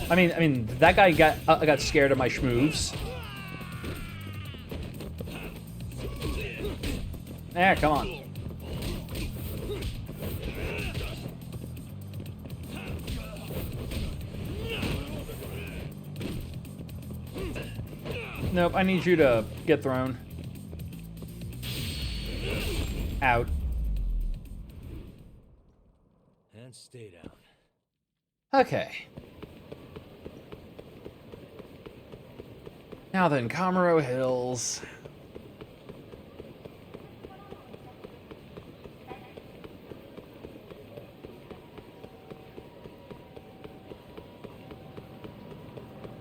I mean, that guy got scared of my schmoves. Yeah, come on. Nope, I need you to get thrown. Out. And stay down. Okay. Now then, Kamuro Hills.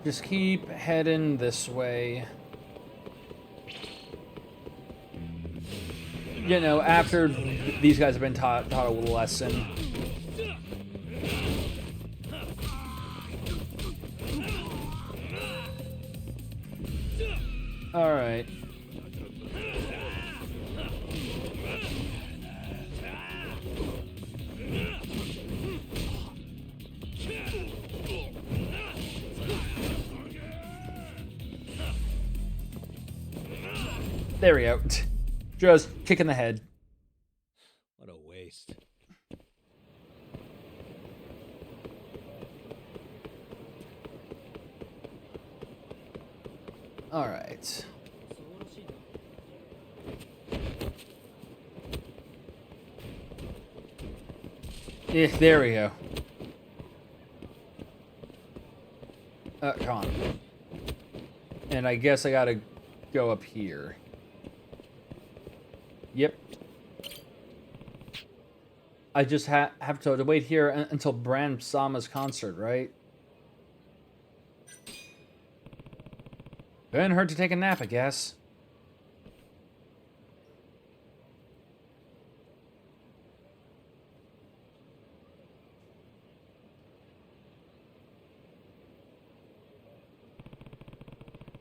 Just keep heading this way. You know, after these guys have been taught a little lesson. All right. There we go. Just kick in the head. What a waste. All right. Yeah, there we go. Come on. And I guess I gotta go up here. Yep. I just have to wait here until Bram Sama's concert, right? Couldn't hurt to take a nap, I guess.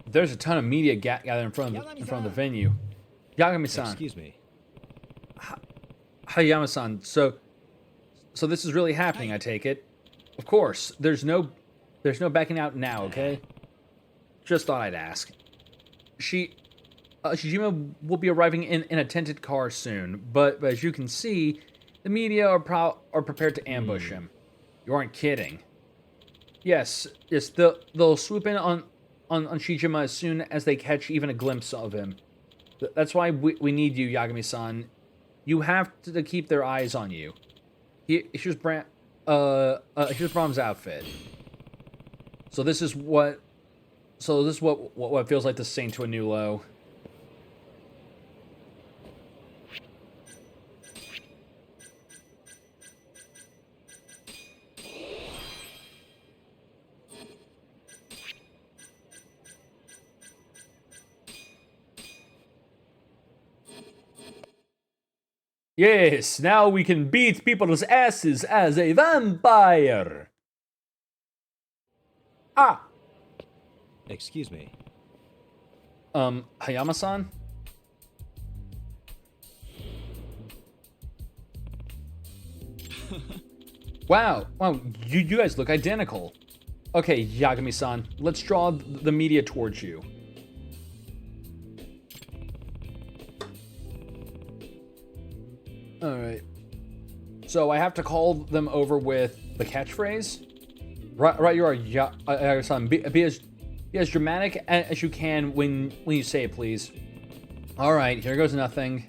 There's a ton of media gathered in front of the venue. Yagami-san. Excuse me. Hayama-san. So this is really happening, I take it. Of course. There's no backing out now, okay? Just thought I'd ask. Shijima will be arriving in a tented car soon, but as you can see, the media are prepared to ambush him. You aren't kidding. Yes, they'll swoop in on Shijima as soon as they catch even a glimpse of him. That's why we need you, Yagami-san. You have to keep their eyes on you. Here's Brahm's outfit. So this is what feels like the Saint to a new low. Yes, now we can beat people's asses as a vampire. Ah! Excuse me. Hayama-san? Wow, you guys look identical. Okay, Yagami-san, let's draw the media towards you. Alright. So I have to call them over with the catchphrase? Right, you are, Yagami-san. Be as dramatic as you can when you say it, please. Alright, here goes nothing.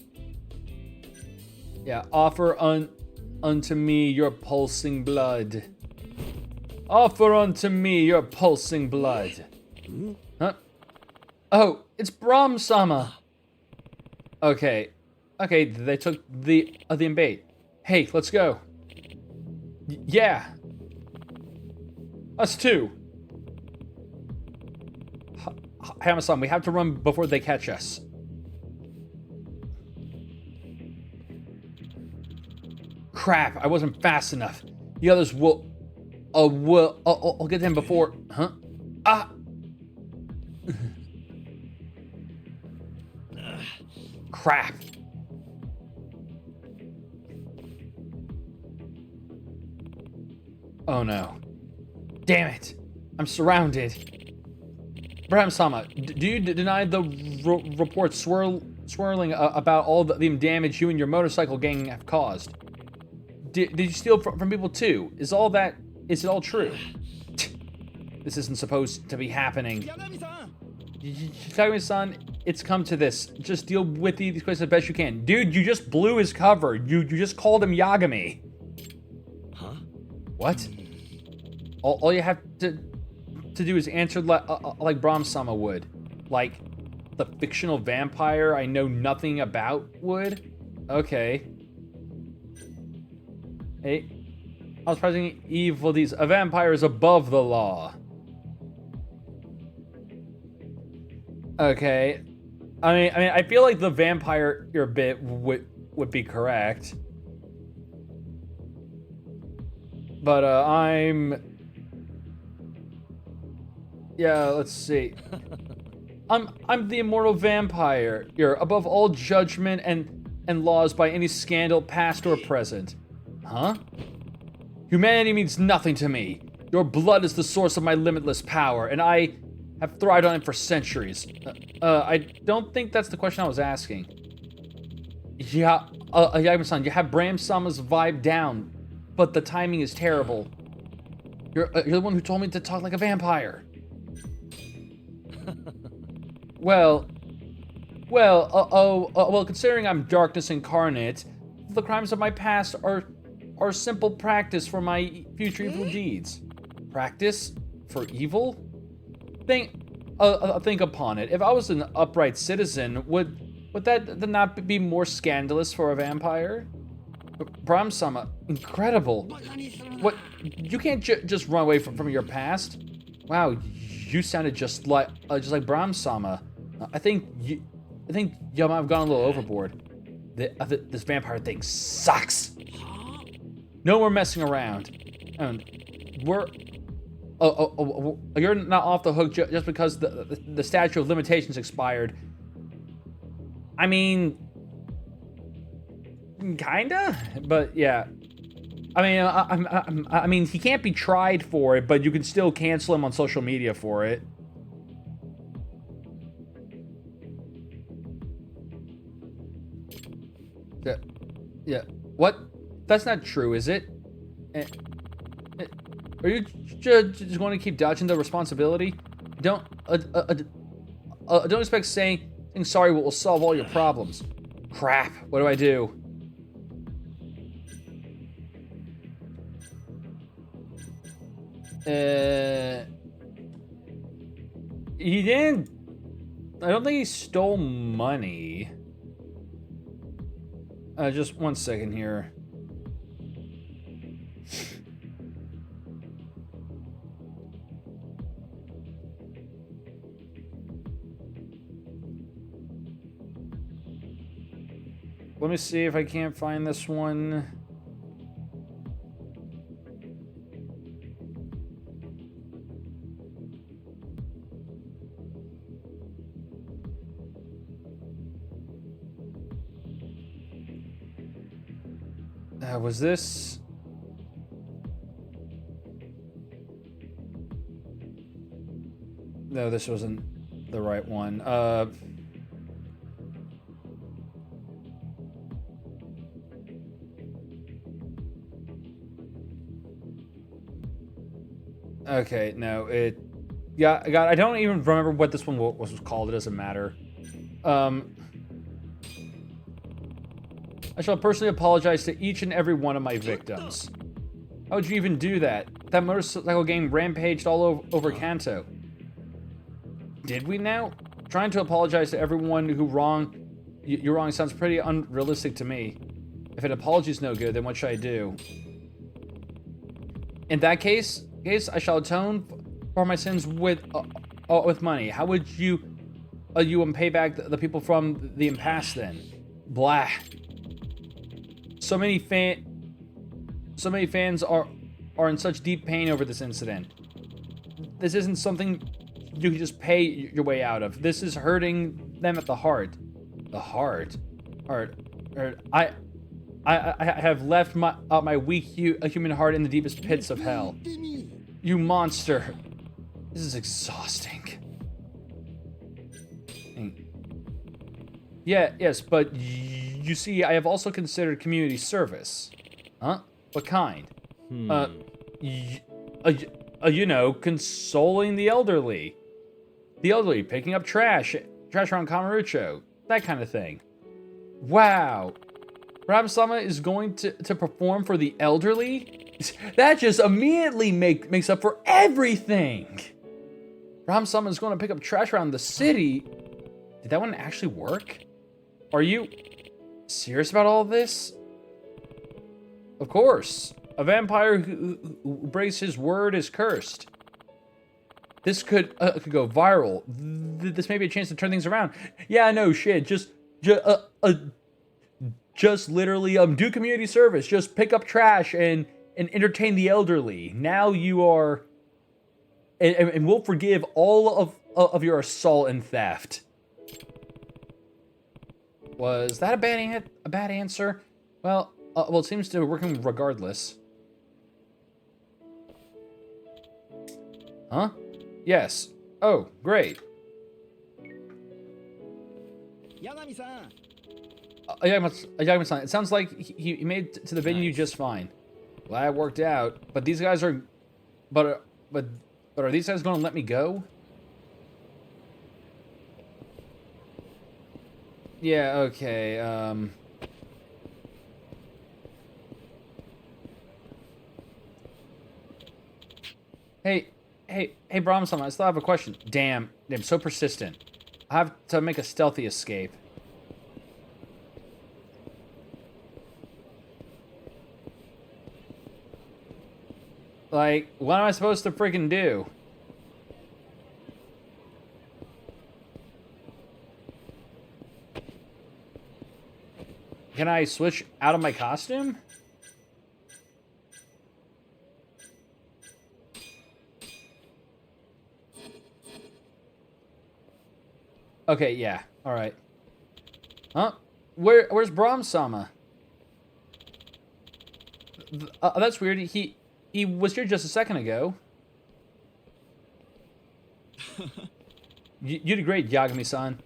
Yeah, offer unto me your pulsing blood. Offer unto me your pulsing blood. Huh? Oh, it's Brahm-sama. Okay, they took the bait. Hey, let's go. Yeah. Us too. Hayama-san, we have to run before they catch us. Crap, I wasn't fast enough. The others will... I'll get them before... Huh? Ah! Crap. Oh no. Damn it. I'm surrounded. Braham-sama, do you deny the reports swirling about all the damage you and your motorcycle gang have caused? Did you steal from people too? Is it all true? This isn't supposed to be happening. Yagami-san, it's come to this. Just deal with these questions as best you can. Dude, you just blew his cover. You just called him Yagami. Huh? What? All you have to do is answer like Braham-sama would. Like the fictional vampire I know nothing about would? Okay. Hey. I was pressing evil deeds. A vampire is above the law. Okay. I mean, I feel like the vampire bit would be correct. But yeah, let's see. I'm the immortal vampire. You're above all judgment and laws by any scandal, past or present. Huh? Humanity means nothing to me. Your blood is the source of my limitless power, and I have thrived on it for centuries. I don't think that's the question I was asking. Yeah, Yagami-san, you have Braham-sama's vibe down, but the timing is terrible. You're the one who told me to talk like a vampire. Well, considering I'm darkness incarnate, the crimes of my past are simple practice for my future evil deeds. Practice for evil? Think upon it. If I was an upright citizen, would that not be more scandalous for a vampire? Braham-sama, incredible. What? You can't just run away from your past. Wow, you sounded just like Braham-sama. I think you might have gone a little overboard. This vampire thing sucks. No more messing around. And you're not off the hook just because the statute of limitations expired. I mean, kinda, but yeah. I mean, he can't be tried for it, but you can still cancel him on social media for it. Yeah. What? That's not true, is it? Are you just going to keep dodging the responsibility? Don't expect saying sorry will solve all your problems. Crap. What do I do? He didn't. I don't think he stole money. Just one second here. Let me see if I can't find this one. Was this? No, this wasn't the right one. Okay, no, yeah, God, I don't even remember what this one was called. It doesn't matter. I shall personally apologize to each and every one of my victims. How would you even do that? That motorcycle gang rampaged all over Kanto. Did we now? Trying to apologize to everyone who you wrong sounds pretty unrealistic to me. If an apology is no good, then what should I do? In that case, I shall atone for my sins with money. How would you you pay back the people from the impasse then. Blah. So many fans are in such deep pain over this incident. This isn't something you can just pay your way out of. This is hurting them at the heart. The heart? I have left my weak human heart in the deepest pits of hell. You monster. This is exhausting. Yeah, yes, but you see, I have also considered community service. Huh? What kind? You know, consoling the elderly. The elderly, picking up trash around Kamurocho, that kind of thing. Wow. Ram-sama is going to perform for the elderly? That just immediately makes up for everything. Ram-sama is going to pick up trash around the city. Did that one actually work? Are you serious about all this? Of course. A vampire who breaks his word is cursed. This could go viral. This may be a chance to turn things around. Yeah, no shit. Just literally do community service. Just pick up trash and entertain the elderly. Now you are, and we'll forgive all of your assault and theft. Was that a bad answer? Well, it seems to be working regardless. Huh? Yes. Oh, great. Yagami-san. Yagami-san, it sounds like he made it to the venue just fine. Glad it worked out. But these guys are... But are these guys going to let me go? Yeah, okay, Hey, Brahma-sama, I still have a question. Damn, so persistent. I have to make a stealthy escape. Like, what am I supposed to freaking do? Can I switch out of my costume? Okay, yeah. All right. Huh? Where's Brahma-sama? That's weird. He was here just a second ago. You did great, Yagami-san.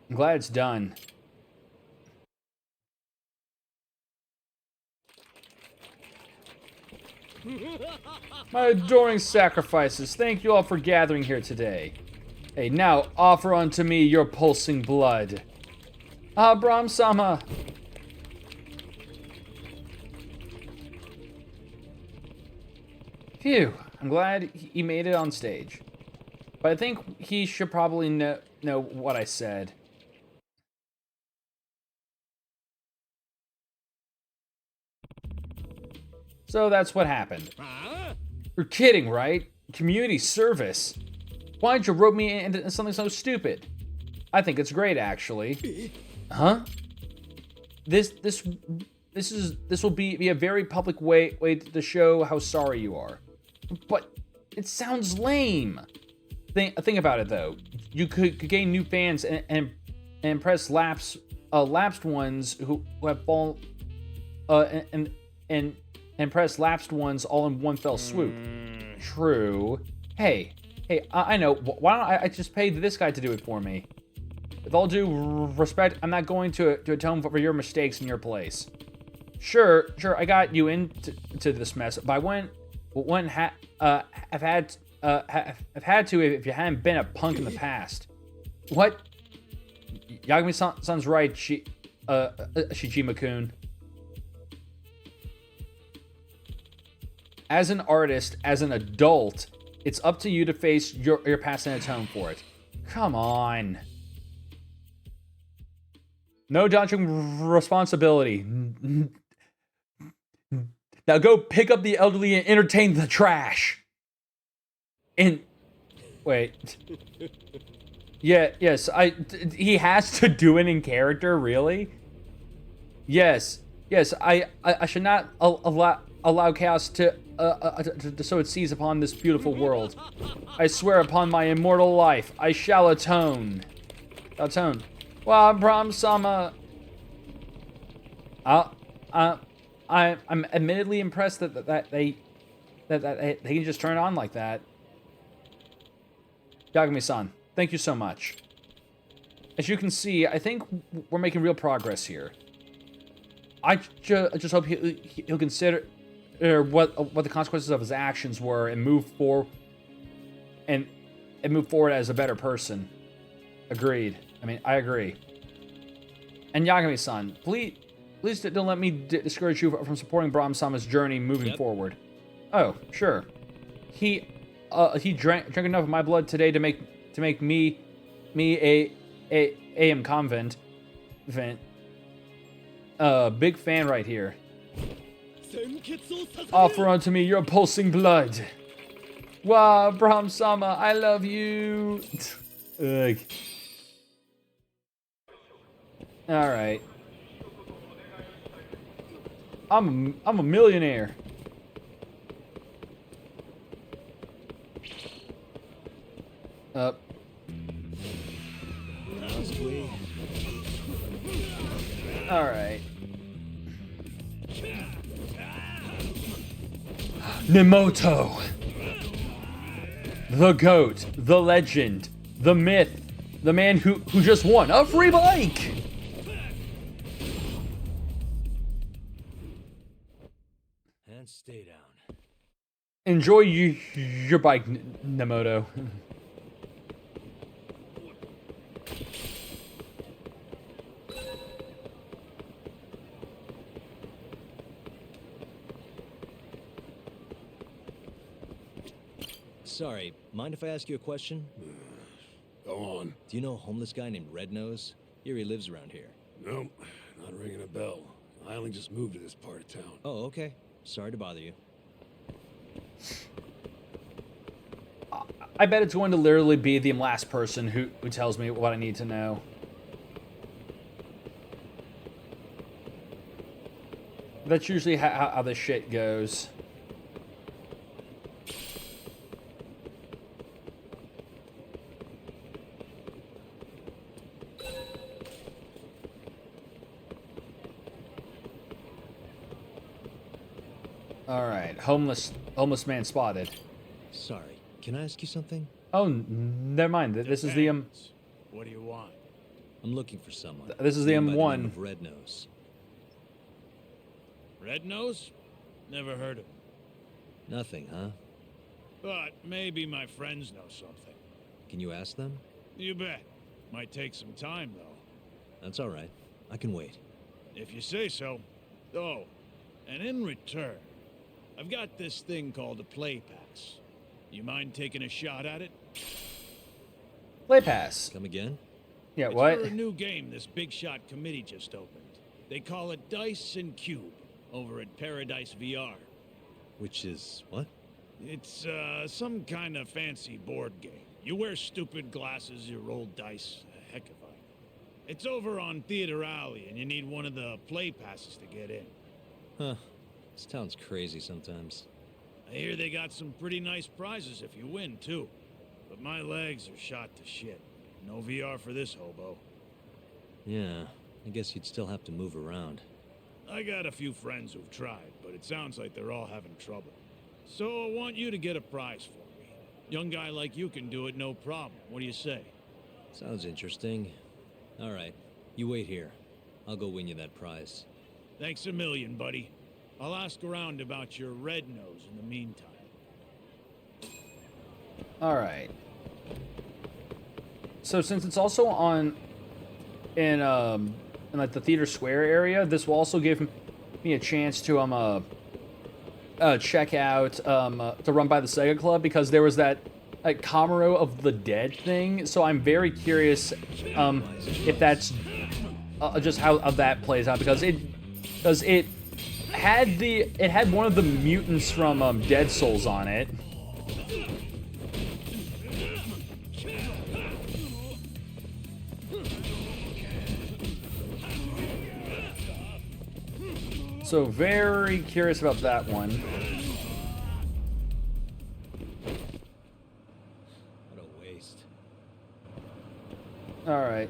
I'm glad it's done. My adoring sacrifices, thank you all for gathering here today. Hey, now offer unto me your pulsing blood. Ah, Brahma-sama. Phew, I'm glad he made it on stage. But I think he should probably know what I said. So that's what happened. You're kidding, right? Community service. Why'd you rope me into something so stupid? I think it's great, actually. Huh? This will be a very public way to show how sorry you are. But it sounds lame. Think about it though. You could gain new fans and impress lapsed ones who have fallen and impress lapsed ones all in one fell swoop. True. Hey, I know. Why don't I just pay this guy to do it for me? With all due respect, I'm not going to atone for your mistakes in your place. Sure, I got you into this mess, but I wouldn't have had to if you hadn't been a punk in the past. What? Yagami-san's right, Shijima-kun. As an artist, as an adult, it's up to you to face your past and atone for it. Come on. No dodging responsibility. Now go pick up the elderly and entertain the trash. And wait. Yes, he has to do it in character, really? Yes, I should not allow chaos to sow its seeds upon this beautiful world. I swear upon my immortal life, I shall atone. Well, Brahm-sama, I'm admittedly impressed that they can just turn it on like that. Yagami-san, thank you so much. As you can see, I think we're making real progress here. I just hope he'll consider what the consequences of his actions were and move forward as a better person. Agreed. I mean, I agree. And Yagami-san, please don't let me discourage you from supporting Brahm-sama's journey moving forward. Oh, sure. He drank enough of my blood today to make me a convent. Big fan right here. Offer unto me your pulsing blood. Wow, Brahm-sama, I love you. Ugh. All right. I'm a millionaire. All right. Nemoto. The GOAT, the legend, the myth, the man who just won a free bike. And stay down. Enjoy your bike, Nemoto. Sorry, mind if I ask you a question? Go on. Do you know a homeless guy named Red Nose? Hear he lives around here. Nope, not ringing a bell. I only just moved to this part of town. Oh, okay. Sorry to bother you. I bet it's going to literally be the last person who tells me what I need to know. That's usually how this shit goes. All right, homeless man spotted. Sorry, can I ask you something? Oh, never mind. This is the What do you want? I'm looking for someone. This is the Name by M1. name of Red Nose. Red Nose? Never heard of him. Nothing, huh? But maybe my friends know something. Can you ask them? You bet. Might take some time, though. That's all right. I can wait. If you say so. Oh, and in return, I've got this thing called a play pass. You mind taking a shot at it? Play pass. Come again? Yeah, It's what? for a new game this big shot committee just opened. They call it Dice and Cube over at Paradise VR. Which is what? It's some kind of fancy board game. You wear stupid glasses, you roll dice. Heck if I know. It's over on Theater Alley, and you need one of the play passes to get in. Huh. This town's crazy sometimes. I hear they got some pretty nice prizes if you win, too. But my legs are shot to shit. No VR for this hobo. Yeah, I guess you'd still have to move around. I got a few friends who've tried, but it sounds like they're all having trouble. So I want you to get a prize for me. Young guy like you can do it, no problem. What do you say? Sounds interesting. All right, you wait here. I'll go win you that prize. Thanks a million, buddy. I'll ask around about your Red Nose in the meantime. All right. So since it's also in like the Theater Square area, this will also give me a chance to check out to run by the Sega Club, because there was that like Kamuro of the Dead thing. So I'm very curious if that's just how that plays out, because it had one of the mutants from Dead Souls on it. So very curious about that one. What a waste. All right.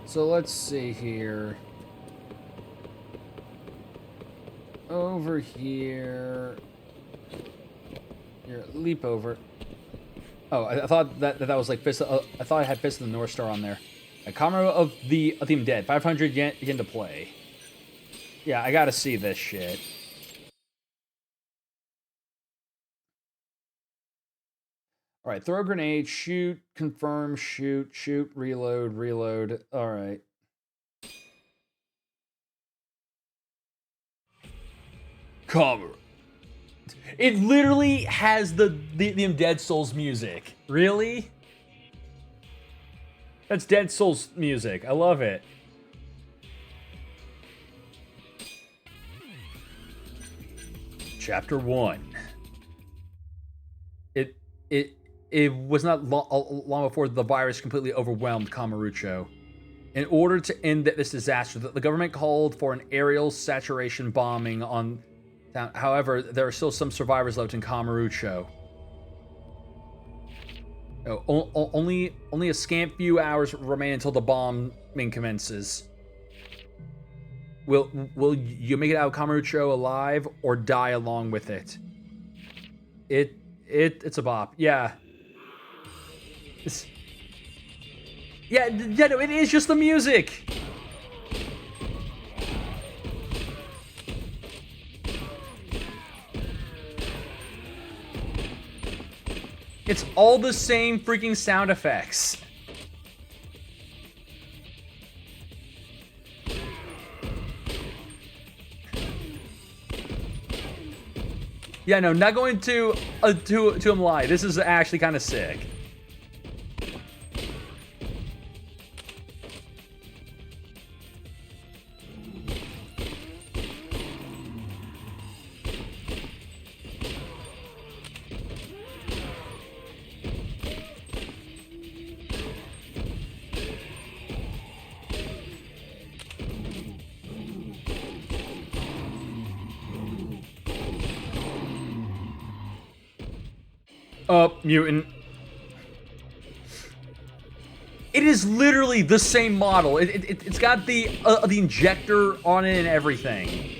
So let's see here. Over here. Here, leap over. Oh, I thought that was like Fist. I thought I had Fist of the North Star on there. A Comrade of the Undead. 500 yen to play. Yeah, I gotta see this shit. All right, throw a grenade, shoot, confirm, shoot, reload, reload. All right. Cover. It literally has the Dead Souls music. Really? That's Dead Souls music. I love it. Chapter 1. It was not long before the virus completely overwhelmed Kamurocho. In order to end this disaster, the government called for an aerial saturation bombing on town. However, there are still some survivors left in Kamurocho. Only a scant few hours remain until the bombing commences. Will you make it out of Kamurocho alive or die along with it? It's a bop. Yeah. Yeah, no, it is just the music. It's all the same freaking sound effects. Yeah, no, not going to him lie. This is actually kind of sick. Mutant. It is literally the same model. It's got the injector on it and everything.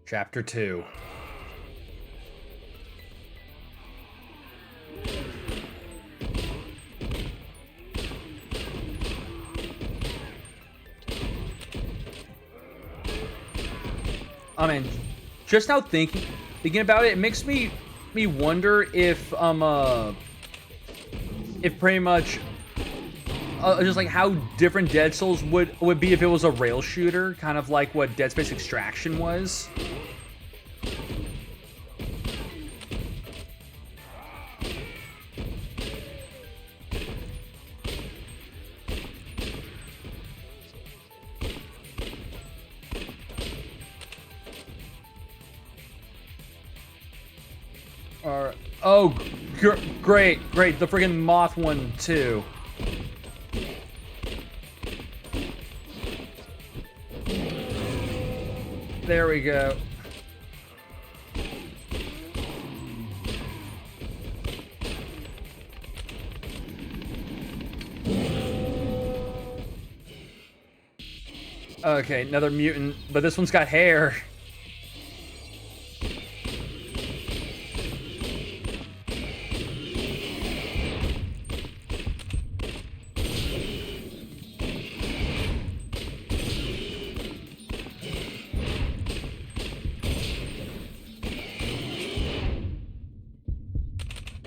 Chapter 2. I mean, just now thinking about it, it makes me wonder if pretty much just like how different Dead Souls would be if it was a rail shooter, kind of like what Dead Space Extraction was. Oh, great. The friggin' moth one, too. There we go. Okay, another mutant, but this one's got hair.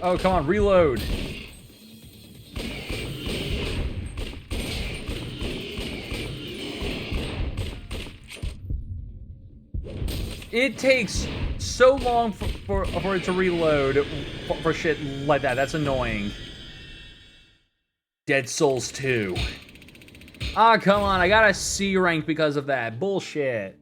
Oh, come on, reload. It takes so long for it to reload for shit like that. That's annoying. Dead Souls 2. Ah, come on. I got a C rank because of that. Bullshit.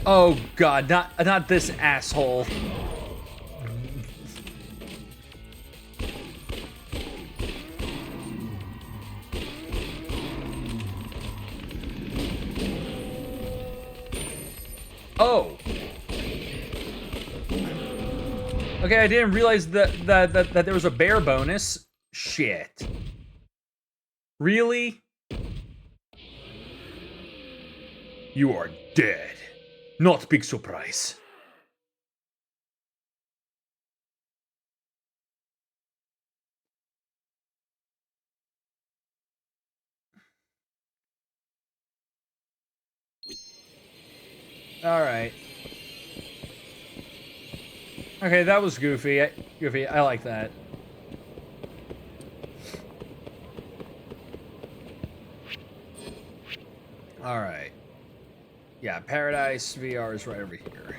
Oh god, not this asshole. Oh. Okay, I didn't realize that there was a bear bonus. Shit. Really? You are dead. Not big surprise. All right. Okay, that was goofy. Goofy. I like that. All right. Yeah, Paradise VR is right over here.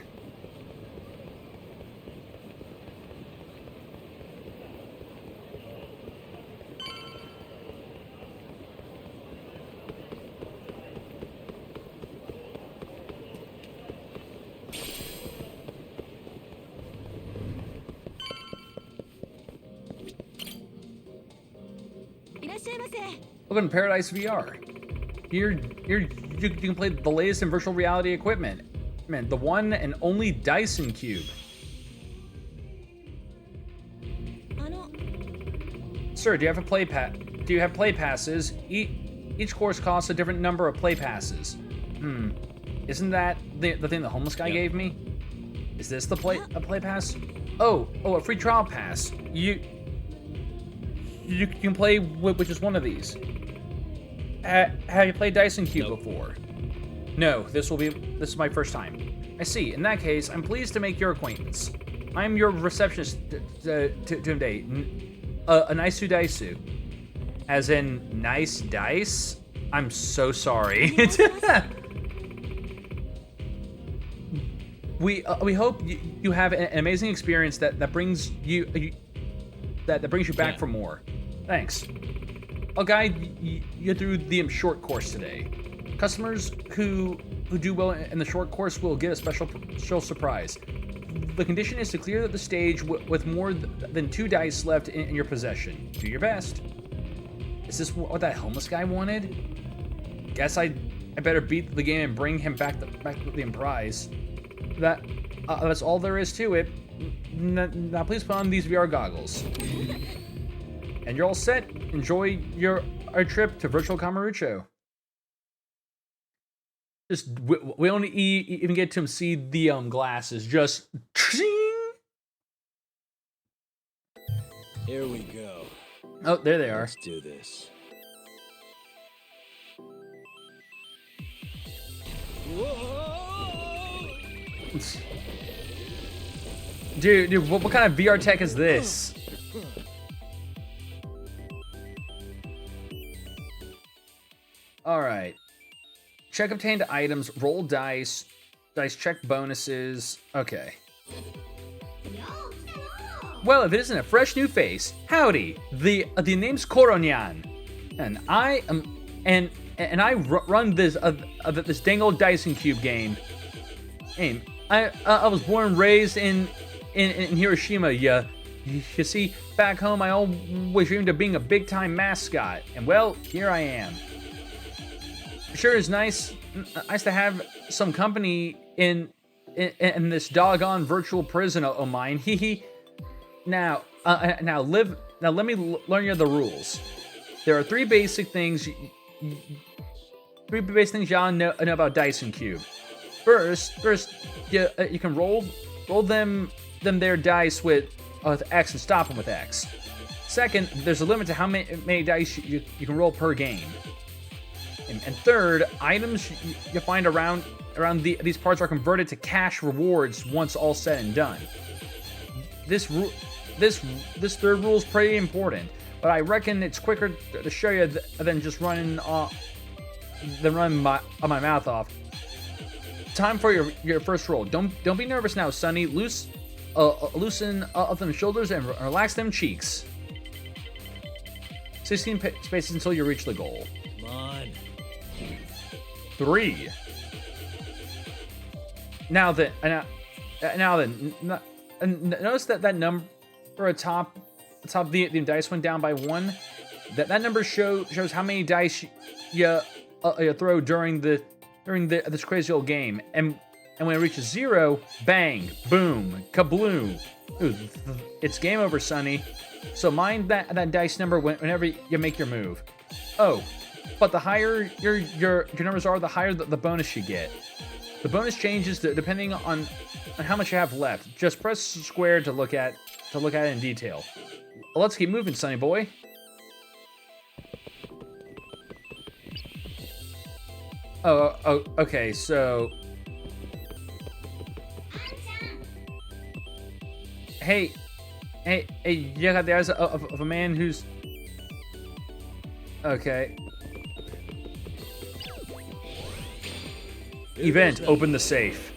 Welcome to Paradise VR. Here you can play the latest in virtual reality equipment. Man, the one and only Dyson Cube. Sir, do you have play passes? Each course costs a different number of play passes. Isn't that the thing the homeless guy gave me? Is this a play pass? Oh, a free trial pass. You can play with just one of these. Have you played Dyson Cube before? No, this is my first time. I see. In that case, I'm pleased to make your acquaintance. I'm your receptionist today. A Naisu Daisu. As in, nice dice? I'm so sorry. We hope you have an amazing experience that brings you back for more. Thanks. I'll guide you through the short course today. Customers who do well in the short course will get a special surprise. The condition is to clear the stage with more than 2 dice left in your possession. Do your best. Is this what that homeless guy wanted? Guess I better beat the game and bring him back the prize. That's all there is to it. Now please put on these VR goggles. And you're all set. Enjoy our trip to Virtual Kamurocho. Just we don't even get to see the glasses. Just here we go. Oh, there they are. Let's do this. Whoa! Dude, what kind of VR tech is this? Alright. Check obtained items, roll dice check bonuses. Okay. Well, if it isn't a fresh new face, howdy. The name's Koronyan. And I am and I run this this dang old Dyson Cube game. I was born and raised in Hiroshima. You see, back home I always dreamed of being a big time mascot. And well, here I am. sure is nice to have some company in this doggone virtual prison of mine. Hee hee. Now let me learn you the rules. There are three basic things y'all know about Dice and Cube. First, you can roll them their dice with X and stop them with X. Second, there's a limit to how many dice you can roll per game. And third, items you find around these parts are converted to cash rewards once all said and done. This third rule is pretty important, but I reckon it's quicker to show you than just running my mouth off. Time for your first roll. Don't be nervous now, Sonny. Loosen up them shoulders and relax them cheeks. 16 spaces until you reach the goal. Come on. 3. Now then, notice that number atop the dice went down by 1. That number shows how many dice you throw during this crazy old game, and when it reaches 0, bang, boom, kabloom. Ooh, it's game over, Sonny. So mind that dice number whenever you make your move. Oh, but the higher your numbers are, the higher the bonus you get. The bonus changes depending on how much you have left. Just press square to look at it in detail. Well, let's keep moving, Sonny boy. Oh, okay, so... Hey, you got the eyes of a man who's... Okay. Event, open the safe.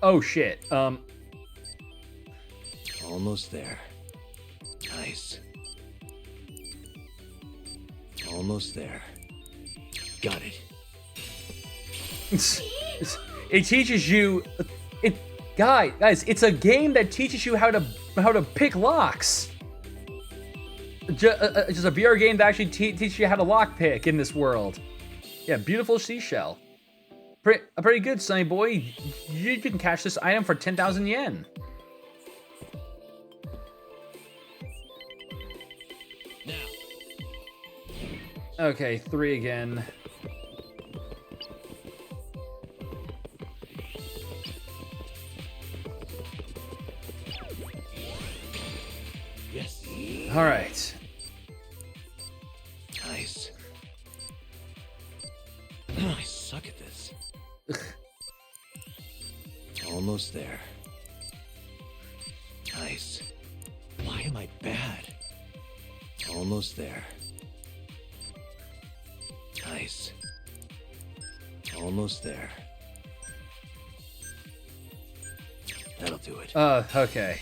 Oh, shit, Almost there. Nice. Almost there. Got it. It teaches you... Guys, it's a game that teaches you how to pick locks. Just a VR game that actually teaches you how to lock pick in this world. Yeah, beautiful seashell. Pretty good, Sonny boy. You can catch this item for 10,000 yen. Now. Okay, 3 again. Yes. All right. Nice. I suck at this. Almost there. Nice. Why am I bad? Almost there. Nice. Almost there. That'll do it. Okay.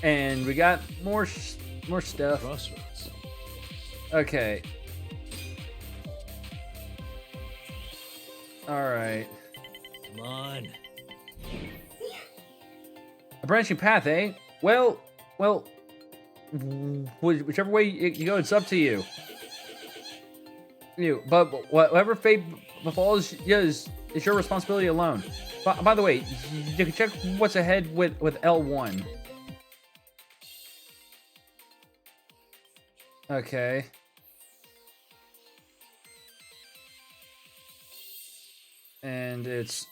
And we got more stuff. Crossroads. Okay. All right. Come on. A branching path, eh? Well, whichever way you go, it's up to you. But whatever fate befalls you is your responsibility alone. By the way, you can check what's ahead with L1. Okay. And it's...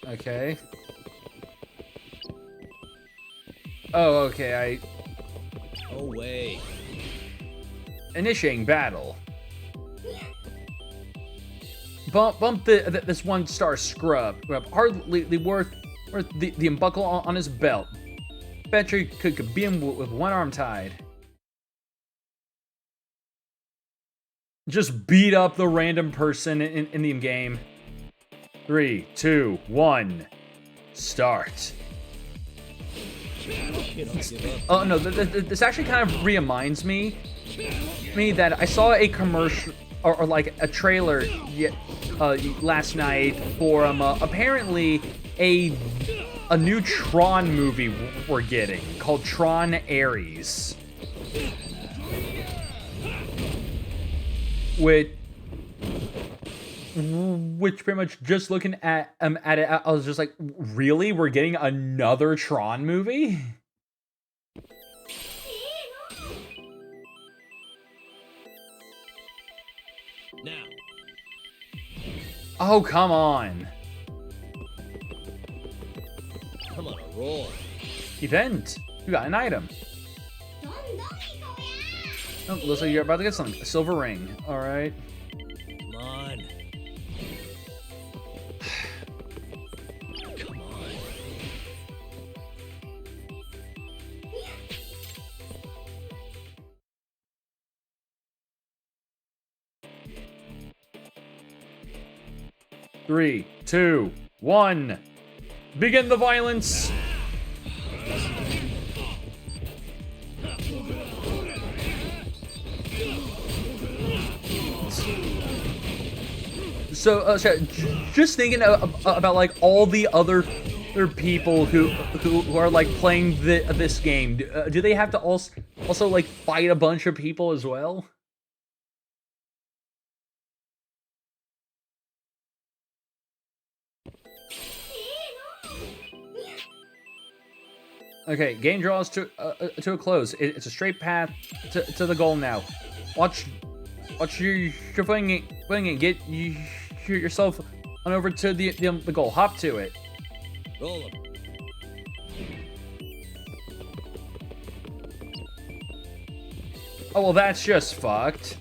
Okay. Oh, okay, Oh, wait. Initiating battle. Bump this 1-star scrub. Hardly worth the unbuckle on his belt. Bet you could beat him with one arm tied. Just beat up the random person in the game. 3, 2, 1, start. Oh no, this actually kind of reminds me that I saw a commercial or like a trailer last night for apparently a new Tron movie we're getting called Tron Ares. which pretty much just looking at it, I was just like, really? We're getting another Tron movie? Now, Oh, come on. I'm on a roll. Event. You got an item. Oh, looks like you're about to get something. A silver ring. All right. Come on. Come on. Three, two, one. Begin the violence. So, just thinking about like all the other people who are like playing this game. Do they have to also like fight a bunch of people as well? Okay, game draws to a close. It's a straight path to the goal now. Watch your footing it. Get yourself on over to the goal. Hop to it. Roll him. Oh well, that's just fucked.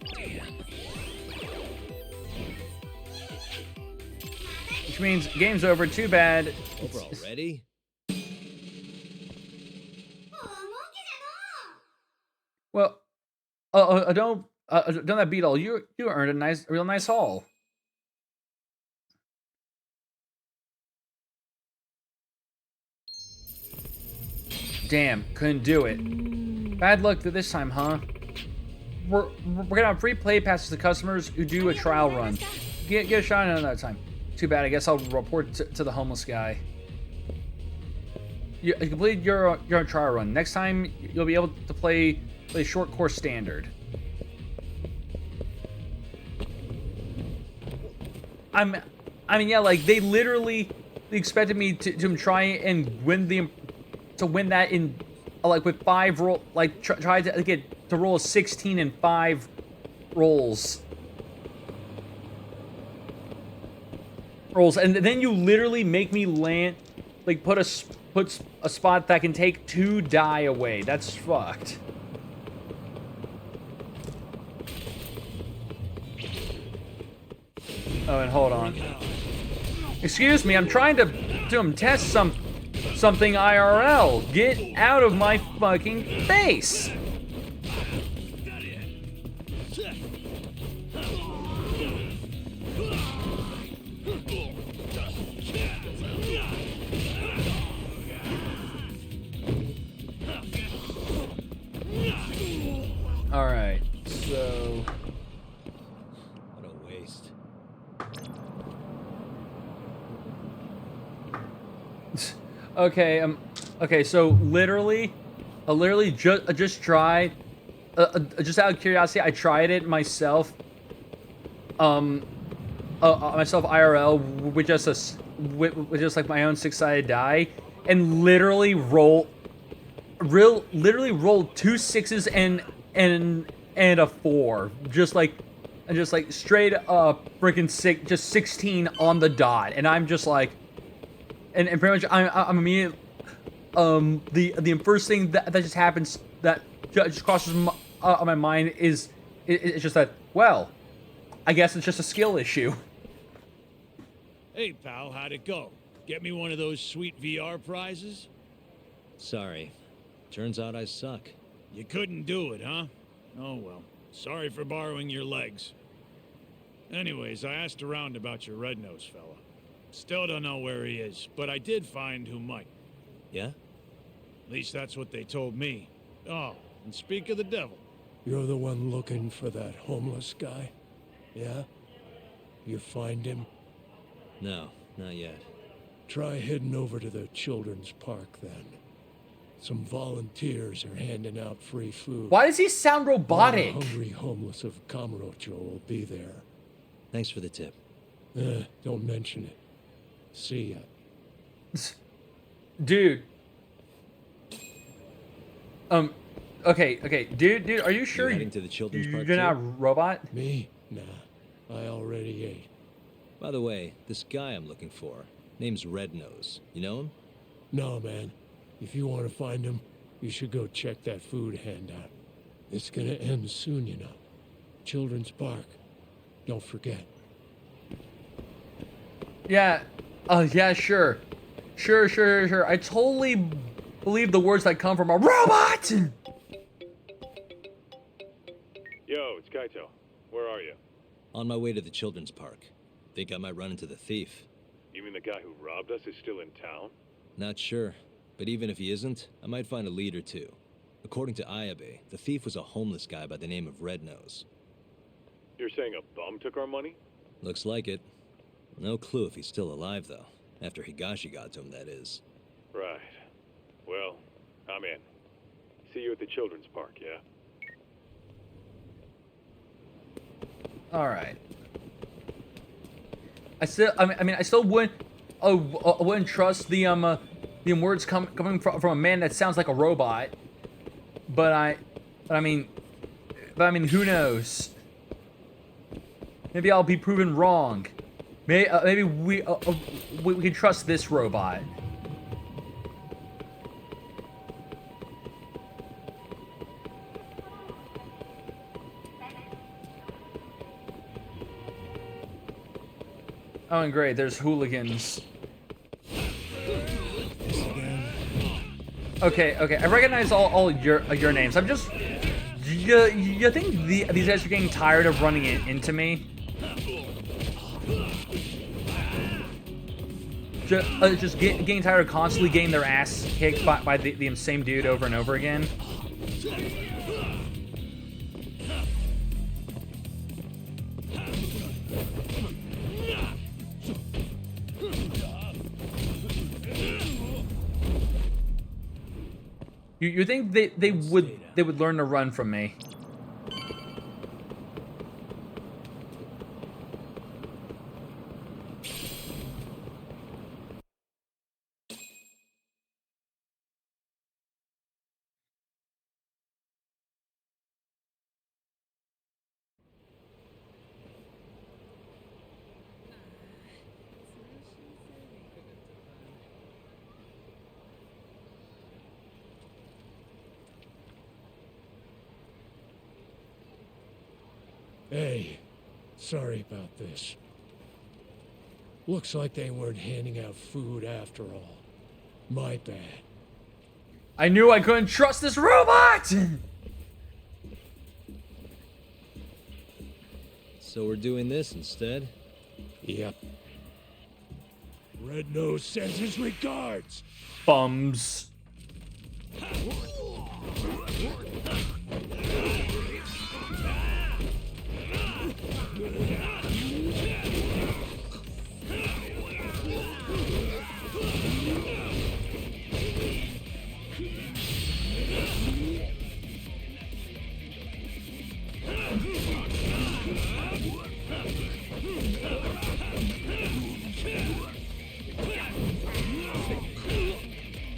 Which means game's over. Too bad. Overall, ready? Well, don't that beat all. You earned a real nice haul. Damn, couldn't do it. Bad luck this time, huh? We're gonna have free play passes to customers who do a trial run. Get a shot at another time. Too bad. I guess I'll report to the homeless guy. You completed your trial run. Next time you'll be able to play short course standard. I mean, yeah, like they literally expected me to try and win that in like with 5 roll, like try to get to roll a 16 and 5 rolls, and then you literally make me land, like put a spot that can take 2 die away. That's fucked. Oh, and hold on. Excuse me, I'm trying to test something IRL. Get out of my fucking face! Alright, so... What a waste. Okay, so literally just tried, just out of curiosity, I tried it myself, myself IRL with just like my own 6-sided die, and literally rolled 2 6s and a 4, just like straight up freaking sick, just 16 on the dot, and I'm just like, and pretty much I'm immediately, the first thing that just happens that just crosses my mind is just that, well, I guess it's just a skill issue. Hey, pal, how'd it go? Get me one of those sweet VR prizes? Sorry. Turns out I suck. You couldn't do it, huh? Oh, well. Sorry for borrowing your legs. Anyways, I asked around about your red-nosed fella. Still don't know where he is, but I did find who might. Yeah? At least that's what they told me. Oh, and speak of the devil. You're the one looking for that homeless guy? Yeah? You find him? No, not yet. Try heading over to the children's park then. Some volunteers are handing out free food. Why does he sound All the robotic? hungry homeless of Kamurocho will be there. Thanks for the tip. Don't mention it. See ya. Dude. Okay, dude, are you sure heading to the children's park you're not a too? robot? Me? Nah. I already ate. By the way, this guy I'm looking for, name's Red Nose. You know him? No, man. If you want to find him, you should go check that food handout. It's gonna end soon, you know. Children's Park. Don't forget. Yeah. Yeah, sure. Sure. I totally believe the words that come from a robot! Yo, it's Kaito. Where are you? On my way to the children's park. Think I might run into the thief. You mean the guy who robbed us is still in town? Not sure. But even if he isn't, I might find a lead or two. According to Ayabe, the thief was a homeless guy by the name of Red Nose. You're saying a bum took our money? Looks like it. No clue if he's still alive, though. After Higashi got to him, that is. Right. Well, I'm in. See you at the children's park, yeah? Alright. I still wouldn't trust the words coming from a man that sounds like a robot. But I mean, who knows? Maybe I'll be proven wrong. Maybe we can trust this robot. Oh, and great, there's hooligans. Okay, I recognize all your names. I'm just... You think these guys are getting tired of running into me? Just getting tired of constantly getting their ass kicked by the same dude over and over again? You think they would learn to run from me? Hey, sorry about this. Looks like they weren't handing out food after all. My bad. I knew I couldn't trust this robot! So we're doing this instead? Yep. Red Nose sends his regards! Bums.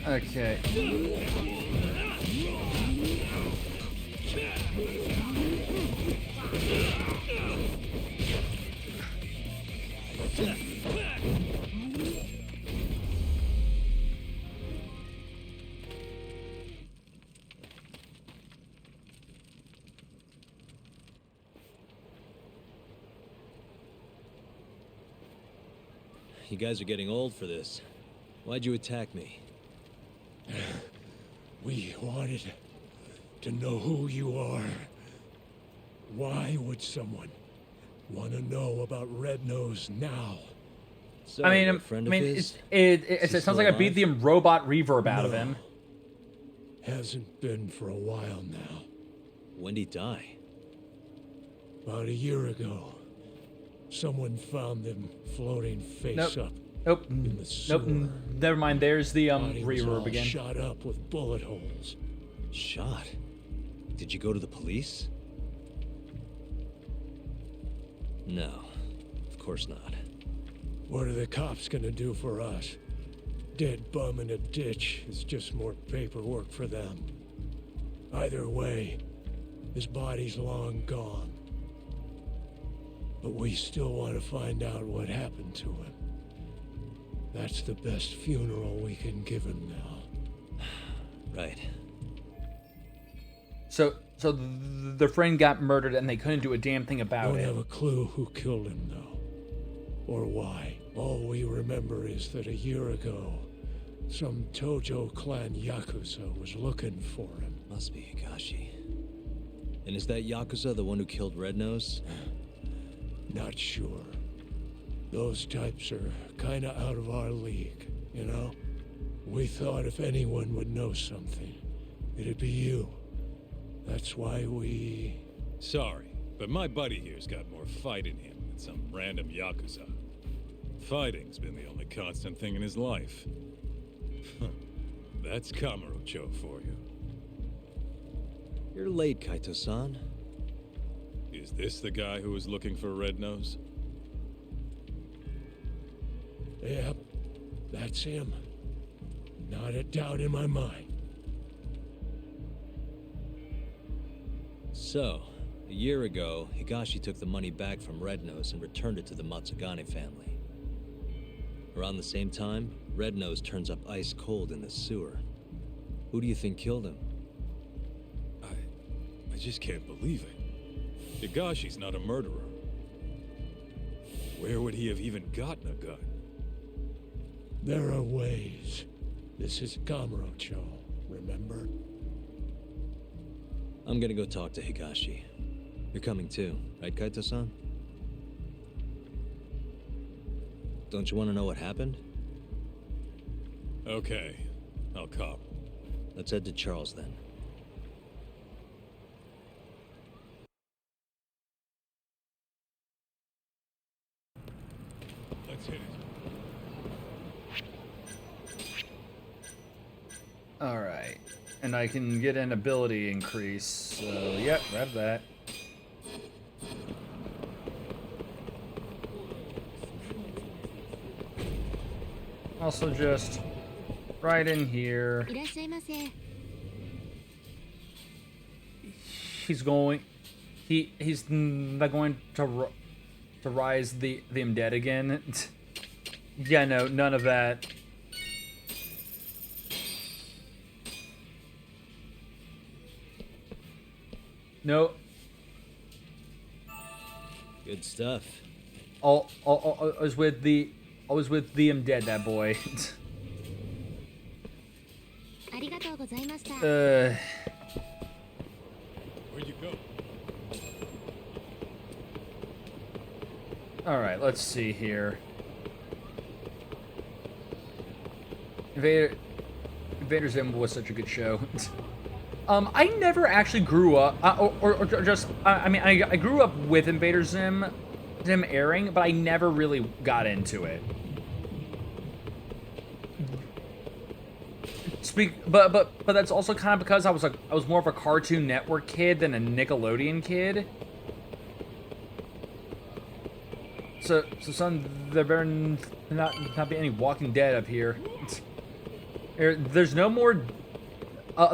Okay. You guys are getting old for this. Why'd you attack me? We wanted to know who you are. Why would someone want to know about Red Nose now? So, I you're a mean, friend of his? it he sounds like I still beat the robot reverb out of No. him. Hasn't been for a while now. When'd he die? About a year ago, someone found them floating face Nope. up Nope. in the Nope. sewer. Never mind. There's the Body was all reverb again. shot up with bullet holes. Shot? Did you go to the police? No, of course not. What are the cops gonna do for us? Dead bum in a ditch is just more paperwork for them. Either way, his body's long gone. But we still want to find out what happened to him. That's the best funeral we can give him now. Right. So the friend got murdered and they couldn't do a damn thing about Don't it. have a clue who killed him, though. Or why. All we remember is that a year ago, some Tojo clan Yakuza was looking for him. Must be Higashi. And is that Yakuza the one who killed Red Nose? Not sure. Those types are kinda out of our league, you know? We thought if anyone would know something, it'd be you. That's why we... Sorry, but my buddy here's got more fight in him than some random Yakuza. Fighting's been the only constant thing in his life. That's Kamurocho for you. You're late, Kaito-san. Is this the guy who was looking for Red Nose? Yep, that's him. Not a doubt in my mind. So, a year ago, Higashi took the money back from Red Nose and returned it to the Matsugane family. Around the same time, Red Nose turns up ice cold in the sewer. Who do you think killed him? I just can't believe it. Higashi's not a murderer. Where would he have even gotten a gun? There are ways. This is Kamurocho, remember? I'm gonna go talk to Higashi. You're coming too, right, Kaito-san? Don't you want to know what happened? Okay, I'll come. Let's head to Charles then. Let's hit it. All right, and I can get an ability increase. So yep, grab that. Also, just right in here. いらっしゃいませ。 He's going. He's not going to rise the undead again. Yeah, no, none of that. No. Good stuff. I was with the undead, that boy. ありがとうございました。 Where'd you go? All right, let's see here. Invader Zim was such a good show. I never actually grew up, or just, I mean, I grew up with Invader Zim airing, but I never really got into it. But that's also kind of because I was more of a Cartoon Network kid than a Nickelodeon kid. So son, there better not be any Walking Dead up here. There's no more.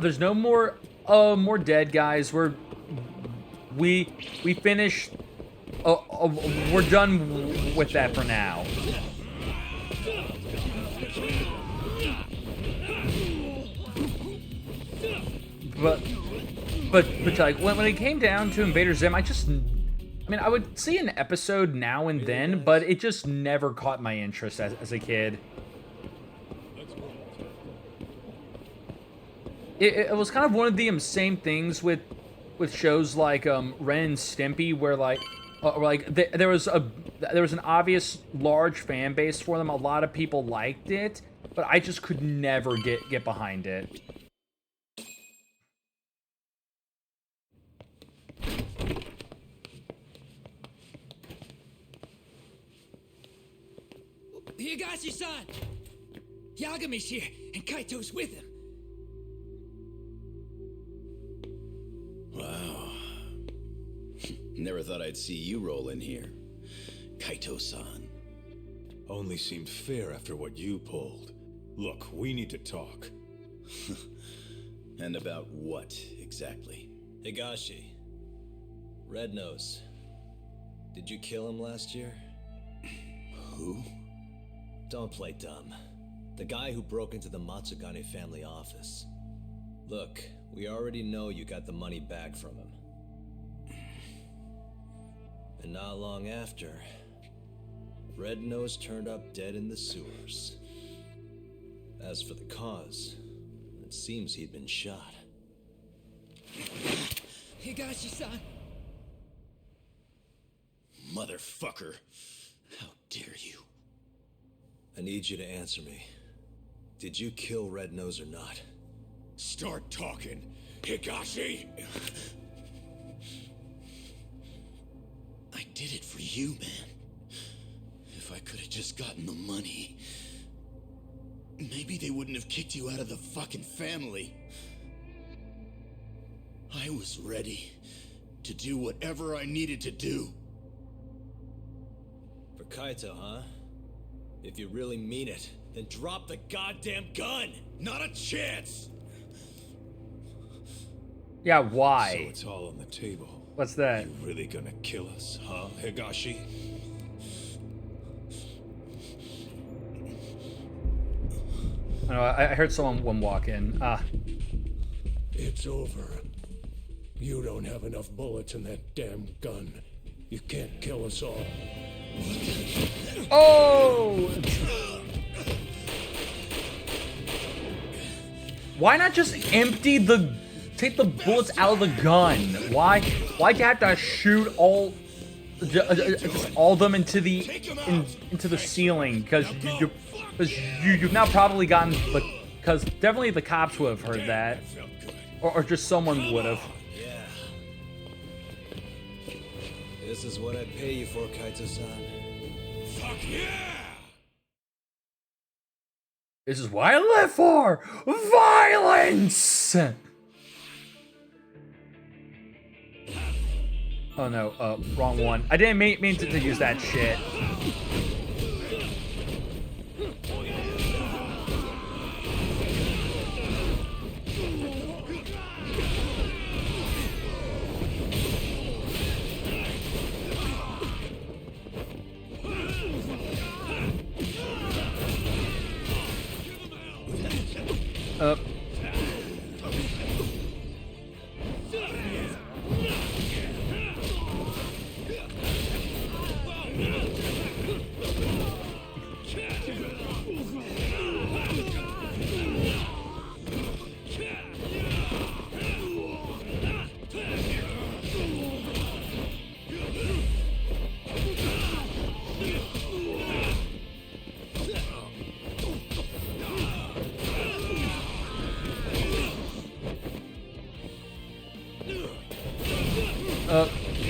There's no more. More dead guys. We finished. We're done with that for now. But like when it came down to Invader Zim, I mean, I would see an episode now and then, but it just never caught my interest as a kid. It was kind of one of the same things with shows like Ren and Stimpy, where there was an obvious large fan base for them. A lot of people liked it, but I just could never get behind it. Higashi-san! Yagami's here, and Kaito's with him. Wow. Never thought I'd see you roll in here. Kaito-san. Only seemed fair after what you pulled. Look, we need to talk. And about what, exactly? Higashi. Red Nose. Did you kill him last year? Who? Don't play dumb. The guy who broke into the Matsugane family office. Look, we already know you got the money back from him. And not long after, Red Nose turned up dead in the sewers. As for the cause, it seems he'd been shot. Higashi-san! Motherfucker. How dare you? I need you to answer me. Did you kill Red Nose or not? Start talking, Higashi! I did it for you, man. If I could have just gotten the money, maybe they wouldn't have kicked you out of the fucking family. I was ready to do whatever I needed to do. For Kaito, huh? If you really mean it, then drop the goddamn gun! Not a chance! Yeah, why? So it's all on the table. What's that? You really gonna kill us, huh, Higashi? I know, I heard someone walk in. It's over. You don't have enough bullets in that damn gun. You can't kill us all. Oh! Why not just take the bullets out of the gun? Why'd you have to shoot all of them into the ceiling? Because you've now probably gotten because definitely the cops would have heard that, or just someone would have. Yeah. This is what I'd pay you for, Kaito-san. Fuck yeah! This is what I live for! Violence! Oh no, wrong one. I didn't mean to use that shit.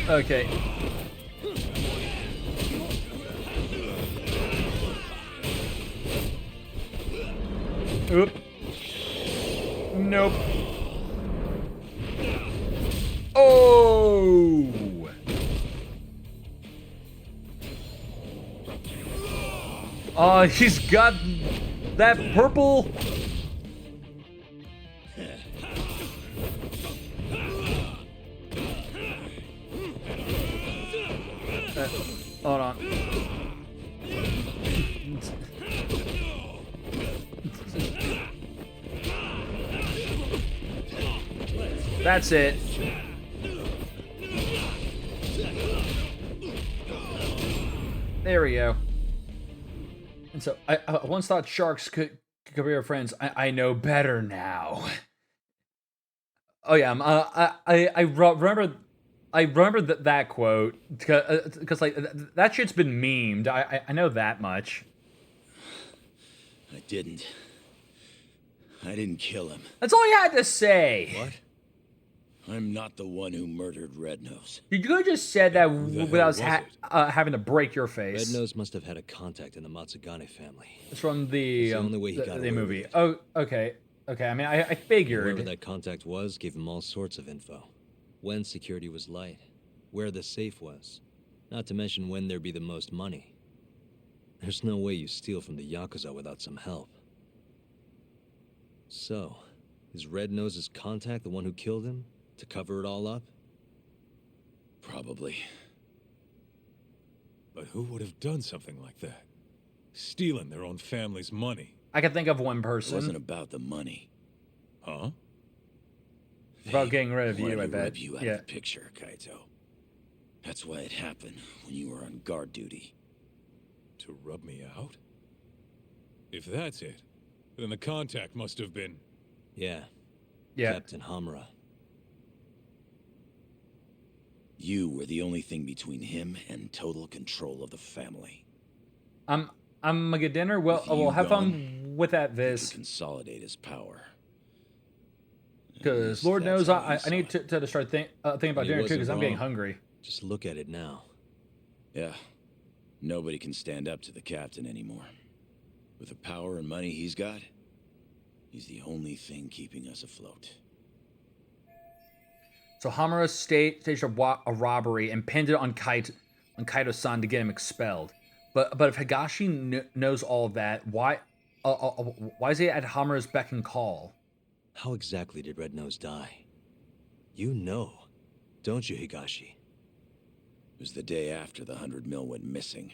Okay. Oop. Nope. Oh! He's got that purple. Hold on. That's it. There we go. And so I once thought sharks could be our friends. I know better now. Oh yeah, I remember that quote because like that shit's been memed. I know that much. I didn't kill him. That's all you had to say. What? I'm not the one who murdered Red Nose. You could have just said that Who the hell without was it? having to break your face. Red Nose must have had a contact in the Matsugane family. It's from the, It's the only way he got the away movie. with it. Oh, okay. Okay, I mean, I Whoever figured. that contact was gave him all sorts of info. When security was light, where the safe was, not to mention when there'd be the most money. There's no way you steal from the Yakuza without some help. So, is Red Nose's contact the one who killed him? To cover it all up? Probably. But who would have done something like that? Stealing their own family's money. I can think of one It wasn't person. about the money. Huh? It's about getting rid of Wanted you, I to bet. rip you out Yeah. of the picture, Kaito. That's why it happened when you were on guard duty. To rub me out? If that's it, then the contact must have been... Yeah. Yeah. Captain Hamura. You were the only thing between him and total control of the family. I'm a good dinner. Well, With you well, have gone, fun with that, He Viz. could consolidate his power. At Because least Lord that's knows how he I saw need it. to start thinking about He dinner too, wasn't because I'm getting wrong. hungry. Just look at it now. Yeah. Nobody can stand up to the captain anymore. With the power and money he's got, he's the only thing keeping us afloat. So Hamura staged a robbery and pinned it on Kaito-san to get him expelled. But if Higashi knows all of that, why is he at Hamura's beck and call? How exactly did Red Nose die? You know, don't you, Higashi? It was the day after the 100 mil went missing.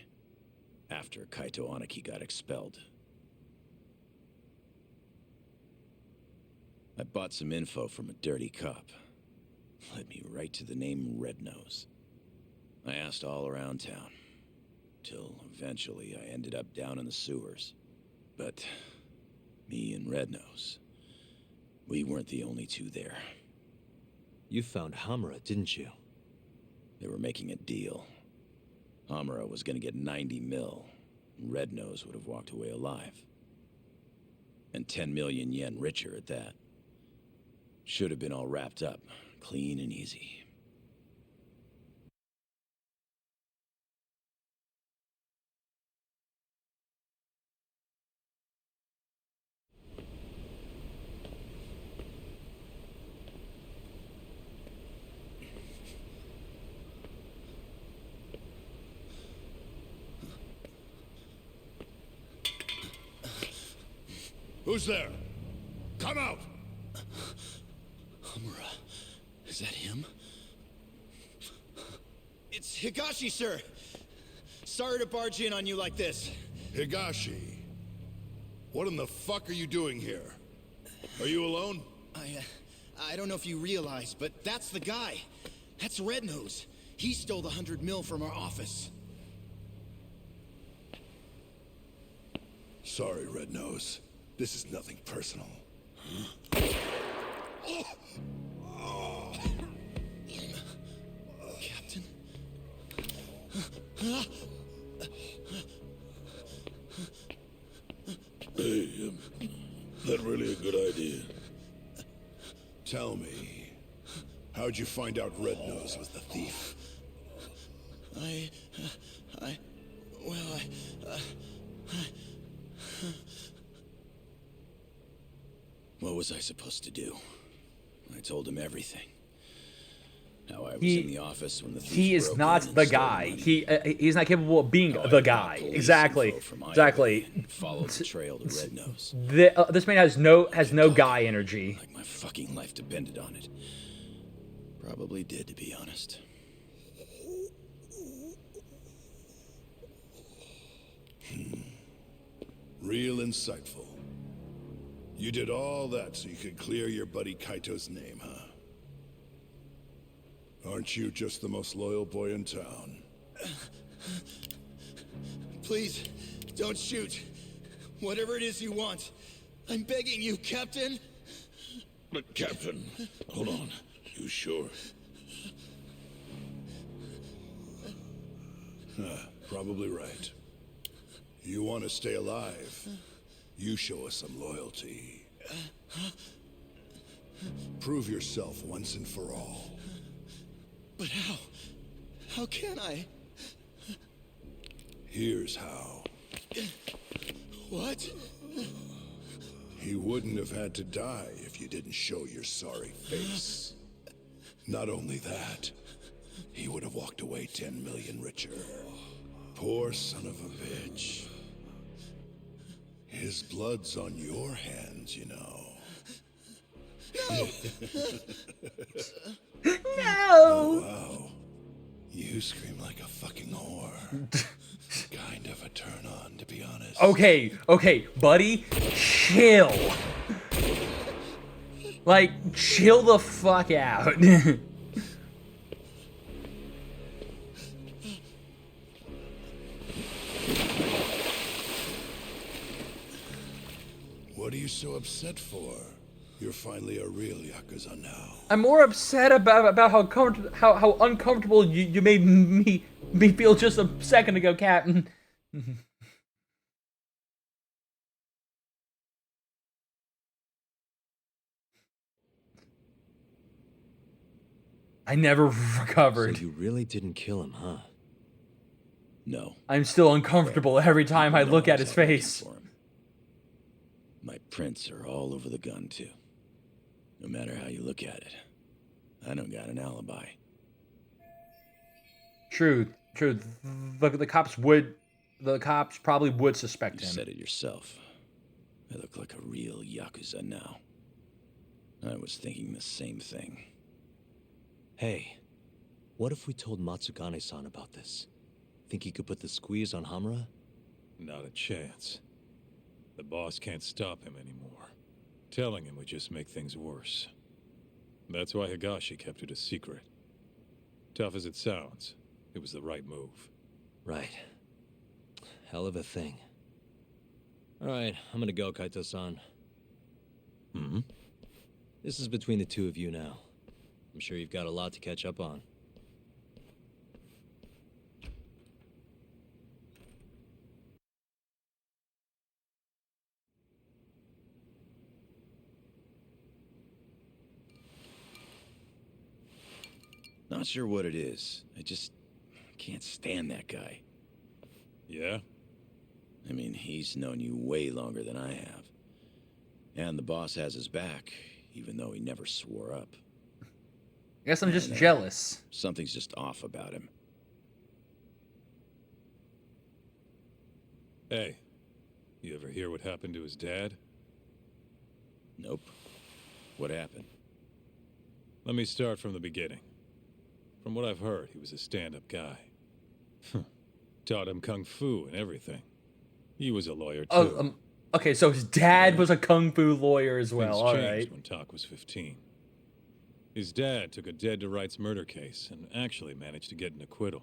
After Kaito Aniki got expelled. I bought some info from a dirty cop. Led me right to the name Red Nose. I asked all around town. Till eventually I ended up down in the sewers. But me and Red Nose, we weren't the only two there. You found Hamura, didn't you? They were making a deal. Hamura was gonna get 90 mil. Red Nose would have walked away alive. And 10 million yen richer at that. Should have been all wrapped up, clean and easy. Who's there? Come out! Hamura, is that him? It's Higashi, sir. Sorry to barge in on you like this. Higashi. What in the fuck are you doing here? Are you alone? I don't know if you realize, but that's the guy. That's Red Nose. He stole the 100 mil from our office. Sorry, Red Nose. This is nothing personal. Captain? Hey, that really a good idea? Tell me, how'd you find out Red Nose was the thief? What was I supposed to do? I told him everything. How I was in the office when the thief He is broke not in and the stole guy. money. He's not capable of being How I the got guy. police Exactly. info from Idaho Exactly. and followed the trail to Red Nose. This man has no guy energy. Like my fucking life depended on it. Probably did, to be honest. Real insightful. You did all that so you could clear your buddy Kaito's name, huh? Aren't you just the most loyal boy in town? Please, don't shoot. Whatever it is you want. I'm begging you, Captain. But Captain, hold on. You sure? Probably right. You want to stay alive? You show us some loyalty. Prove yourself once and for all. But how? How can I? Here's how. What? He wouldn't have had to die if you didn't show your sorry face. Not only that, he would have walked away 10 million richer. Poor son of a bitch. His blood's on your hands, you know. No! Wow. You scream like a fucking whore. Kind of a turn on, to be honest. Okay, buddy, chill. Like, chill the fuck out. What are you so upset for? You're finally a real Yakuza now. I'm more upset about how uncomfortable you made me feel just a second ago, Captain. I never recovered. So you really didn't kill him, huh? No. I'm still uncomfortable every time I look at his face. My prints are all over the gun, too. No matter how you look at it, I don't got an alibi. True. The cops probably would suspect You him. said it yourself. I look like a real Yakuza now. I was thinking the same thing. Hey, what if we told Matsugane-san about this? Think he could put the squeeze on Hamura? Not a chance. The boss can't stop him anymore. Telling him would just make things worse. That's why Higashi kept it a secret. Tough as it sounds, it was the right move. Right. Hell of a thing. Alright, I'm gonna go, Kaito-san. Hmm? This is between the two of you now. I'm sure you've got a lot to catch up on. Not sure what it is. I just can't stand that guy. Yeah? I mean, he's known you way longer than I have. And the boss has his back, even though he never swore up. I guess I'm just jealous. Something's just off about him. Hey, you ever hear what happened to his dad? Nope. What happened? Let me start from the beginning. From what I've heard, he was a stand-up guy. Taught him kung fu and everything. He was a lawyer too. Oh, okay, so his dad was a kung fu lawyer as well. Things All changed right. when Tak was 15. His dad took a dead-to-rights murder case and actually managed to get an acquittal.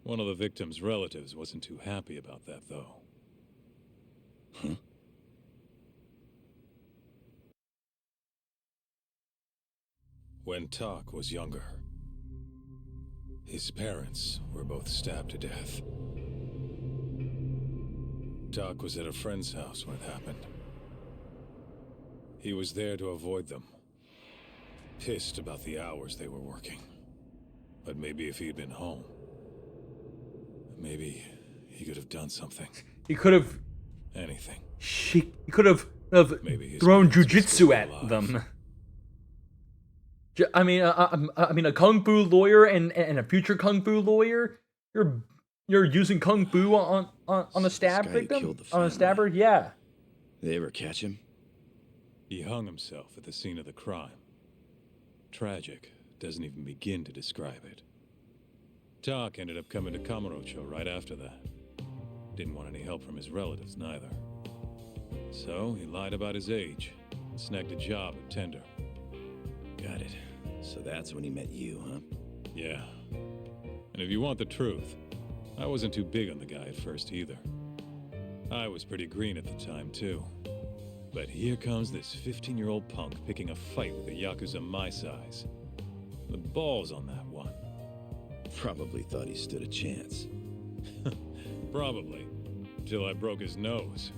One of the victim's relatives wasn't too happy about that, though. Huh? When Tak was younger, his parents were both stabbed to death. Tak was at a friend's house when it happened. He was there to avoid them. Pissed about the hours they were working. But maybe if he'd been home, maybe he could have done something. He could have. Anything. He could have Maybe his thrown parents were jujitsu still at alive. them. I mean, a kung fu lawyer and a future kung fu lawyer. You're using kung fu on a stab This guy who victim, killed the on a family. stabber. Yeah. They ever catch him? He hung himself at the scene of the crime. Tragic. Doesn't even begin to describe it. Tak ended up coming to Kamurocho right after that. Didn't want any help from his relatives, neither. So, he lied about his age and snagged a job at Tender. Got it. So that's when he met you, huh? Yeah. And if you want the truth, I wasn't too big on the guy at first either. I was pretty green at the time, too. But here comes this 15-year-old punk picking a fight with a Yakuza my size. The balls on that one. Probably thought he stood a chance. Probably. Till I broke his nose.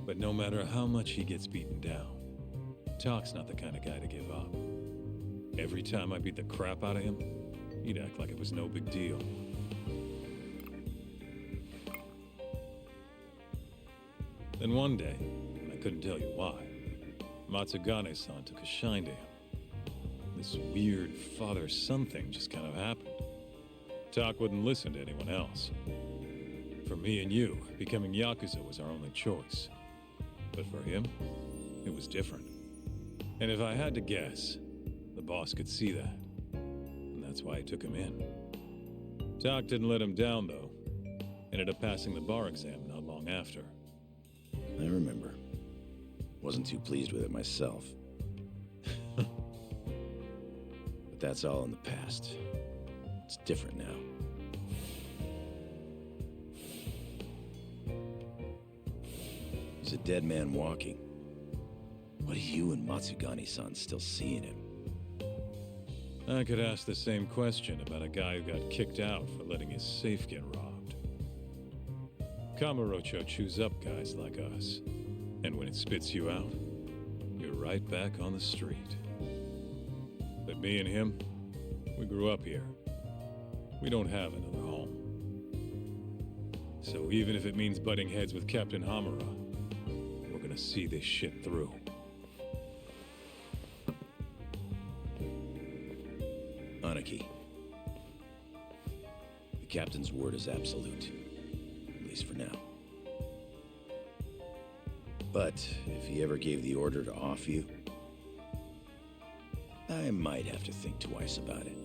But no matter how much he gets beaten down, Talk's not the kind of guy to give up. Every time I beat the crap out of him, he'd act like it was no big deal. Then one day, and I couldn't tell you why, Matsugane-san took a shine to him. This weird father-son thing just kind of happened. Talk wouldn't listen to anyone else. For me and you, becoming Yakuza was our only choice. But for him, it was different. And if I had to guess, the boss could see that. And that's why he took him in. Talk didn't let him down, though. Ended up passing the bar exam not long after. I remember. Wasn't too pleased with it myself. But that's all in the past. It's different now. He's a dead man walking. What are you and Matsugane-san still seeing him? I could ask the same question about a guy who got kicked out for letting his safe get robbed. Kamurocho chews up guys like us. And when it spits you out, you're right back on the street. But me and him, we grew up here. We don't have another home. So even if it means butting heads with Captain Hamura, we're gonna see this shit through. Aniki. The captain's word is absolute. At least for now. But if he ever gave the order to off you, I might have to think twice about it.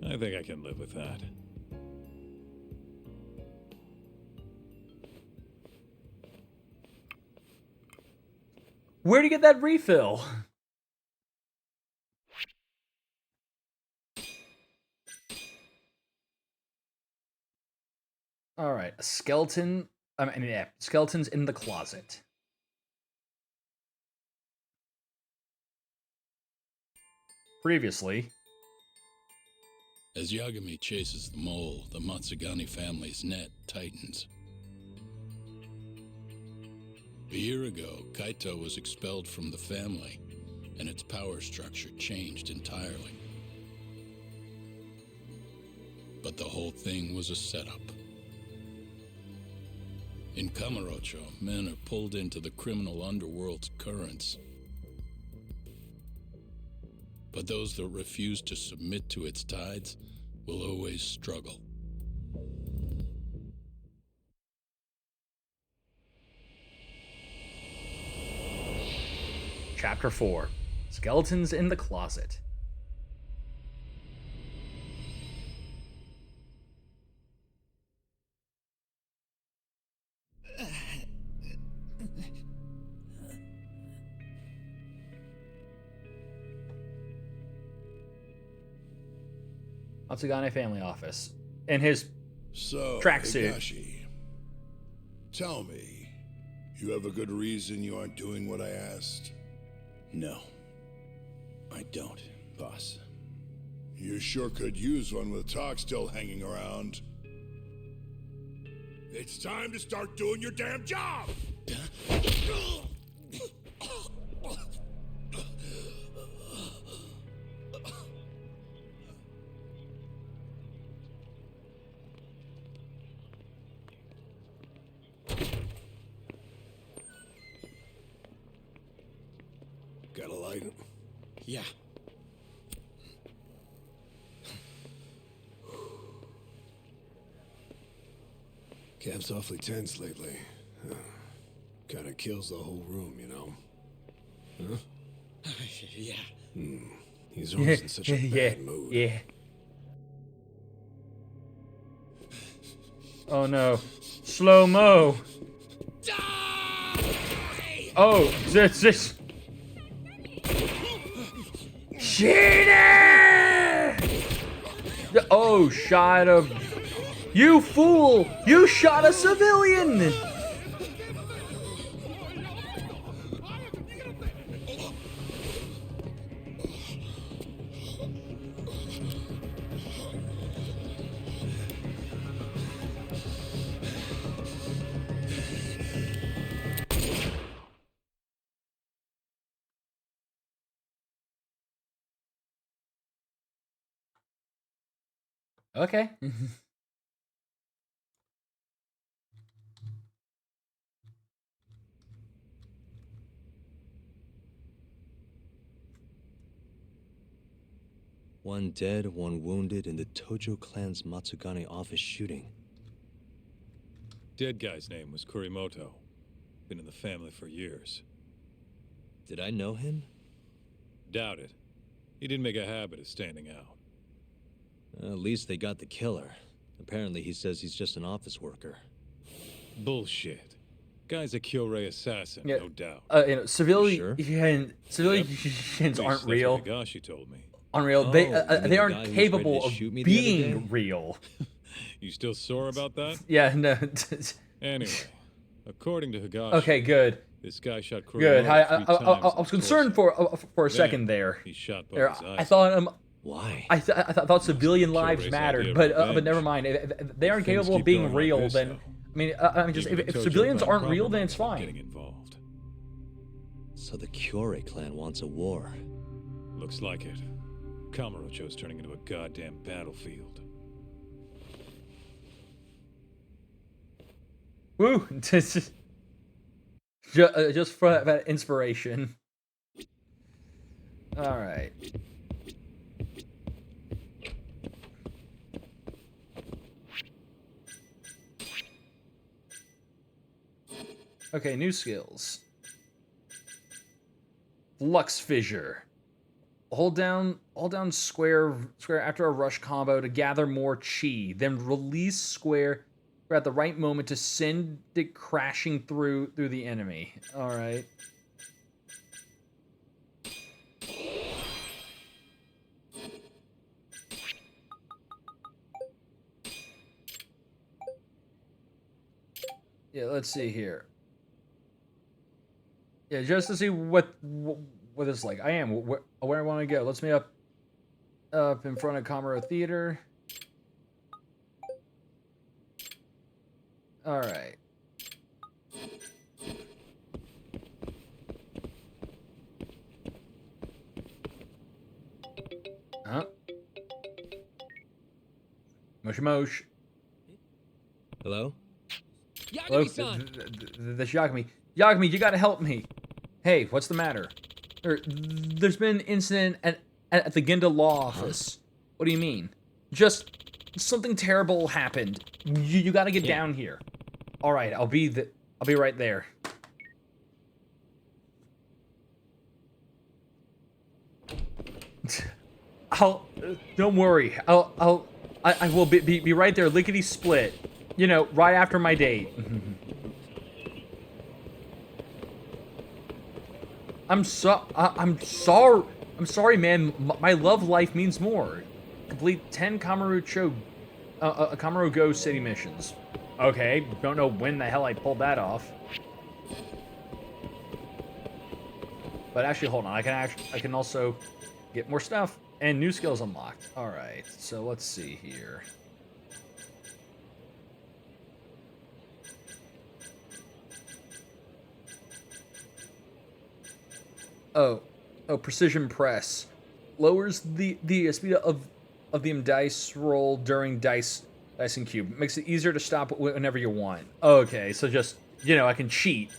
I think I can live with that. Where'd you get that refill? All right, a skeleton. Yeah, skeletons in the closet. Previously. As Yagami chases the mole, the Matsugane family's net tightens. A year ago, Kaito was expelled from the family, and its power structure changed entirely. But the whole thing was a setup. In Kamurocho, men are pulled into the criminal underworld's currents. But those that refuse to submit to its tides will always struggle. Chapter 4. Skeletons in the Closet. Matsugane family office. In his tracksuit. Higashi, tell me, you have a good reason you aren't doing what I asked? No. I don't, boss. You sure could use one with Talk still hanging around. It's time to start doing your damn job! Got a light? Yeah. Cap's awfully tense lately. Kinda kills the whole room, you know? Huh? Yeah. He's always in such a bad mood. Yeah. Oh no. Slow-mo. Oh, this. Cheater! Oh, shot of. You fool! You shot a civilian! Okay. One dead, one wounded in the Tojo clan's Matsugane office shooting. Dead guy's name was Kurimoto. Been in the family for years. Did I know him? Doubt it. He didn't make a habit of standing out. At least they got the killer. Apparently he says he's just an office worker. Bullshit. Guy's a Kyorei assassin, Yeah. no doubt. Civilians At aren't least real. that's what Higashi told me. Unreal. Oh, they you mean they the aren't guy who was ready capable to of shoot me the other being day? real. You still sore about that? Yeah. No. Anyway, according to Higashi, Okay. Good. this guy shot Kurimoto Good. I 3 times I in was the concerned torso. for a Then second there. He shot both There, his eyes. I thought Why? I thought civilian lives Kyorei's mattered, idea but of never revenge. mind. If they aren't Things capable of keep being going like real, this, then though. I mean, just Even if Tojo civilians Clan aren't real, probably then it's end up fine. Getting involved. So the Kyorei clan wants a war. Looks like it. Kamurocho's turning into a goddamn battlefield. Woo! Just for that inspiration. All right. Okay, new skills. Flux Fissure. Hold down square after a rush combo to gather more chi. Then release square at the right moment to send it crashing through the enemy. All right. Yeah, let's see here. Yeah, just to see what it's like. I am where I want to go. Let's meet up in front of Kamuro Theater. All right. Huh? Mosh mosh. Hello? Hello, Yagami-san! this Yagami. Yagami, you gotta help me. Hey, what's the matter? There's been an incident at the Ginda law office. What do you mean? Just something terrible happened. You gotta get down here. All right, I'll be right there. Don't worry. I will be right there, lickety split. You know, right after my date. I'm sorry. I'm sorry, man. My love life means more. Complete 10 Kamurocho, Kamuro Go city missions. Okay, don't know when the hell I pulled that off. But actually, hold on. I can also get more stuff and new skills unlocked. All right, so let's see here. Oh, precision press lowers the speed of the dice roll during dice and cube. Makes it easier to stop whenever you want. Okay, so just I can cheat.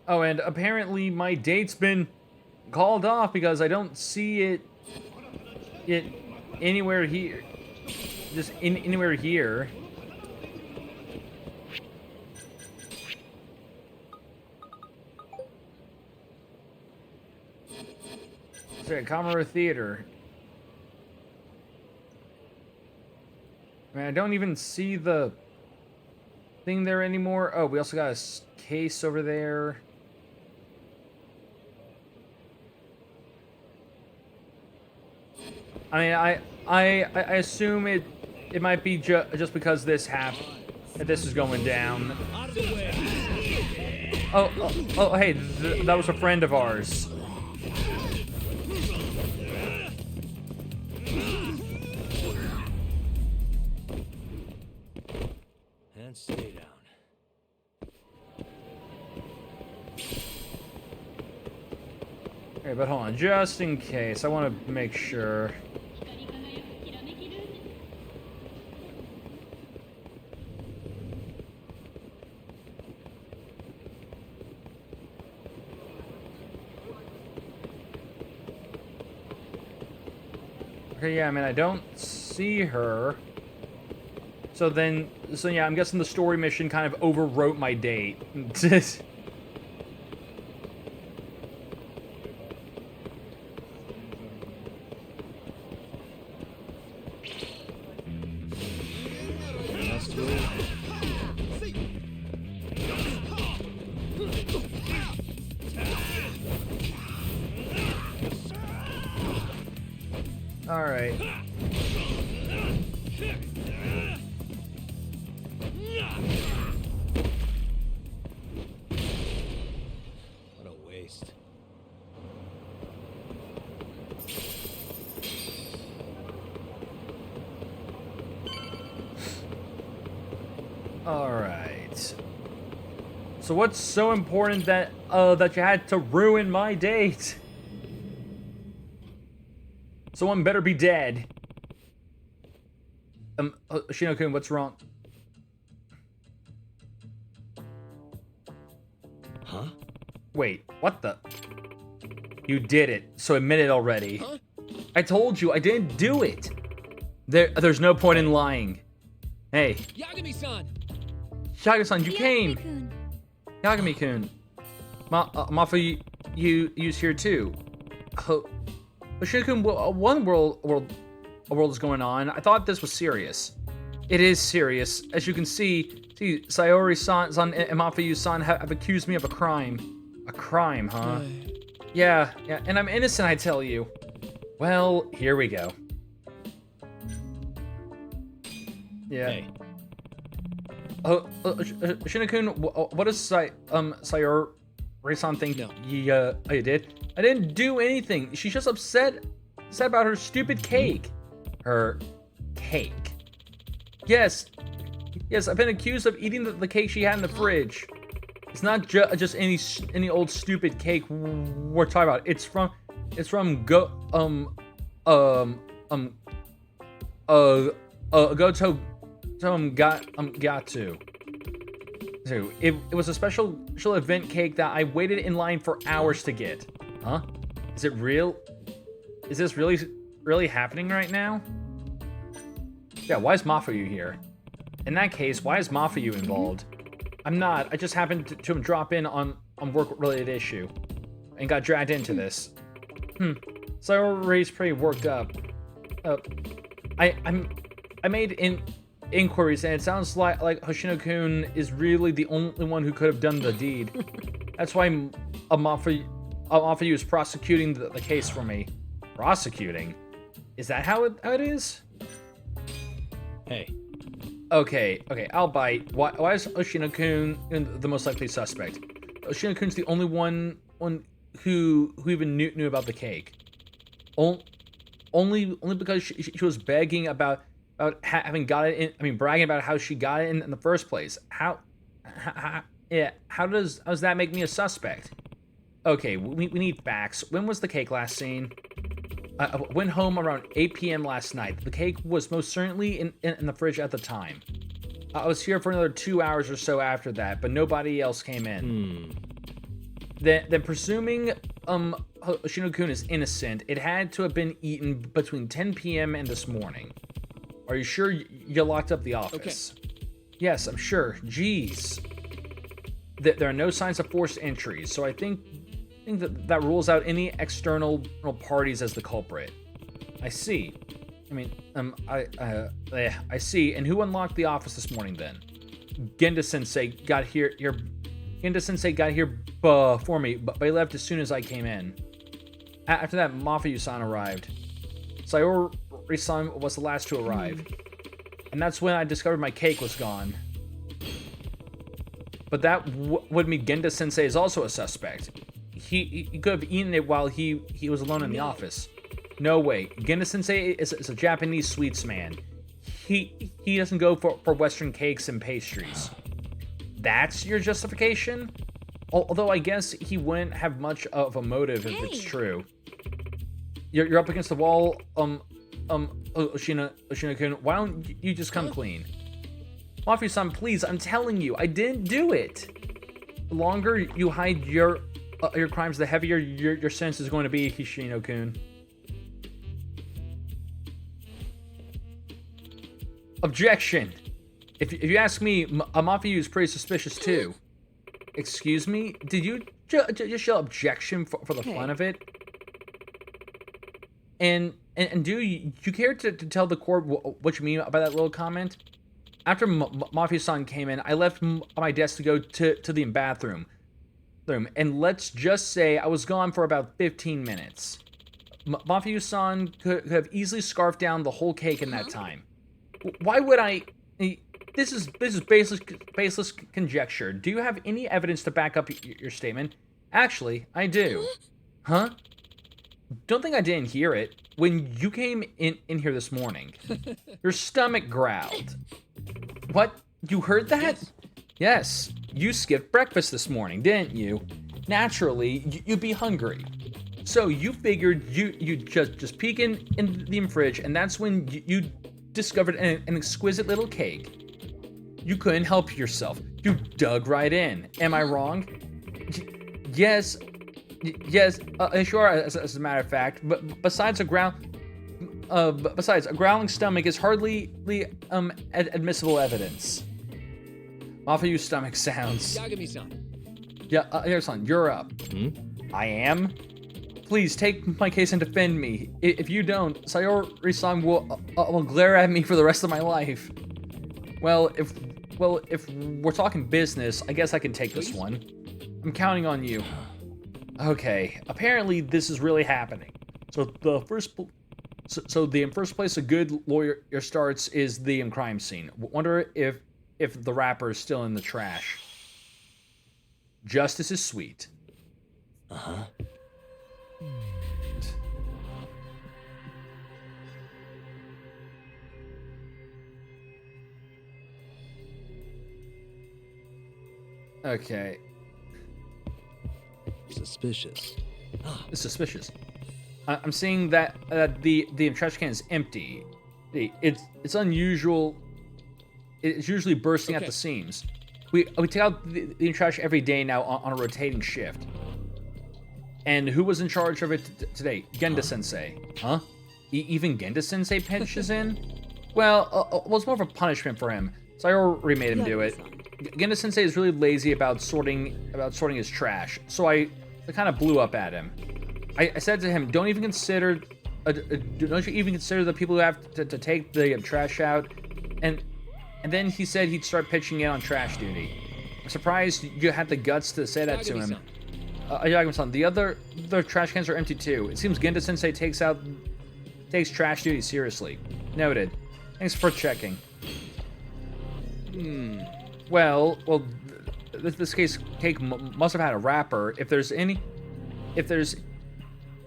Oh, and apparently my date's been called off because I don't see it anywhere here. Just anywhere here. It's at Kamuro Theater. Man, I don't even see the thing there anymore. Oh, we also got a case over there. I mean, I assume it might be just because this is going down. Oh, hey, that was a friend of ours. And stay down. Okay, but hold on, just in case, I want to make sure. Okay, yeah, I mean, I don't see her. So yeah, I'm guessing the story mission kind of overwrote my date. All right. What a waste. All right. So what's so important that that you had to ruin my date? Someone better be dead. Shino-kun, what's wrong? Huh? Wait, what the? You did it, so admit it already. Huh? I told you, I didn't do it. There's no point in lying. Hey. Yagami-san! Yagami-san, you came. Yagami-kun. Yagami-kun. Mafu, you's here too. But Shino-kun, one world is going on. I thought this was serious. It is serious. As you can see, Sayori-san and Mafuyu-san have accused me of a crime. A crime, huh? Yeah, and I'm innocent, I tell you. Well, here we go. Yeah. Hey. Shino-kun, what does Sayori-san think? No. You did? I didn't do anything. She's just upset about her stupid cake. Her cake. Yes, I've been accused of eating the cake she had in the fridge. It's not just any old stupid cake we're talking about. It's from Gatu. So it was a special event cake that I waited in line for hours to get. Huh? Is it real? Is this really happening right now? Yeah, why is Mafuyu here? In that case, why is Mafuyu involved? I'm not. I just happened to drop in on work-related issue and got dragged into this. Sayori's pretty worked up. I made inquiries, and it sounds like Hoshino-kun is really the only one who could have done the deed. That's why Mafuyu is prosecuting the case for me. Prosecuting? Is that how it is? Hey. Okay, I'll bite. Why is Hoshino-kun the most likely suspect? Hoshino-kun's the only one who even knew about the cake. Only because she was begging about having got it in. I mean, bragging about how she got it in the first place. How does that make me a suspect? Okay, we need facts. When was the cake last seen? I went home around 8 p.m. last night. The cake was most certainly in the fridge at the time. I was here for another 2 hours or so after that, but nobody else came in. Then presuming Hoshino-kun is innocent, it had to have been eaten between 10 p.m. and this morning. Are you sure you locked up the office? Okay. Yes, I'm sure. Jeez. There are no signs of forced entries, so I think that rules out any external parties as the culprit. I see. I mean, I see. And who unlocked the office this morning then? Genda-sensei got here. Genda-sensei got here before me, but he left as soon as I came in. After that, Mafuyu-san arrived. Sayori-san was the last to arrive, and that's when I discovered my cake was gone. but that would mean Genda Sensei is also a suspect. He could have eaten it while he was alone in the office. No way. Genda Sensei is a Japanese sweets man. He doesn't go for Western cakes and pastries. That's your justification? Although I guess he wouldn't have much of a motive if it's true. You're up against the wall, Oshina-kun. Why don't you just come clean? Mafia-san, please, I'm telling you, I didn't do it. The longer you hide your crimes, the heavier your sentence is going to be, Hoshino-kun. Objection. If you ask me, Mafia is pretty suspicious too. Excuse me? Did you just yell objection for the fun of it? And do you care to tell the court what you mean by that little comment? After Mafia-san came in, I left my desk to go to the bathroom. And let's just say I was gone for about 15 minutes. Mafia-san could have easily scarfed down the whole cake in that time. Why would I... This is baseless conjecture. Do you have any evidence to back up your statement? Actually, I do. Huh? Don't think I didn't hear it. When you came in here this morning, your stomach growled. What? You heard that? Yes. You skipped breakfast this morning, didn't you? Naturally, you'd be hungry. So you figured you'd just peek in the fridge, and that's when you discovered an exquisite little cake. You couldn't help yourself. You dug right in. Am I wrong? Yes. Yes. Sure. As a matter of fact, but besides a growling stomach is hardly admissible evidence. Mafia stomach sounds. Yagami-san. Yeah, Yagami-san, you're up. I am. Please take my case and defend me. If you don't, Sayori-san will glare at me for the rest of my life. Well, if we're talking business, I guess I can take this one. I'm counting on you. Okay, apparently this is really happening. So the first place a good lawyer starts is the crime scene. Wonder if the rapper is still in the trash. Justice is sweet. Uh-huh. Okay. Suspicious. It's suspicious. I'm seeing that the trash can is empty. It's unusual. It's usually bursting at the seams. We take out the trash every day now on a rotating shift. And who was in charge of it today? Genda Sensei. Huh? Even Genda Sensei pitches in? Well, it's more of a punishment for him. Sayori made him do it. Genda Sensei is really lazy about sorting his trash, so I kind of blew up at him. I said to him, don't you even consider the people who have to take the trash out? And then he said he'd start pitching in on trash duty. I'm surprised you had the guts to say that to him. Yagami-san, the other trash cans are empty too. It seems Genda Sensei takes trash duty seriously. Noted. Thanks for checking. Well, this cake must have had a wrapper. If there's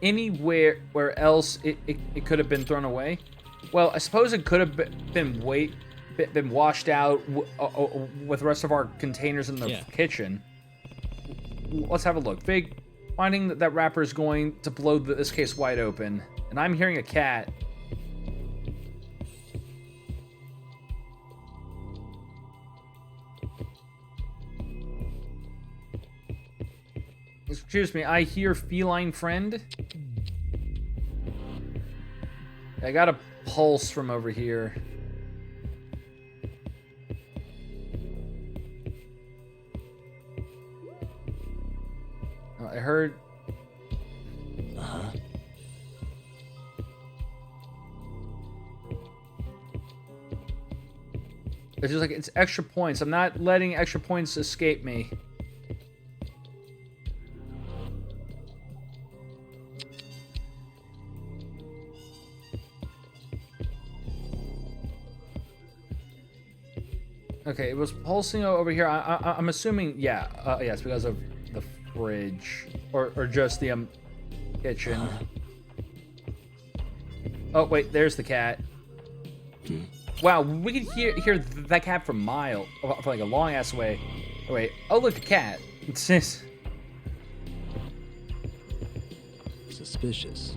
anywhere else it could have been thrown away, well, I suppose it could have been washed out with the rest of our containers in the kitchen. Let's have a look. Fig, finding that wrapper is going to blow this case wide open, and I'm hearing a cat. Excuse me, I hear feline friend. I got a pulse from over here. I heard... Uh-huh. It's just like, it's extra points. I'm not letting extra points escape me. Okay, it was pulsing over here. I'm assuming, yeah, it's because of the fridge or just the kitchen. Oh wait, there's the cat. Wow, we could hear that cat from for like a long ass way. Oh, wait, oh look, the cat. It's this. Suspicious.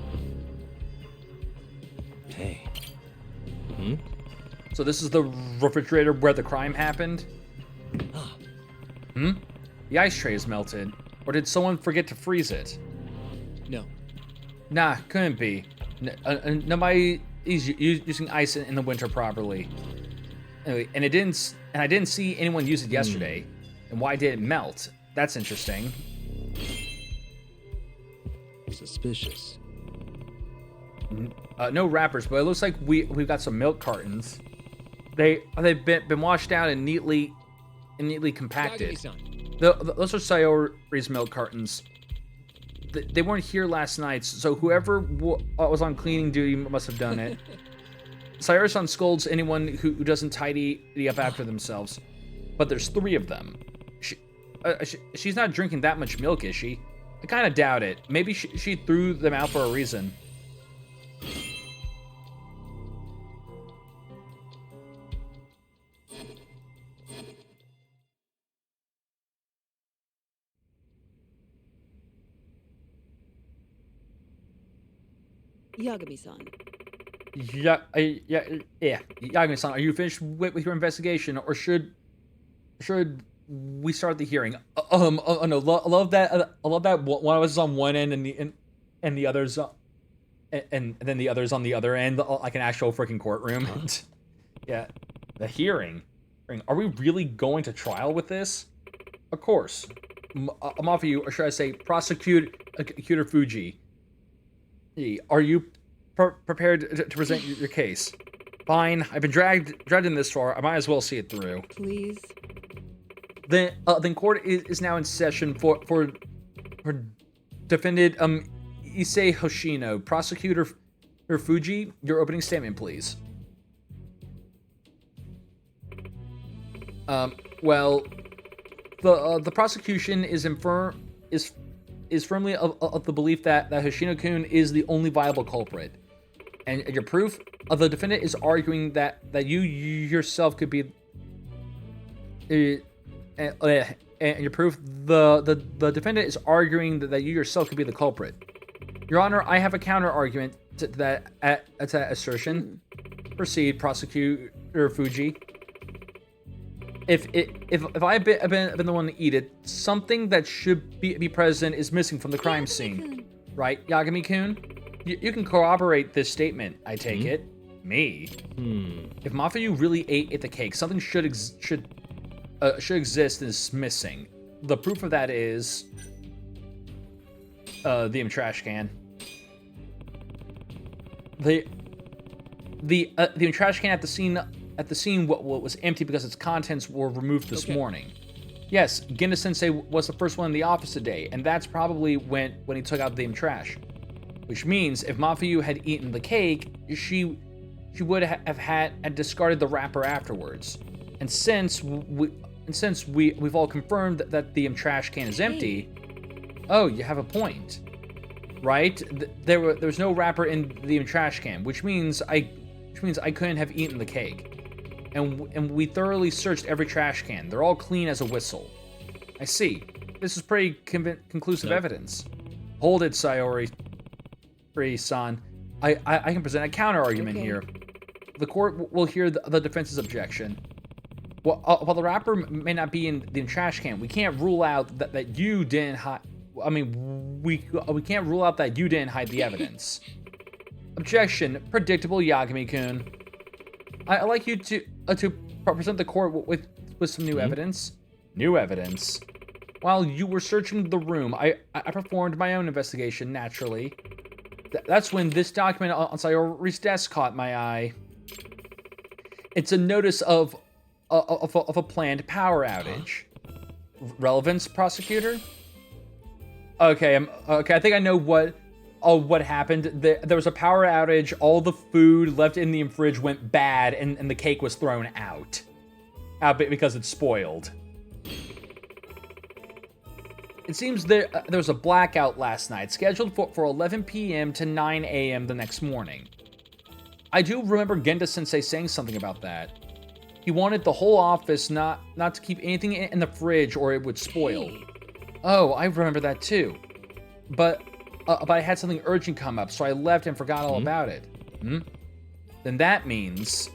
Hey. So this is the refrigerator where the crime happened? The ice tray is melted. Or did someone forget to freeze it? No. Nah, couldn't be. Nobody is using ice in the winter properly. Anyway, and I didn't see anyone use it yesterday. And why did it melt? That's interesting. Suspicious. No wrappers, but it looks like we've got some milk cartons. They've been washed out and neatly compacted. Those are Sayori's milk cartons. They weren't here last night, so whoever was on cleaning duty must have done it. Sayori-san scolds anyone who doesn't tidy up after themselves. But there's 3 of them. She's not drinking that much milk, is she? I kind of doubt it. Maybe she threw them out for a reason. Yagami-san. Yeah. Yagami-san, are you finished with your investigation, or should we start the hearing? No. I love that one of us is on one end and the others, and then the others on the other end, like an actual freaking courtroom. Yeah, the hearing. Are we really going to trial with this? Of course. I'm off of you, or should I say, Prosecutor Fuji. Are you prepared to present your case? Fine. I've been dragged in this far. I might as well see it through. Please. Then court is now in session for defendant Issei Hoshino. Prosecutor Fuji, your opening statement, please. Well, the prosecution is firmly of the belief that Hoshino-kun is the only viable culprit. And your proof? The defendant is arguing that you yourself could be... and your proof? The defendant is arguing that you yourself could be the culprit. Your Honor, I have a counter-argument to that assertion. Proceed, Prosecutor Fuji. If I've been the one to eat it, something that should be present is missing from the crime scene. Right, Yagami-kun? You can corroborate this statement, I take it. Me? If Mafuyu really ate the cake, something should exist and is missing. The proof of that is... the trash can. The trash can at the scene what was empty because its contents were removed this morning. Yes, Genda-sensei was the first one in the office today, and that's probably when he took out the trash. Which means if Mafuyu had eaten the cake, she would have had discarded the wrapper afterwards. And since we've all confirmed that the trash can is empty, oh, you have a point, right? There was no wrapper in the trash can, which means I couldn't have eaten the cake. And we thoroughly searched every trash can. They're all clean as a whistle. I see. This is pretty conclusive evidence. Hold it, Sayori-san. I can present a counter-argument here. The court will hear the defense's objection. While the wrapper may not be in the trash can, we can't rule out that you didn't hide... I mean, we can't rule out that you didn't hide the evidence. Objection. Predictable, Yagami-kun. I'd like you to present the court with some new evidence. New evidence? While you were searching the room, I performed my own investigation, naturally. That's when this document on Sayori's desk caught my eye. It's a notice of a planned power outage. Relevance, prosecutor? Okay, I think I know what happened. There was a power outage, all the food left in the fridge went bad, and the cake was thrown out. because it's spoiled. It seems there was a blackout last night, scheduled for 11 p.m. to 9 a.m. the next morning. I do remember Genda-sensei saying something about that. He wanted the whole office not to keep anything in the fridge or it would spoil. Oh, I remember that too. But I had something urgent come up, so I left and forgot all about it. Then that means...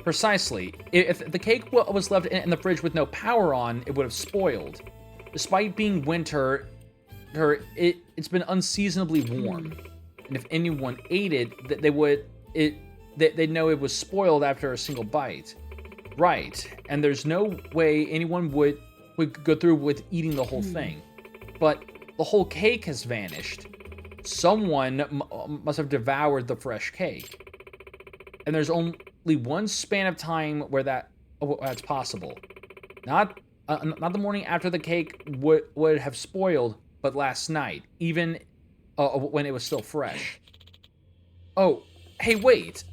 Precisely. If the cake was left in the fridge with no power on, it would have spoiled. Despite being winter, it's been unseasonably warm. And if anyone ate it, they'd know it was spoiled after a single bite. Right. And there's no way anyone would go through with eating the whole thing. But the whole cake has vanished. Someone must have devoured the fresh cake. And there's only one span of time where that's possible. Not the morning after the cake would have spoiled, but last night, even when it was still fresh. Oh, hey, wait.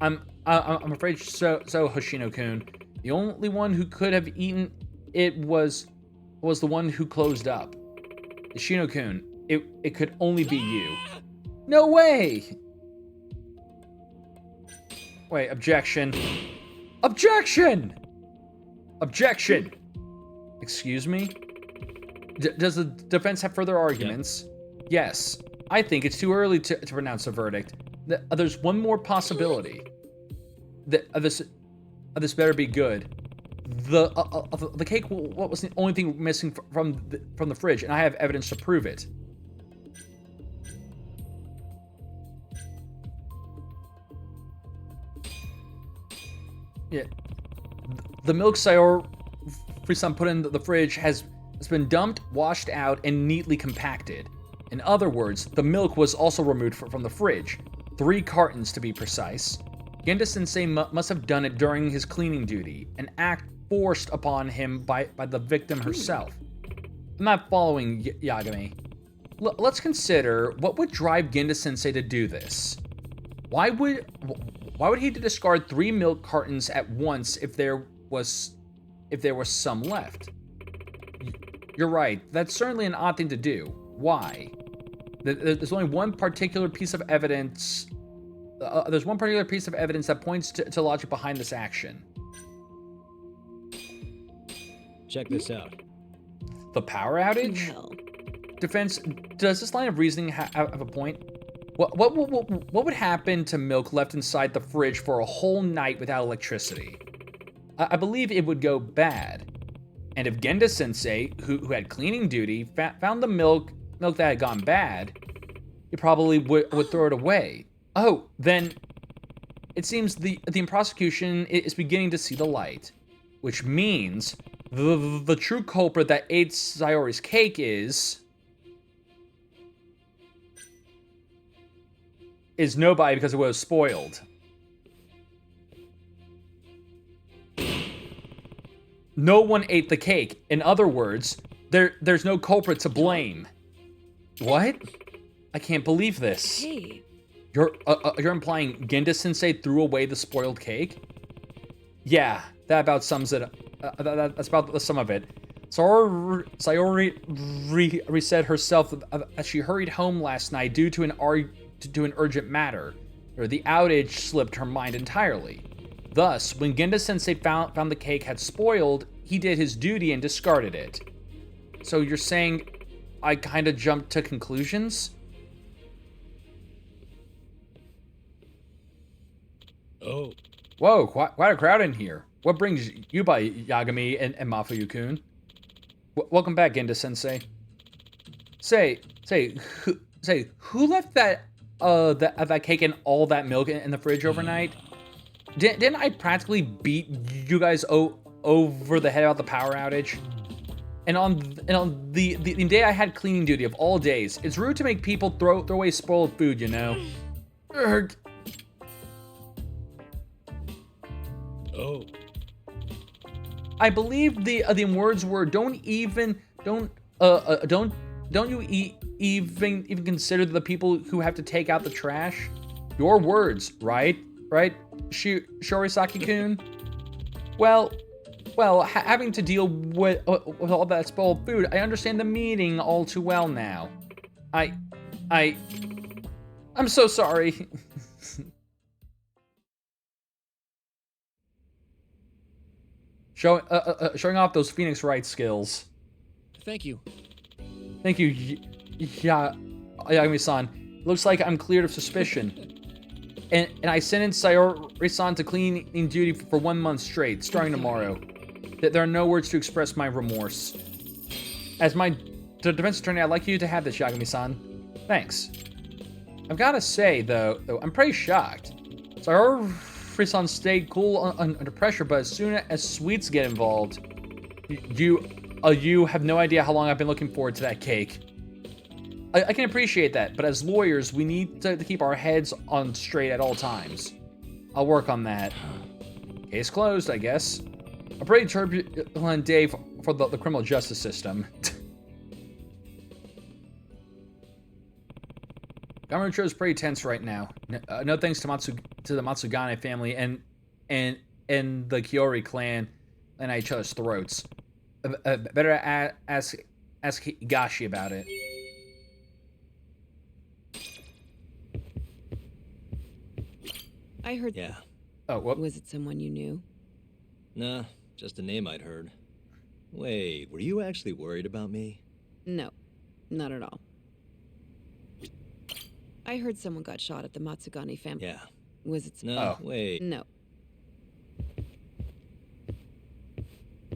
I'm afraid so, Hoshino-kun. The only one who could have eaten it was the one who closed up. Hoshino-kun, it could only be you. No way! Wait, objection. Objection! Objection! Excuse me? Does the defense have further arguments? Yep. Yes. I think it's too early to pronounce a verdict. There's one more possibility. This better be good. The cake was the only thing missing from the fridge, and I have evidence to prove it. Yeah. The milk Sayori-san put in the fridge has been dumped, washed out, and neatly compacted. In other words, the milk was also removed from the fridge. 3 cartons to be precise. Genda-sensei must have done it during his cleaning duty, an act forced upon him by the victim herself. I'm not following, Yagami. Let's consider what would drive Genda-sensei to do this. Why would he discard 3 milk cartons at once if there was some left? You're right. That's certainly an odd thing to do. Why? There's only one particular piece of evidence. There's one particular piece of evidence that points to logic behind this action. Check this out. The power outage? No. Defense, does this line of reasoning have a point? What would happen to milk left inside the fridge for a whole night without electricity? I believe it would go bad. And if Genda-sensei, who had cleaning duty, found the milk that had gone bad, he probably would throw it away. Oh, then it seems the prosecution is beginning to see the light, which means the true culprit that ate Sayori's cake is nobody because it was spoiled. No one ate the cake. In other words, there's no culprit to blame. What? I can't believe this. Hey. You're implying Genda-sensei threw away the spoiled cake? Yeah, that about sums it up. That's about the sum of it. Sayori said herself that she hurried home last night due to an urgent matter. The outage slipped her mind entirely. Thus, when Genda-sensei found the cake had spoiled, he did his duty and discarded it. So you're saying I kind of jumped to conclusions? Oh. Whoa, quite a crowd in here. What brings you by, Yagami and Mafuyu-kun? Welcome back, Genda-sensei. Say, who left that cake and all that milk in the fridge overnight? Didn't I practically beat you guys over the head about the power outage? And on the day I had cleaning duty of all days, it's rude to make people throw away spoiled food, you know. Urgh. Oh. I believe the words were don't you even consider the people who have to take out the trash? Your words, right? Right, Shorisaki-kun? Well, well, having to deal with all that spoiled food, I understand the meaning all too well now. I'm so sorry. Showing off those Phoenix Wright skills. Thank you. Thank you, Yagami-san. Looks like I'm cleared of suspicion. And I sentenced Sayori-san to cleaning duty for 1 month straight, starting tomorrow. There are no words to express my remorse. As my defense attorney, I'd like you to have this, Yagami-san. Thanks. I've gotta say, though, I'm pretty shocked. Sayori-san stayed cool under pressure, but as soon as sweets get involved, you have no idea how long I've been looking forward to that cake. I can appreciate that, but as lawyers, we need to keep our heads on straight at all times. I'll work on that. Case closed, I guess. A pretty turbulent day for the criminal justice system. Kamurocho is pretty tense right now. No thanks to the Matsugane family and the Kiori clan and at each other's throats. Better ask Higashi about it. I heard. Yeah. Oh, what? Was it someone you knew? Nah, just a name I'd heard. Wait, were you actually worried about me? No, not at all. I heard someone got shot at the Matsugane family. Yeah. Was it? No, wait. No.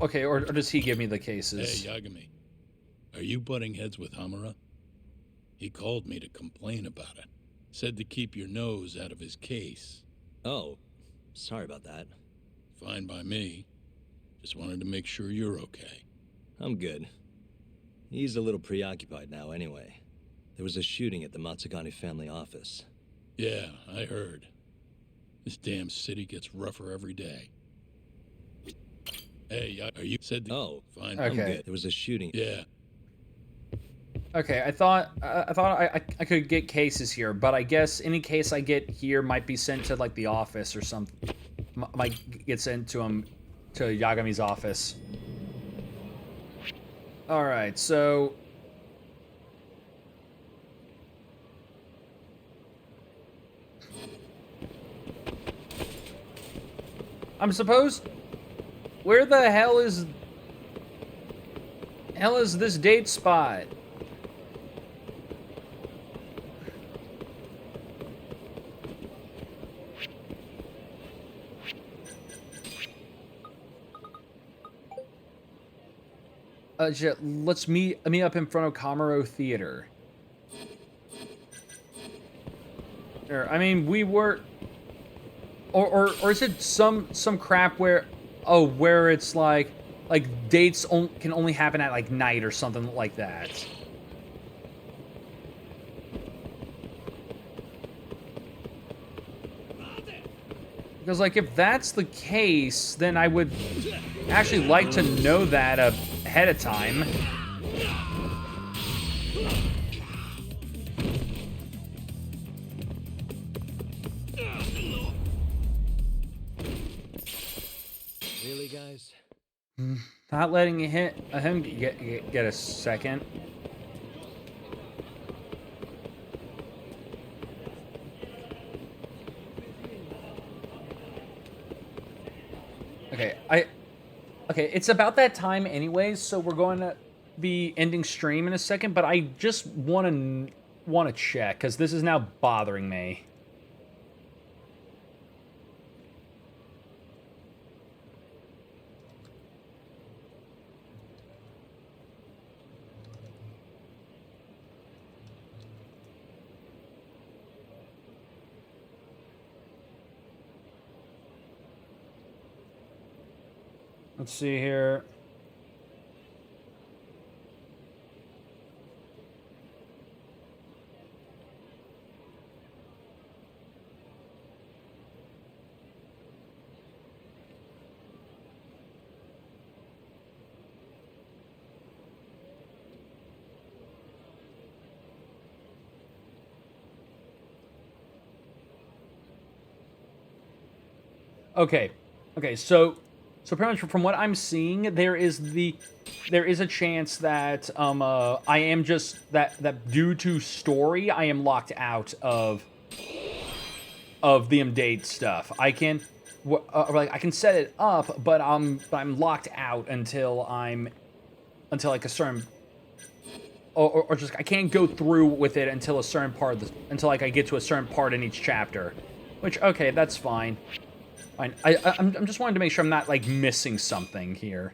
Okay, or does he give me the cases? Hey, Yagami. Are you butting heads with Hamura? He called me to complain about it. Said to keep your nose out of his case. Oh, sorry about that. Fine by me. Just wanted to make sure you're okay. I'm good. He's a little preoccupied now anyway. There was a shooting at the Matsugane family office. Yeah, I heard. This damn city gets rougher every day. Hey, are you said? Oh, fine. Okay. I'm good. There was a shooting. Yeah. Okay, I thought I could get cases here, but I guess any case I get here might be sent to like the office or something. Might get sent to Yagami's office. All right, so. I'm supposed. Where the hell is this date spot? Let's meet up in front of Kamuro Theater. I mean, we were, or is it some crap where it's like dates can only happen at like night or something like that. Because like if that's the case, then I would actually like to know that ahead of time. Really, guys? Not letting him get a second. Okay, it's about that time anyways, so we're going to be ending stream in a second, but I just want to check cuz this is now bothering me. Let's see here. Okay, so So pretty much from what I'm seeing, there is a chance that I am just that due to story I am locked out of the date stuff. I can like I can set it up, but I'm locked out until like a certain or just I can't go through with it until a certain part until like I get to a certain part in each chapter. Which okay, that's fine. Fine. I'm just wanting to make sure I'm not like missing something here.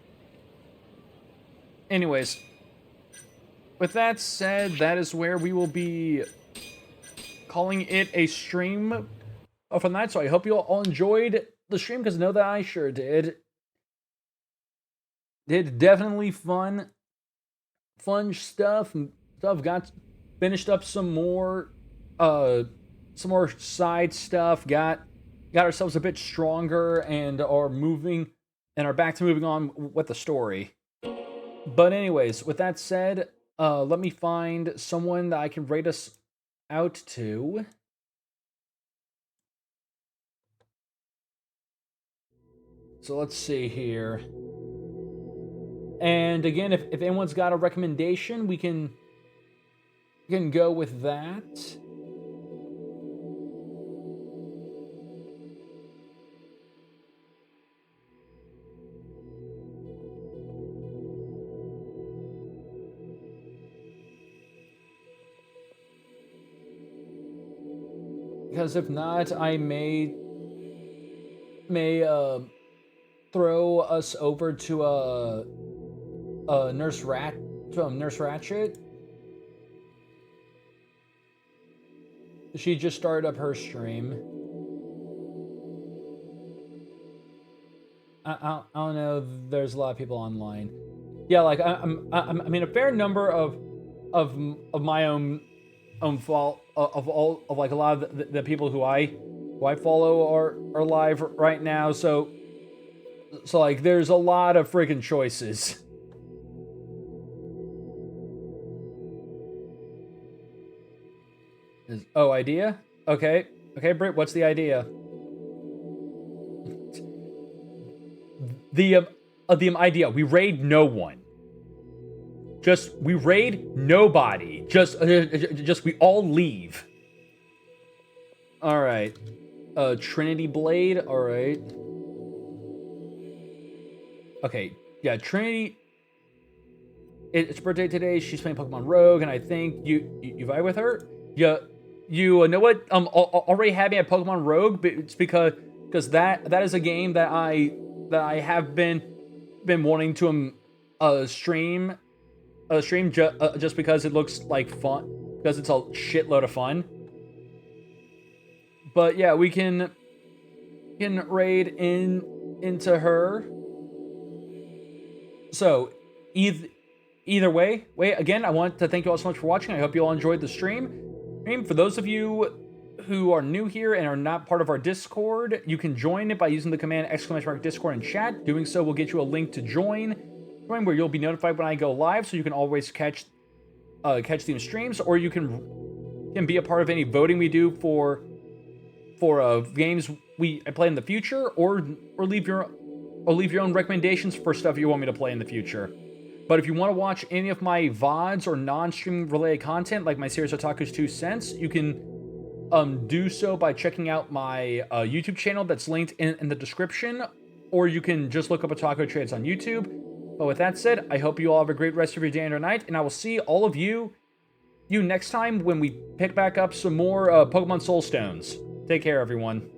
Anyways, with that said, that is where we will be calling it a stream from that. So I hope you all enjoyed the stream, because I know that I sure did. Did definitely fun stuff. Got finished up some more side stuff. Got ourselves a bit stronger and are back to moving on with the story. But anyways, with that said, let me find someone that I can rate us out to. So let's see here. And again, if anyone's got a recommendation, we can go with that. Because if not, I may throw us over to Nurse Ratchet. She just started up her stream. I don't know. There's a lot of people online. Yeah, like I mean, a fair number of my own fault of like a lot of the people who I follow are live right now. So like there's a lot of freaking choices. Idea? Okay, Britt, what's the idea? The idea, we raid no one. We raid nobody. Just we all leave. All right. Trinity Blade. All right. Okay. Yeah, Trinity. It's her birthday today. She's playing Pokemon Rogue, and I think you vibe with her. Yeah. You know what? Already having a Pokemon Rogue, but it's because that is a game that I have been wanting to stream just because it looks like fun, because it's a shitload of fun. But yeah, we can raid into her. So either way, again, I want to thank you all so much for watching. I hope you all enjoyed the stream. For those of you who are new here and are not part of our Discord, you can join it by using the command !Discord in chat. Doing so will get you a link to join where you'll be notified when I go live, so you can always catch theme streams, or you can be a part of any voting we do for games I play in the future, or leave your own recommendations for stuff you want me to play in the future. But if you want to watch any of my VODs or non-streaming related content, like my series Otaku's 2 Cents, you can do so by checking out my YouTube channel that's linked in the description, or you can just look up Otaku Trades on YouTube. But with that said, I hope you all have a great rest of your day and your night, and I will see all of you next time when we pick back up some more Pokemon Soul Stones. Take care, everyone.